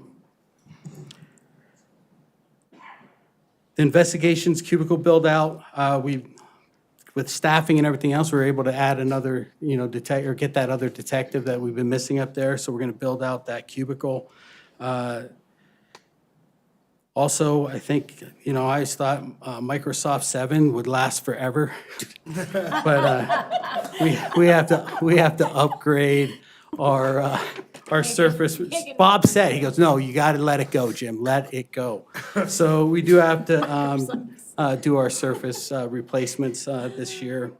investigations cubicle build out, with staffing and everything else, we were able to add another, get that other detective that we've been missing up there. So we're going to build out that cubicle. Also, I think, I always thought Microsoft 7 would last forever. But we have to upgrade our Surface. Bob said, he goes, no, you got to let it go, Jim, let it go. So we do have to do our Surface replacements this year.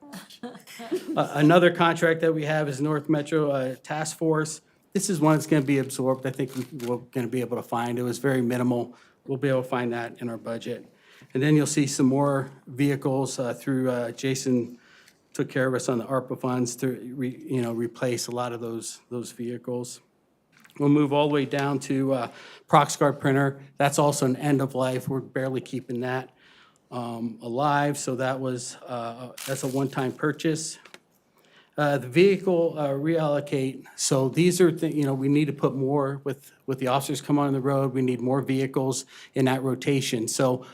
Another contract that we have is North Metro Task Force. This is one that's going to be absorbed. I think we're going to be able to find. It was very minimal. We'll be able to find that in our budget. And then you'll see some more vehicles through Jason took care of us on the ARPA funds to replace a lot of those vehicles. We'll move all the way down to ProxGuard printer. That's also an end of life. We're barely keeping that alive. So that's a one-time purchase. The vehicle reallocate. So these are we need to put more with the officers come on the road. We need more vehicles in that rotation. So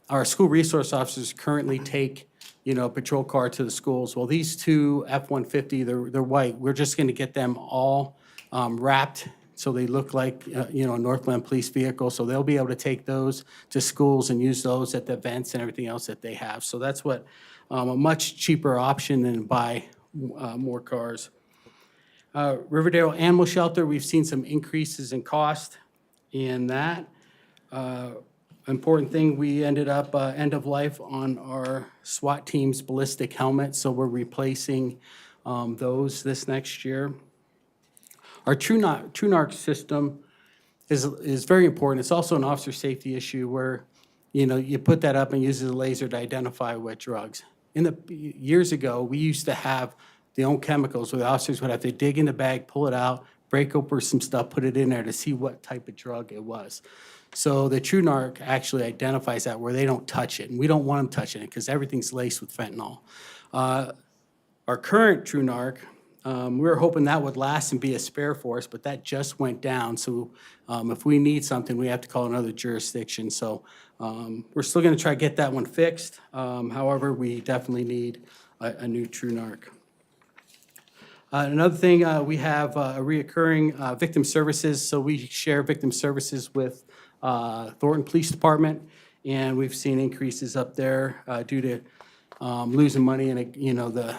our school resource officers currently take a patrol car to the schools. Well, these two F-150, they're white. We're just going to get them all wrapped so they look like a Northland Police vehicle. So they'll be able to take those to schools and use those at the events and everything else that they have. So that's what a much cheaper option than buy more cars. Riverdale Animal Shelter, we've seen some increases in cost in that. Important thing, we ended up end of life on our SWAT team's ballistic helmets, so we're replacing those this next year. Our TruNarc system is very important. It's also an officer safety issue where, you put that up and uses a laser to identify what drugs. Years ago, we used to have the own chemicals where the officers would have to dig in the bag, pull it out, break open some stuff, put it in there to see what type of drug it was. So the TruNarc actually identifies that where they don't touch it, and we don't want them touching it because everything's laced with fentanyl. Our current TruNarc, we were hoping that would last and be a spare for us, but that just went down. So if we need something, we have to call another jurisdiction. So we're still going to try to get that one fixed. However, we definitely need a new TruNarc. Another thing, we have a reoccurring victim services. So we share victim services with Thornton Police Department, and we've seen increases up there due to losing money in the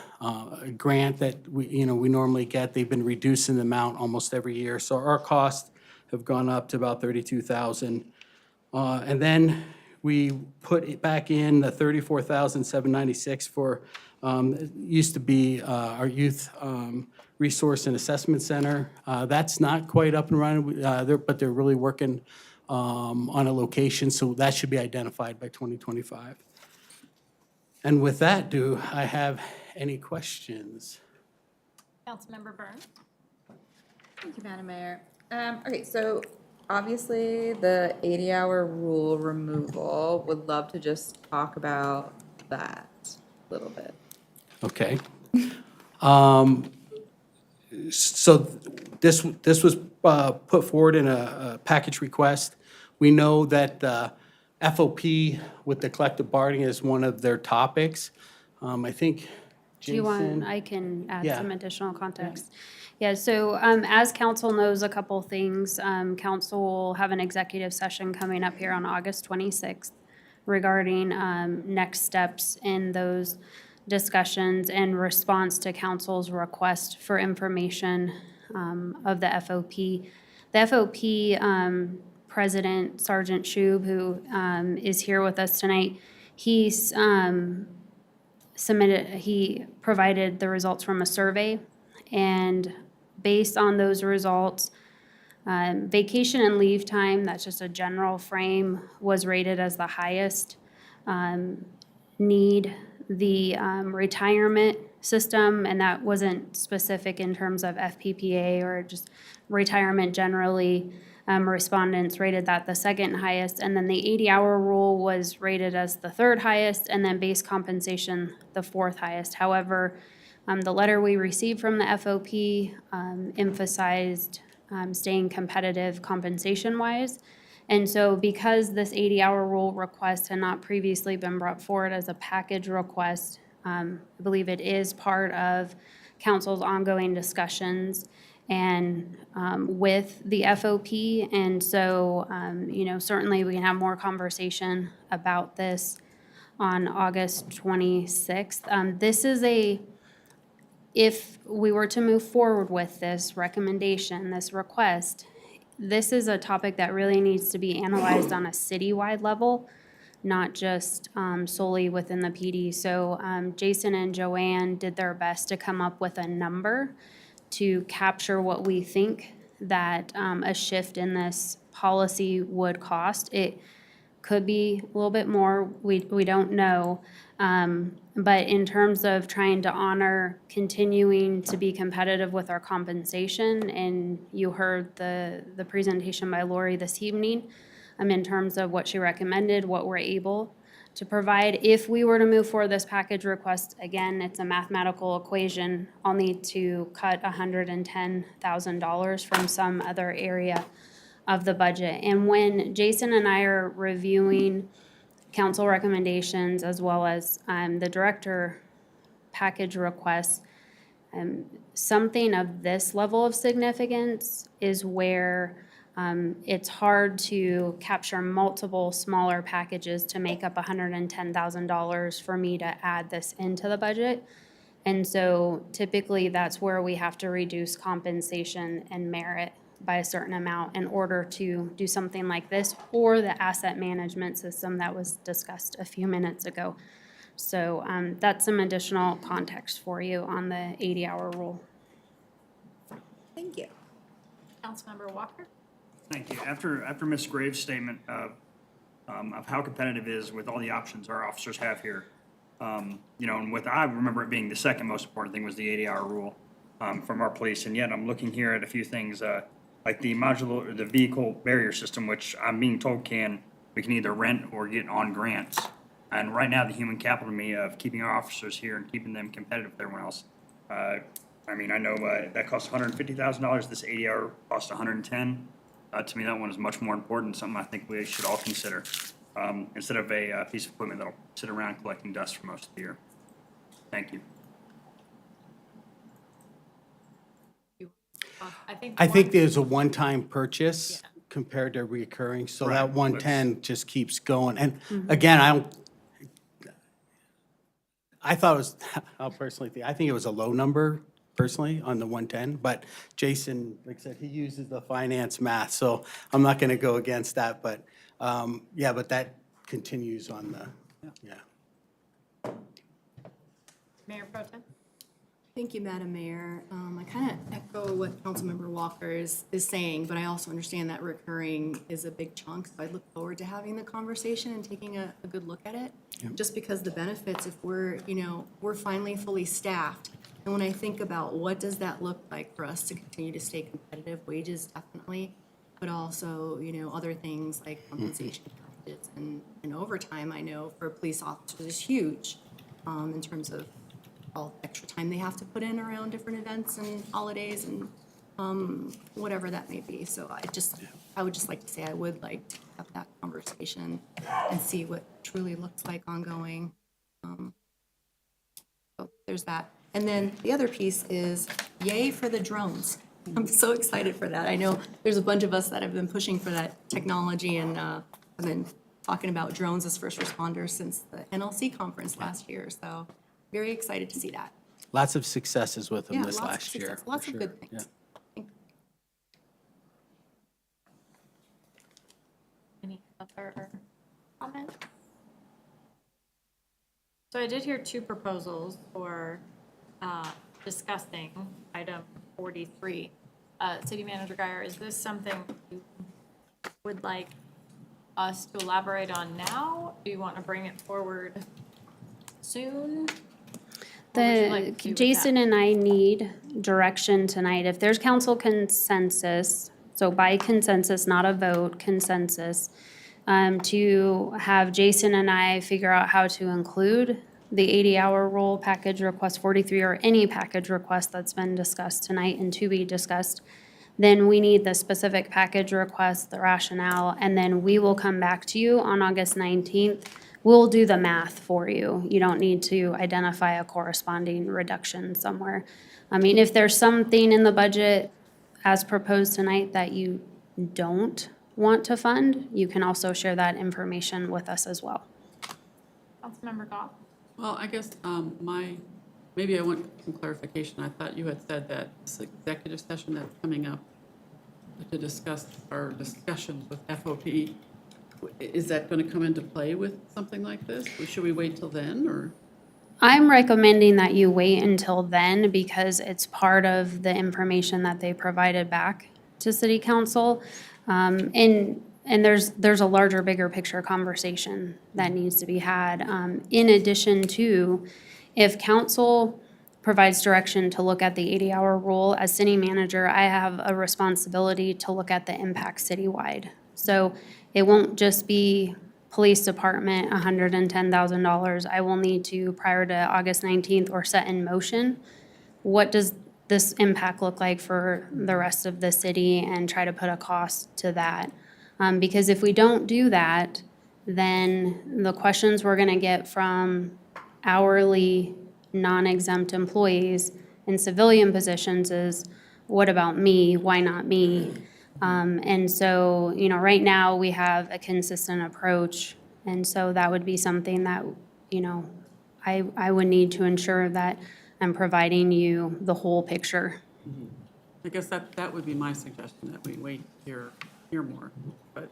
grant that we normally get. They've been reducing the amount almost every year. So our costs have gone up to about $32,000. And then we put it back in the $34,796 for, it used to be our Youth Resource and Assessment Center. That's not quite up and running, but they're really working on a location, so that should be identified by 2025. And with that, do I have any questions? Councilmember Byrne? Thank you, Madam Mayor. Okay, so obviously the 80-hour rule removal, would love to just talk about that a little bit. Okay. So this was put forward in a package request. We know that FOP with the collective bargaining is one of their topics. I think Do you want, Jason. I can add Yeah. some additional context. Yeah, so as council knows a couple things, council will have an executive session coming up here on August 26th regarding next steps in those discussions in response to council's request for information of the FOP. The FOP President Sergeant Shub, who is here with us tonight, he's he provided the results from a survey, and based on those results, vacation and leave time, that's just a general frame, was rated as the highest need. The retirement system, and that wasn't specific in terms of FPPA or just retirement generally, respondents rated that the second highest, and then the 80-hour rule was rated as the third highest, and then base compensation the fourth highest. However, the letter we received from the FOP emphasized staying competitive compensation-wise. And so because this 80-hour rule request had not previously been brought forward as a package request, I believe it is part of council's ongoing discussions and with the FOP. And so, certainly we can have more conversation about this on August 26th. This is if we were to move forward with this recommendation, this request, this is a topic that really needs to be analyzed on a citywide level, not just solely within the PD. So Jason and Joanne did their best to come up with a number to capture what we think that a shift in this policy would cost. It could be a little bit more, we don't know. But in terms of trying to honor continuing to be competitive with our compensation, and you heard the presentation by Lori this evening, in terms of what she recommended, what we're able to provide. If we were to move forward this package request, again, it's a mathematical equation. I'll need to cut $110,000 from some other area of the budget. And when Jason and I are reviewing council recommendations as well as the director package requests, something of this level of significance is where it's hard to capture multiple smaller packages to make up $110,000 for me to add this into the budget. And so typically, that's where we have to reduce compensation and merit by a certain amount in order to do something like this, or the asset management system that was discussed a few minutes ago. So that's some additional context for you on the 80-hour rule. Thank you. Councilmember Walker? Thank you. After Ms. Graves' statement of how competitive it is with all the options our officers have here, you know, and I remember it being the second most important thing was the 80-hour rule from our police, and yet I'm looking here at a few things like the modular, the vehicle barrier system, which I'm being told we can either rent or get on grants. And right now, the human capital to me of keeping our officers here and keeping them competitive with everyone else. I mean, I know that costs $150,000. This 80-hour costs $110,000. To me, that one is much more important. Something I think we should all consider instead of a piece of equipment that'll sit around collecting dust for most of the year. Thank you. I think there's a one-time purchase compared to recurring, so Right, that 110 just keeps going. And again, I thought it was, I'll personally think, I think it was a low number personally on the 110, but Jason, like I said, he uses the finance math, so I'm not going to go against that, but yeah, but that continues on the, yeah. Mayor Pro Tem? Thank you, Madam Mayor. I kind of echo what Councilmember Walker is saying, but I also understand that recurring is a big chunk, so I look forward to having the conversation and taking a good look at it. Just because the benefits, if we're, you know, we're finally fully staffed, and when I think about what does that look like for us to continue to stay competitive, wages definitely, but also, you know, other things like compensation packages and overtime, I know for police officers is huge in terms of all the extra time they have to put in around different events and holidays and whatever that may be. So I would just like to say I would like to have that conversation and see what truly looks like ongoing. So there's that. And then the other piece is yay for the drones. I'm so excited for that. I know there's a bunch of us that have been pushing for that technology and have been talking about drones as first responders since the NLC conference last year. So very excited to see that. Lots of successes with them Yeah, this lots of last year. success, lots for of good sure. things. Yeah. Any other comments? So I did hear two proposals for discussing item 43. City Manager Guyer, is this something you would like us to elaborate on now? Do you want to bring it forward soon? What would you like to do with Jason that? and I need direction tonight. If there's council consensus, so by consensus, not a vote, consensus, to have Jason and I figure out how to include the 80-hour rule package request 43 or any package request that's been discussed tonight and to be discussed, then we need the specific package request, the rationale, and then we will come back to you on August 19th. We'll do the math for you. You don't need to identify a corresponding reduction somewhere. I mean, if there's something in the budget as proposed tonight that you don't want to fund, you can also share that information with us as well. Councilmember Goff? Well, I guess maybe I want some clarification. I thought you had said that this executive session that's coming up to discuss our discussions with FOP, is that going to come into play with something like this? Or should we wait till then, or? I'm recommending that you wait until then because it's part of the information that they provided back to city council. And there's a larger, bigger picture conversation that needs to be had. In addition to, if council provides direction to look at the 80-hour rule, as city manager, I have a responsibility to look at the impact citywide. So it won't just be police department, $110,000. I will need to, prior to August 19th, or set in motion, what does this impact look like for the rest of the city, and try to put a cost to that. Because if we don't do that, then the questions we're gonna get from hourly, non-exempt employees in civilian positions is, what about me? Why not me? And so, you know, right now we have a consistent approach. And so that would be something that, you know, I would need to ensure that and providing you the whole picture. I guess that would be my suggestion, that we wait here, hear more, but.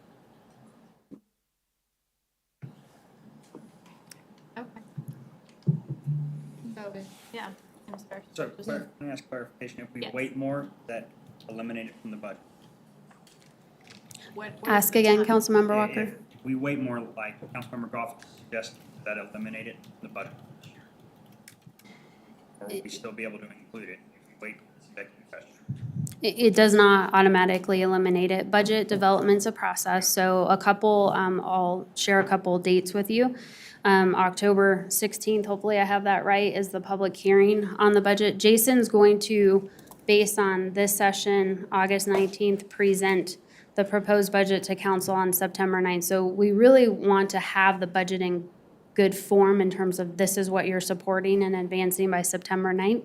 Okay. Yeah. So, can I ask clarification? If we Yes. wait more, that eliminate it from the budget? Ask again, Councilmember Walker. If we wait more, like Councilmember Goff suggested, that eliminate it from the budget? Or will we still be able to include it if we wait for this executive session? It does not automatically eliminate it. Budget development's a process, so I'll share a couple dates with you. October 16th, hopefully I have that right, is the public hearing on the budget. Jason's going to, based on this session, August 19th, present the proposed budget to council on September 9th. So we really want to have the budget in good form in terms of this is what you're supporting and advancing by September 9th.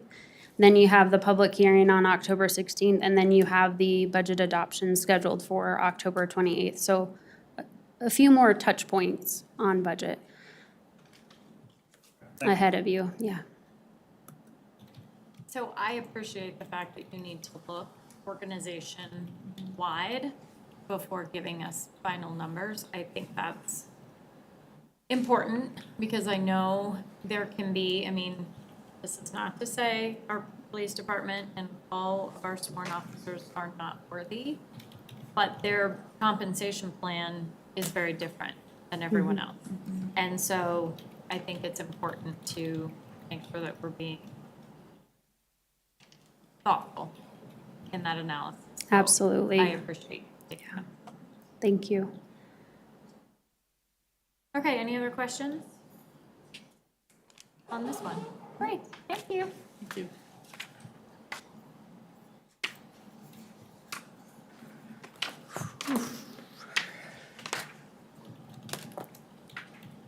Then you have the public hearing on October 16th, and then you have the budget adoption scheduled for October 28th. So a few more touch points on budget ahead of you, yeah. So I appreciate the fact that you need to look organization-wide before giving us final numbers. I think that's important, because I know there can be, I mean, this is not to say our police department and all of our sworn officers are not worthy, but their compensation plan is very different than everyone else. And so I think it's important to make sure that we're being thoughtful in that analysis. So Absolutely. I appreciate taking that. Thank you. Okay, any other questions on this one? Great, thank you. Thank you.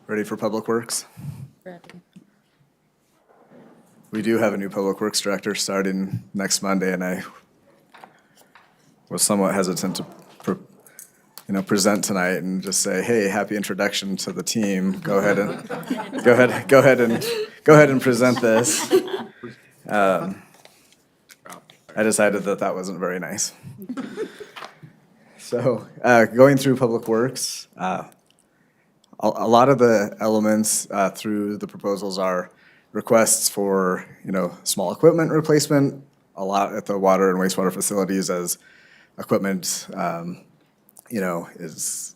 Ready for Public Works? We do have a new Public Works Director starting next Monday, and I was somewhat hesitant to present tonight and just say, hey, happy introduction to the team. Go ahead and present this. I decided that wasn't very nice. So, going through Public Works, a lot of the elements through the proposals are requests for, small equipment replacement, a lot at the water and wastewater facilities as equipment, is,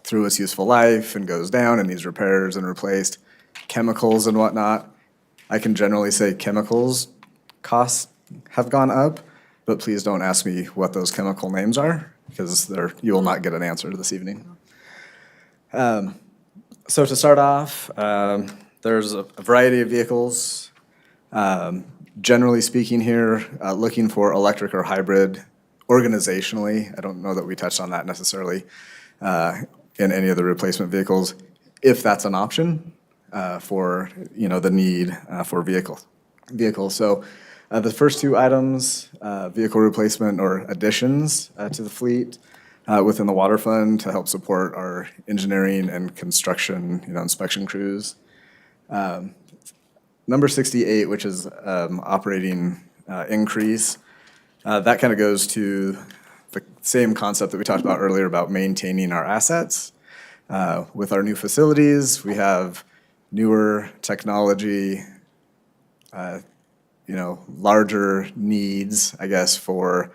through its useful life and goes down and needs repairs and replaced. Chemicals and whatnot. I can generally say chemicals costs have gone up, but please don't ask me what those chemical names are, because you will not get an answer this evening. So to start off, there's a variety of vehicles. Generally speaking here, looking for electric or hybrid organizationally. I don't know that we touched on that necessarily in any of the replacement vehicles, if that's an option for, the need for vehicles. So the first two items, vehicle replacement or additions to the fleet within the water fund to help support our engineering and construction, inspection crews. Number 68, which is operating increase, that kind of goes to the same concept that we talked about earlier about maintaining our assets. With our new facilities, we have newer technology, larger needs, I guess, for,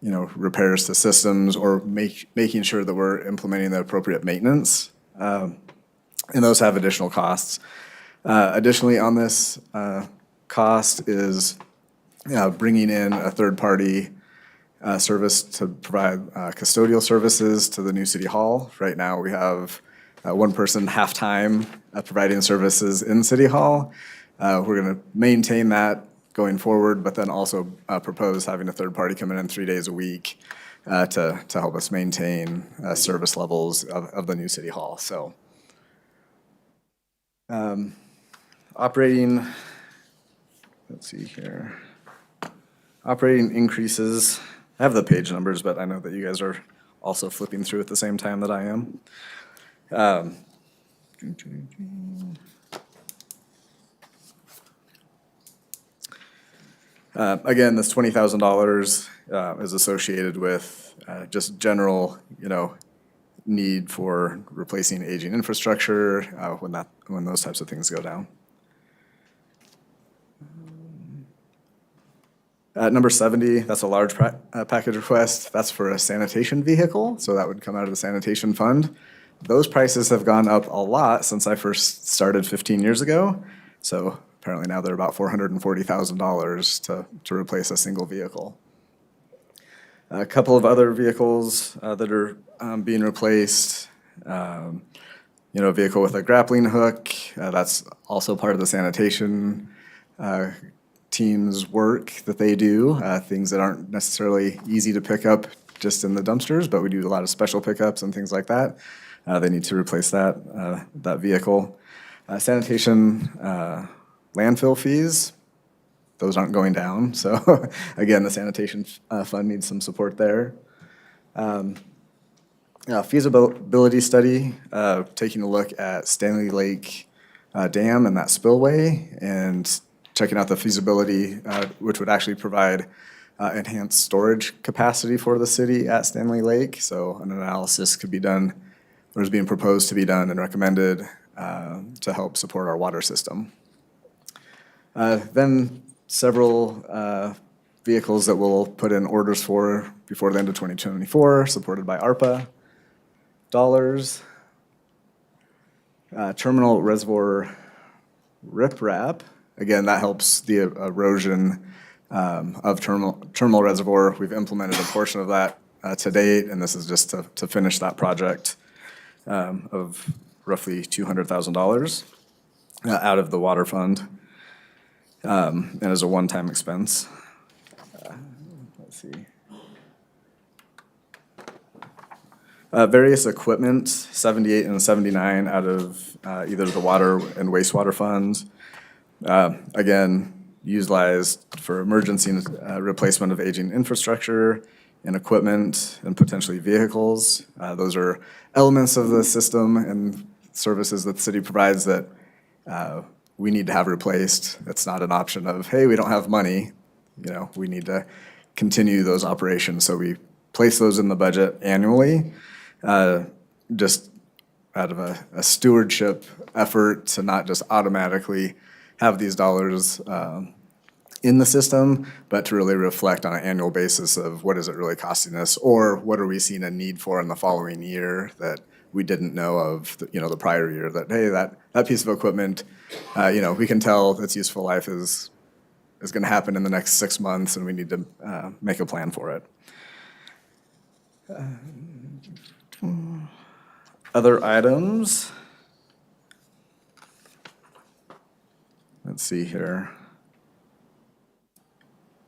repairs to systems or making sure that we're implementing the appropriate maintenance. And those have additional costs. Additionally, on this cost is bringing in a third-party service to provide custodial services to the new city hall. Right now, we have one person half-time providing services in city hall. We're going to maintain that going forward, but then also propose having a third party come in 3 days a week to help us maintain service levels of the new city hall. So operating, let's see here. Operating increases, I have the page numbers, but I know that you guys are also flipping through at the same time that I am. Again, this $20,000 is associated with just general, need for replacing aging infrastructure when those types of things go down. Number 70, that's a large package request. That's for a sanitation vehicle, so that would come out of the sanitation fund. Those prices have gone up a lot since I first started 15 years ago. So apparently now they're about $440,000 to replace a single vehicle. A couple of other vehicles that are being replaced. A vehicle with a grappling hook. That's also part of the sanitation team's work that they do, things that aren't necessarily easy to pick up just in the dumpsters, but we do a lot of special pickups and things like that. They need to replace that vehicle. Sanitation landfill fees, those aren't going down. So again, the sanitation fund needs some support there. Feasibility study, taking a look at Stanley Lake Dam and that spillway and checking out the feasibility, which would actually provide enhanced storage capacity for the city at Stanley Lake. So an analysis could be done, or is being proposed to be done and recommended to help support our water system. Then several vehicles that we'll put in orders for before the end of 2024, supported by ARPA dollars. Terminal reservoir riprap. Again, that helps the erosion of terminal reservoir. We've implemented a portion of that to date, and this is just to finish that project of roughly $200,000 out of the water fund, and as a one-time expense. Let's see. Various equipment, 78 and 79 out of either the water and wastewater funds. Again, utilized for emergency replacement of aging infrastructure and equipment and potentially vehicles. Those are elements of the system and services that the city provides that we need to have replaced. It's not an option of, hey, we don't have money. We need to continue those operations. So we place those in the budget annually, just out of a stewardship effort to not just automatically have these dollars in the system, but to really reflect on an annual basis of what is it really costing us, or what are we seeing a need for in the following year that we didn't know of, the prior year, that, hey, that piece of equipment, we can tell its useful life is going to happen in the next 6 months, and we need to make a plan for it. Other items. Let's see here.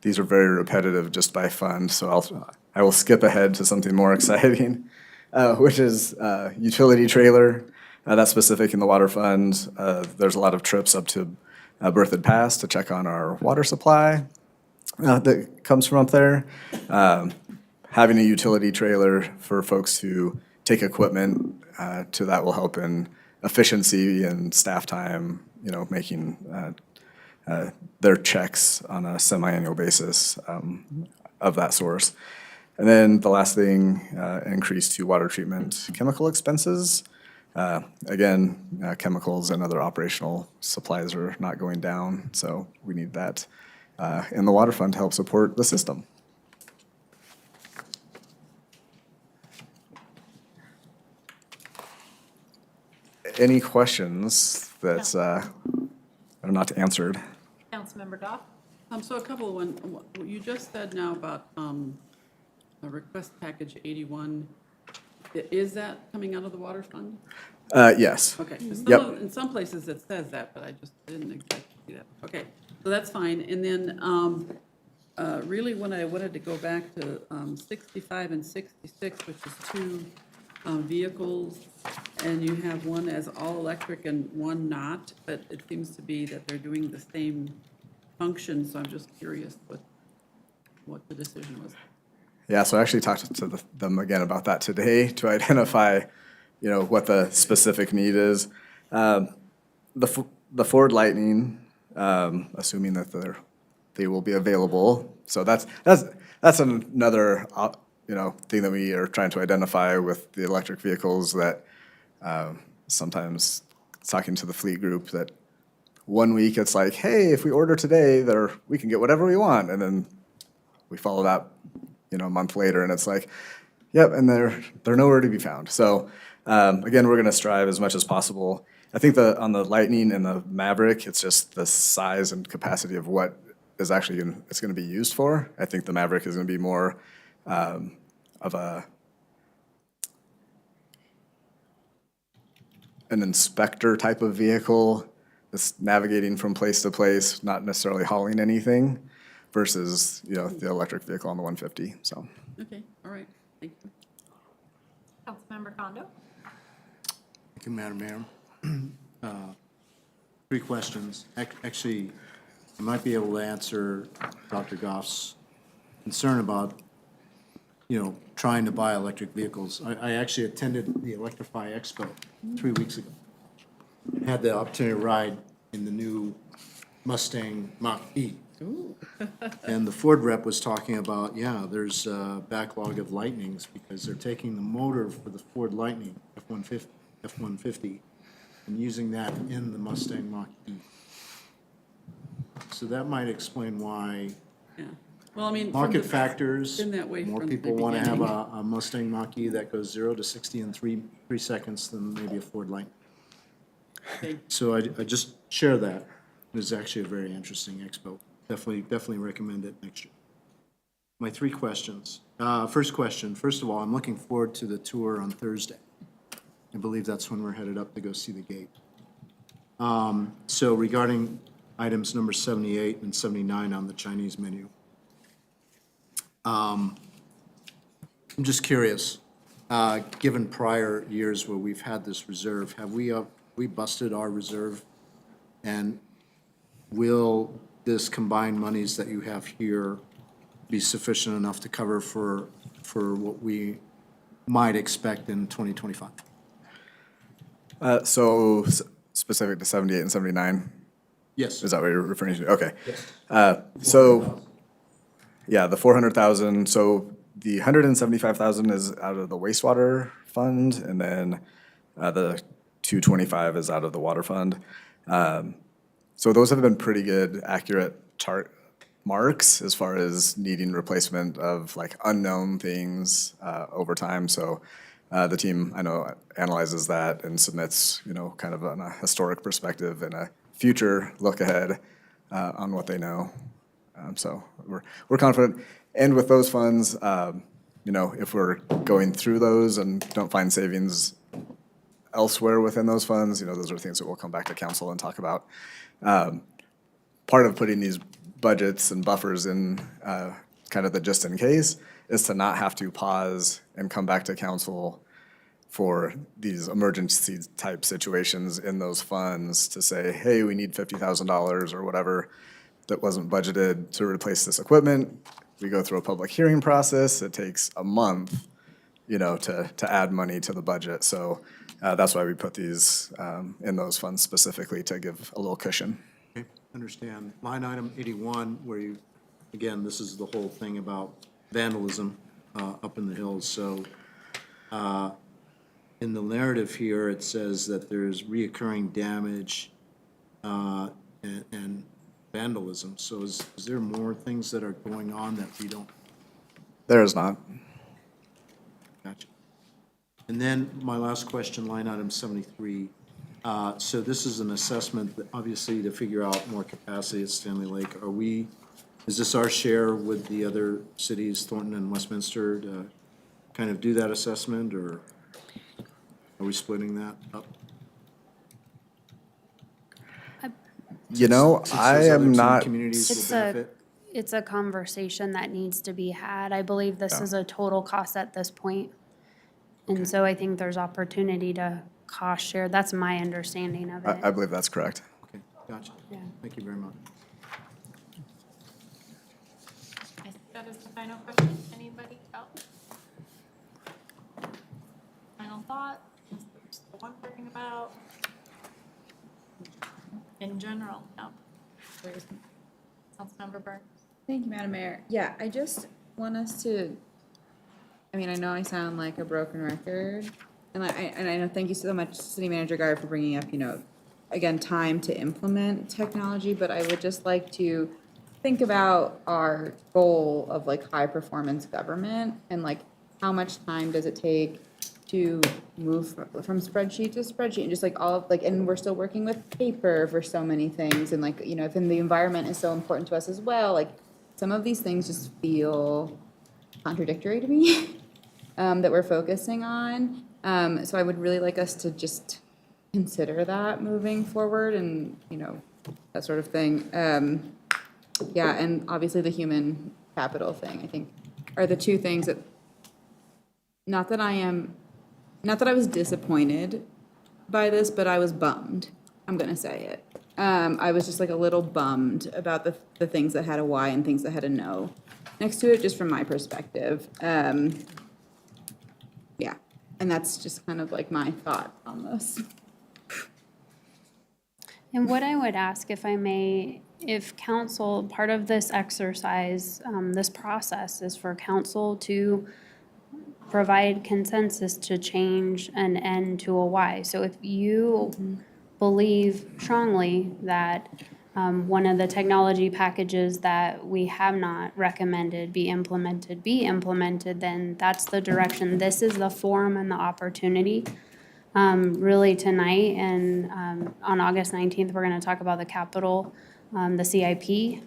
These are very repetitive just by fund, so I will skip ahead to something more exciting, which is utility trailer. That's specific in the water fund. There's a lot of trips up to Berthoud Pass to check on our water supply that comes from up there. Having a utility trailer for folks who take equipment to that will help in efficiency and staff time, making their checks on a semi-annual basis of that source. And then the last thing, increase to water treatment chemical expenses. Again, chemicals and other operational supplies are not going down, so we need that in the water fund to help support the system. Any questions that are not answered? Councilmember Goff? So a couple of one, what you just said now about a request package 81, is that coming out of the water fund? Yes. Okay, 'cause Yep. in some places it says that, but I just didn't exactly see that. Okay, so that's fine. And then really when I wanted to go back to 65 and 66, which is two vehicles, and you have one as all-electric and one not, but it seems to be that they're doing the same function, so I'm just curious what the decision was. Yeah, so I actually talked to them again about that today to identify, what the specific need is. The Ford Lightning, assuming that they will be available. So that's another, thing that we are trying to identify with the electric vehicles that sometimes talking to the fleet group that one week it's like, hey, if we order today, we can get whatever we want. And then we follow that, a month later and it's like, yep, and they're nowhere to be found. So again, we're gonna strive as much as possible. I think on the Lightning and the Maverick, it's just the size and capacity of what is actually it's gonna be used for. I think the Maverick is gonna be more of an inspector type of vehicle that's navigating from place to place, not necessarily hauling anything, versus, the electric vehicle on the 150, so. Okay, all right, thank you. Councilmember Condo? Thank you, Madam Mayor. 3 questions. Actually, I might be able to answer Dr. Goff's concern about, trying to buy electric vehicles. I actually attended the Electrify Expo 3 weeks ago. Had the opportunity to ride in the new Mustang Mach-E. And the Ford rep was talking about, there's a backlog of Lightnings because they're taking the motor for the Ford Lightning F-150 and using that in the Mustang Mach-E. So that might explain why Yeah, well, I mean. market factors, been that way more from the people want to have beginning. a Mustang Mach-E that goes 0 to 60 in three seconds than maybe a Ford Lightning. Okay. So I just share that. It was actually a very interesting expo. Definitely recommend it next year. My 3 questions. First question, first of all, I'm looking forward to the tour on Thursday. I believe that's when we're headed up to go see the gate. So regarding items number 78 and 79 on the Chinese menu. I'm just curious, given prior years where we've had this reserve, have we busted our reserve? And will this combined monies that you have here be sufficient enough to cover for what we might expect in 2025? So specific to 78 and 79? Yes. Is that what you're referring to? Okay. So, yeah, the 400,000, so the 175,000 is out of the wastewater fund, and then the 225 is out of the water fund. So those have been pretty good, accurate marks as far as needing replacement of like unknown things over time. So the team, I know, analyzes that and submits, kind of on a historic perspective and a future look ahead on what they know. So we're confident. And with those funds, if we're going through those and don't find savings elsewhere within those funds, those are things that we'll come back to council and talk about. Part of putting these budgets and buffers in kind of the just in case is to not have to pause and come back to council for these emergency type situations in those funds to say, hey, we need $50,000 or whatever that wasn't budgeted to replace this equipment. We go through a public hearing process. It takes a month, to add money to the budget. So that's why we put these in those funds specifically to give a little cushion. Okay, understand. Line item 81, where you, again, this is the whole thing about vandalism up in the hills. So in the narrative here, it says that there's reoccurring damage and vandalism. So is there more things that are going on that we don't? There is not. Gotcha. And then my last question, line item 73. So this is an assessment, that obviously, to figure out more capacity at Stanley Lake. Is this our share with the other cities, Thornton and Westminster, to kind of do that assessment, or are we splitting that up? I am not. Communities will benefit? It's a conversation that needs to be had. I believe this is a total cost at this point. And so I think there's opportunity to cost share. That's my understanding of it. I believe that's correct. Okay, gotcha. Yeah. Thank you very much. I think that is the final question. Anybody else? Final thought? Is there the one thing about? In general, no. Councilmember Councilmember Burns. Thank you, Madam Mayor. Yeah, I just want us to, I mean, I know I sound like a broken record, and I know, thank you so much, City Manager Guy, for bringing up, again, time to implement technology, but I would just like to think about our goal of like high-performance government, and like, how much time does it take to move from spreadsheet to spreadsheet, and just like all of, like, and we're still working with paper for so many things, and like, if the environment is so important to us as well, like, some of these things just feel contradictory to me, that we're focusing on. So I would really like us to just consider that moving forward, and, that sort of thing. Yeah, and obviously the human capital thing, I think, are the two things that, not that I was disappointed by this, but I was bummed. I'm gonna say it. I was just like a little bummed about the things that had a Y and things that had a no next to it, just from my perspective. Yeah, and that's just kind of like my thought on this. And what I would ask, if I may, if council, part of this exercise, this process is for council to provide consensus to change an N to a Y. So if you believe strongly that one of the technology packages that we have not recommended be implemented, then that's the direction. This is the forum and the opportunity. Really tonight and on August 19th, we're going to talk about the capital, the CIP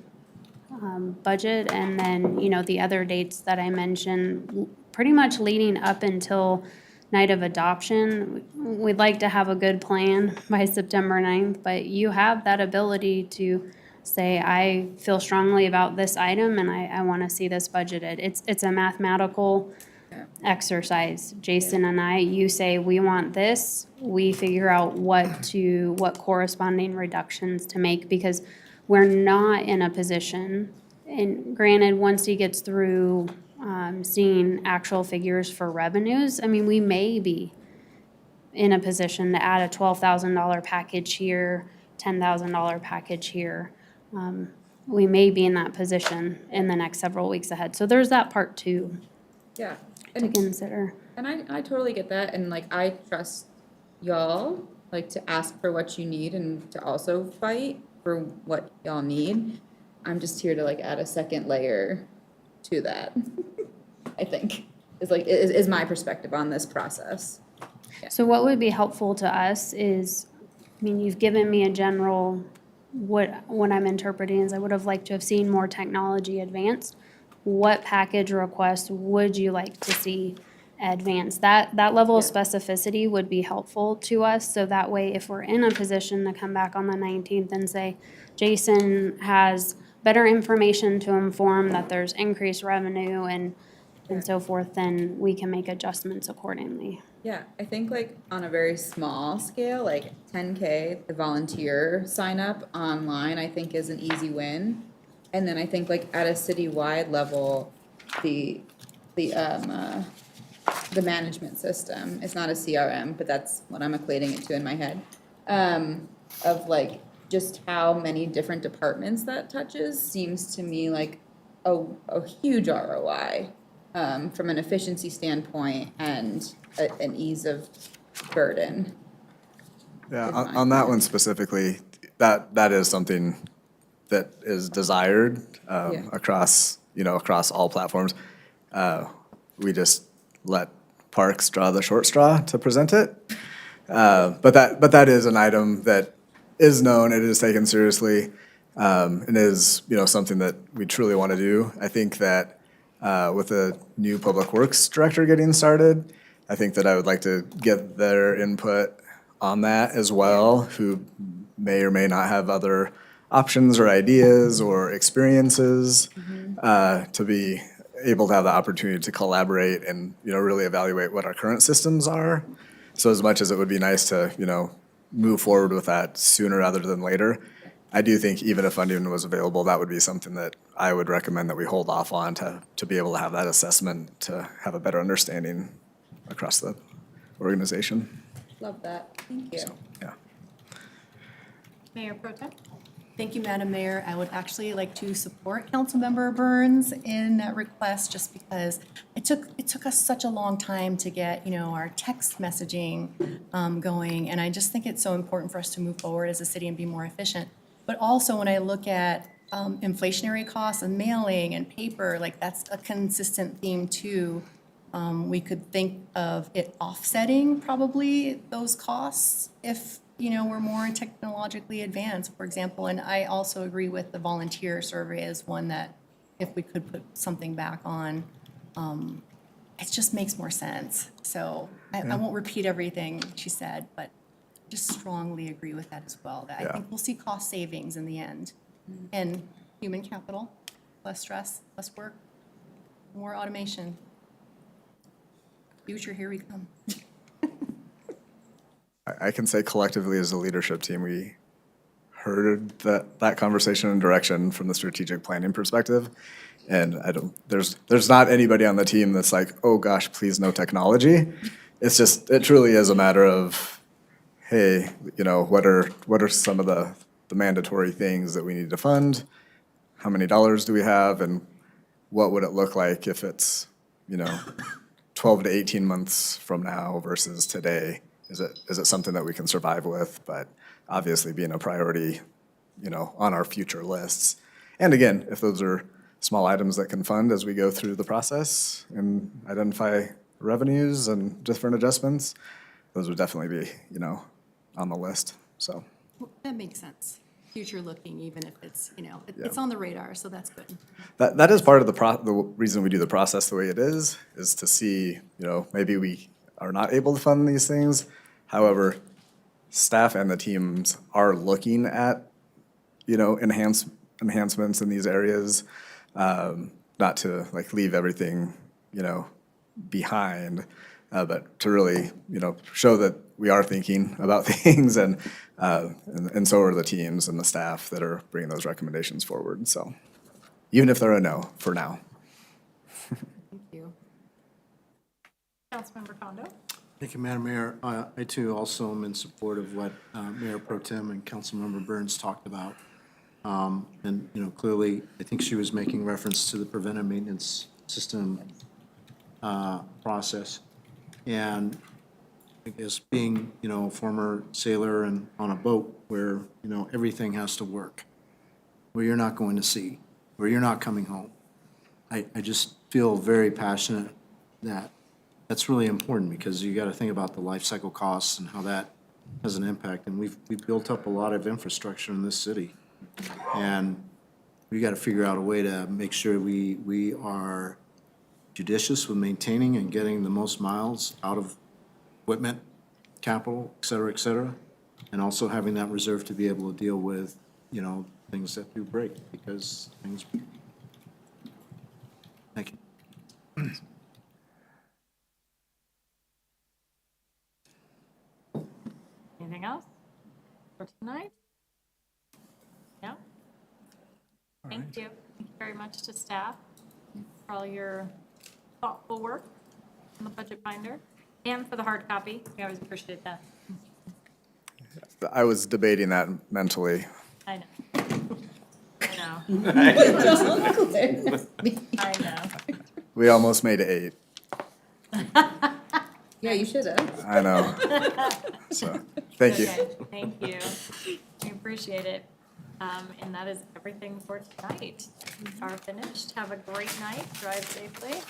budget, and then, the other dates that I mentioned, pretty much leading up until night of adoption. We'd like to have a good plan by September 9th, but you have that ability to say, I feel strongly about this item and I want to see this budgeted. It's a mathematical exercise. Jason and I, you say, we want this, we figure out what corresponding reductions to make, because we're not in a position, and granted, once he gets through seeing actual figures for revenues, I mean, we may be in a position to add a $12,000 package here, $10,000 package here. We may be in that position in the next several weeks ahead. So there's that part too. Yeah. To consider. And I totally get that, and like, I trust y'all, like, to ask for what you need and to also fight for what y'all need. I'm just here to like add a second layer to that, I think, is my perspective on this process. So what would be helpful to us is, I mean, you've given me a general, what I'm interpreting is I would have liked to have seen more technology advanced. What package request would you like to see advanced? That level of specificity would be helpful to us, so that way if we're in a position to come back on the 19th and say, Jason has better information to inform that there's increased revenue and so forth, then we can make adjustments accordingly. Yeah, I think like on a very small scale, like 10K, the volunteer sign up online, I think is an easy win. And then I think like at a citywide level, the management system, it's not a CRM, but that's what I'm equating it to in my head, of like just how many different departments that touches seems to me like a huge ROI from an efficiency standpoint and an ease of burden. Yeah, on that one specifically, that is something that is desired across all platforms. We just let Parks draw the short straw to present it. But that is an item that is known, it is taken seriously, and is, something that we truly want to do. I think that with the new Public Works Director getting started, I think that I would like to get their input on that as well, who may or may not have other options or ideas or experiences, to be able to have the opportunity to collaborate and, really evaluate what our current systems are. So as much as it would be nice to, move forward with that sooner rather than later, I do think even if funding was available, that would be something that I would recommend that we hold off on to be able to have that assessment, to have a better understanding across the organization. Love that, thank you. Yeah. Mayor Pro Tem? Thank you, Madam Mayor. I would actually like to support Councilmember Burns in that request, just because it took us such a long time to get, our text messaging going. And I just think it's so important for us to move forward as a city and be more efficient. But also, when I look at inflationary costs and mailing and paper, like that's a consistent theme too. We could think of it offsetting probably those costs if, we're more technologically advanced, for example. And I also agree with the volunteer survey as one that if we could put something back on, it just makes more sense. So I won't repeat everything she said, but just strongly agree with that as well. That I think we'll see cost savings in the end. And human capital, less stress, less work, more automation. Future, here we come. I can say collectively as a leadership team, we heard that conversation and direction from the strategic planning perspective. And there's not anybody on the team that's like, oh gosh, please no technology. It's just, it truly is a matter of, hey, what are some of the mandatory things that we need to fund? How many dollars do we have? And what would it look like if it's, 12 to 18 months from now versus today? Is it something that we can survive with? But obviously being a priority, on our future lists. And again, if those are small items that can fund as we go through the process and identify revenues and different adjustments, those would definitely be, on the list, so. That makes sense. Future looking, even if it's, it's on the radar, so that's good. That is part of the reason we do the process the way it is to see, maybe we are not able to fund these things. However, staff and the teams are looking at, enhancements in these areas, not to leave everything, behind, but to really, show that we are thinking about things and so are the teams and the staff that are bringing those recommendations forward. So even if they're a no for now. Thank you. Councilmember Kondo? Thank you, Madam Mayor. I too also am in support of what Mayor Pro Tem and Councilmember Burns talked about. And, clearly, I think she was making reference to the preventive maintenance system process. And I guess being, a former sailor and on a boat where, everything has to work, where you're not going to sea, where you're not coming home. I just feel very passionate that that's really important because you got to think about the life cycle costs and how that has an impact. And we've built up a lot of infrastructure in this city. And we got to figure out a way to make sure we are judicious with maintaining and getting the most miles out of equipment, capital, et cetera, and also having that reserve to be able to deal with, things that do break because things. Thank you. Anything else for tonight? No? Thank you. Thank you very much to staff for all your thoughtful work on the budget binder and for the hard copy. We always appreciate that. I was debating that mentally. I know. I know. I know. We almost made it 8. Yeah, you should have. I know. So, thank you. Okay, thank you. We appreciate it. And that is everything for tonight. We are finished. Have a great night. Drive safely.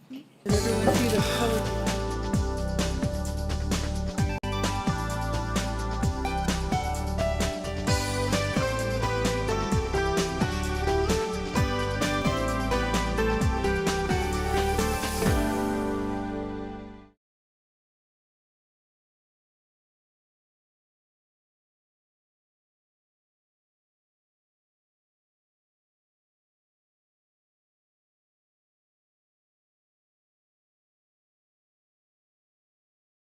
Did everyone see the color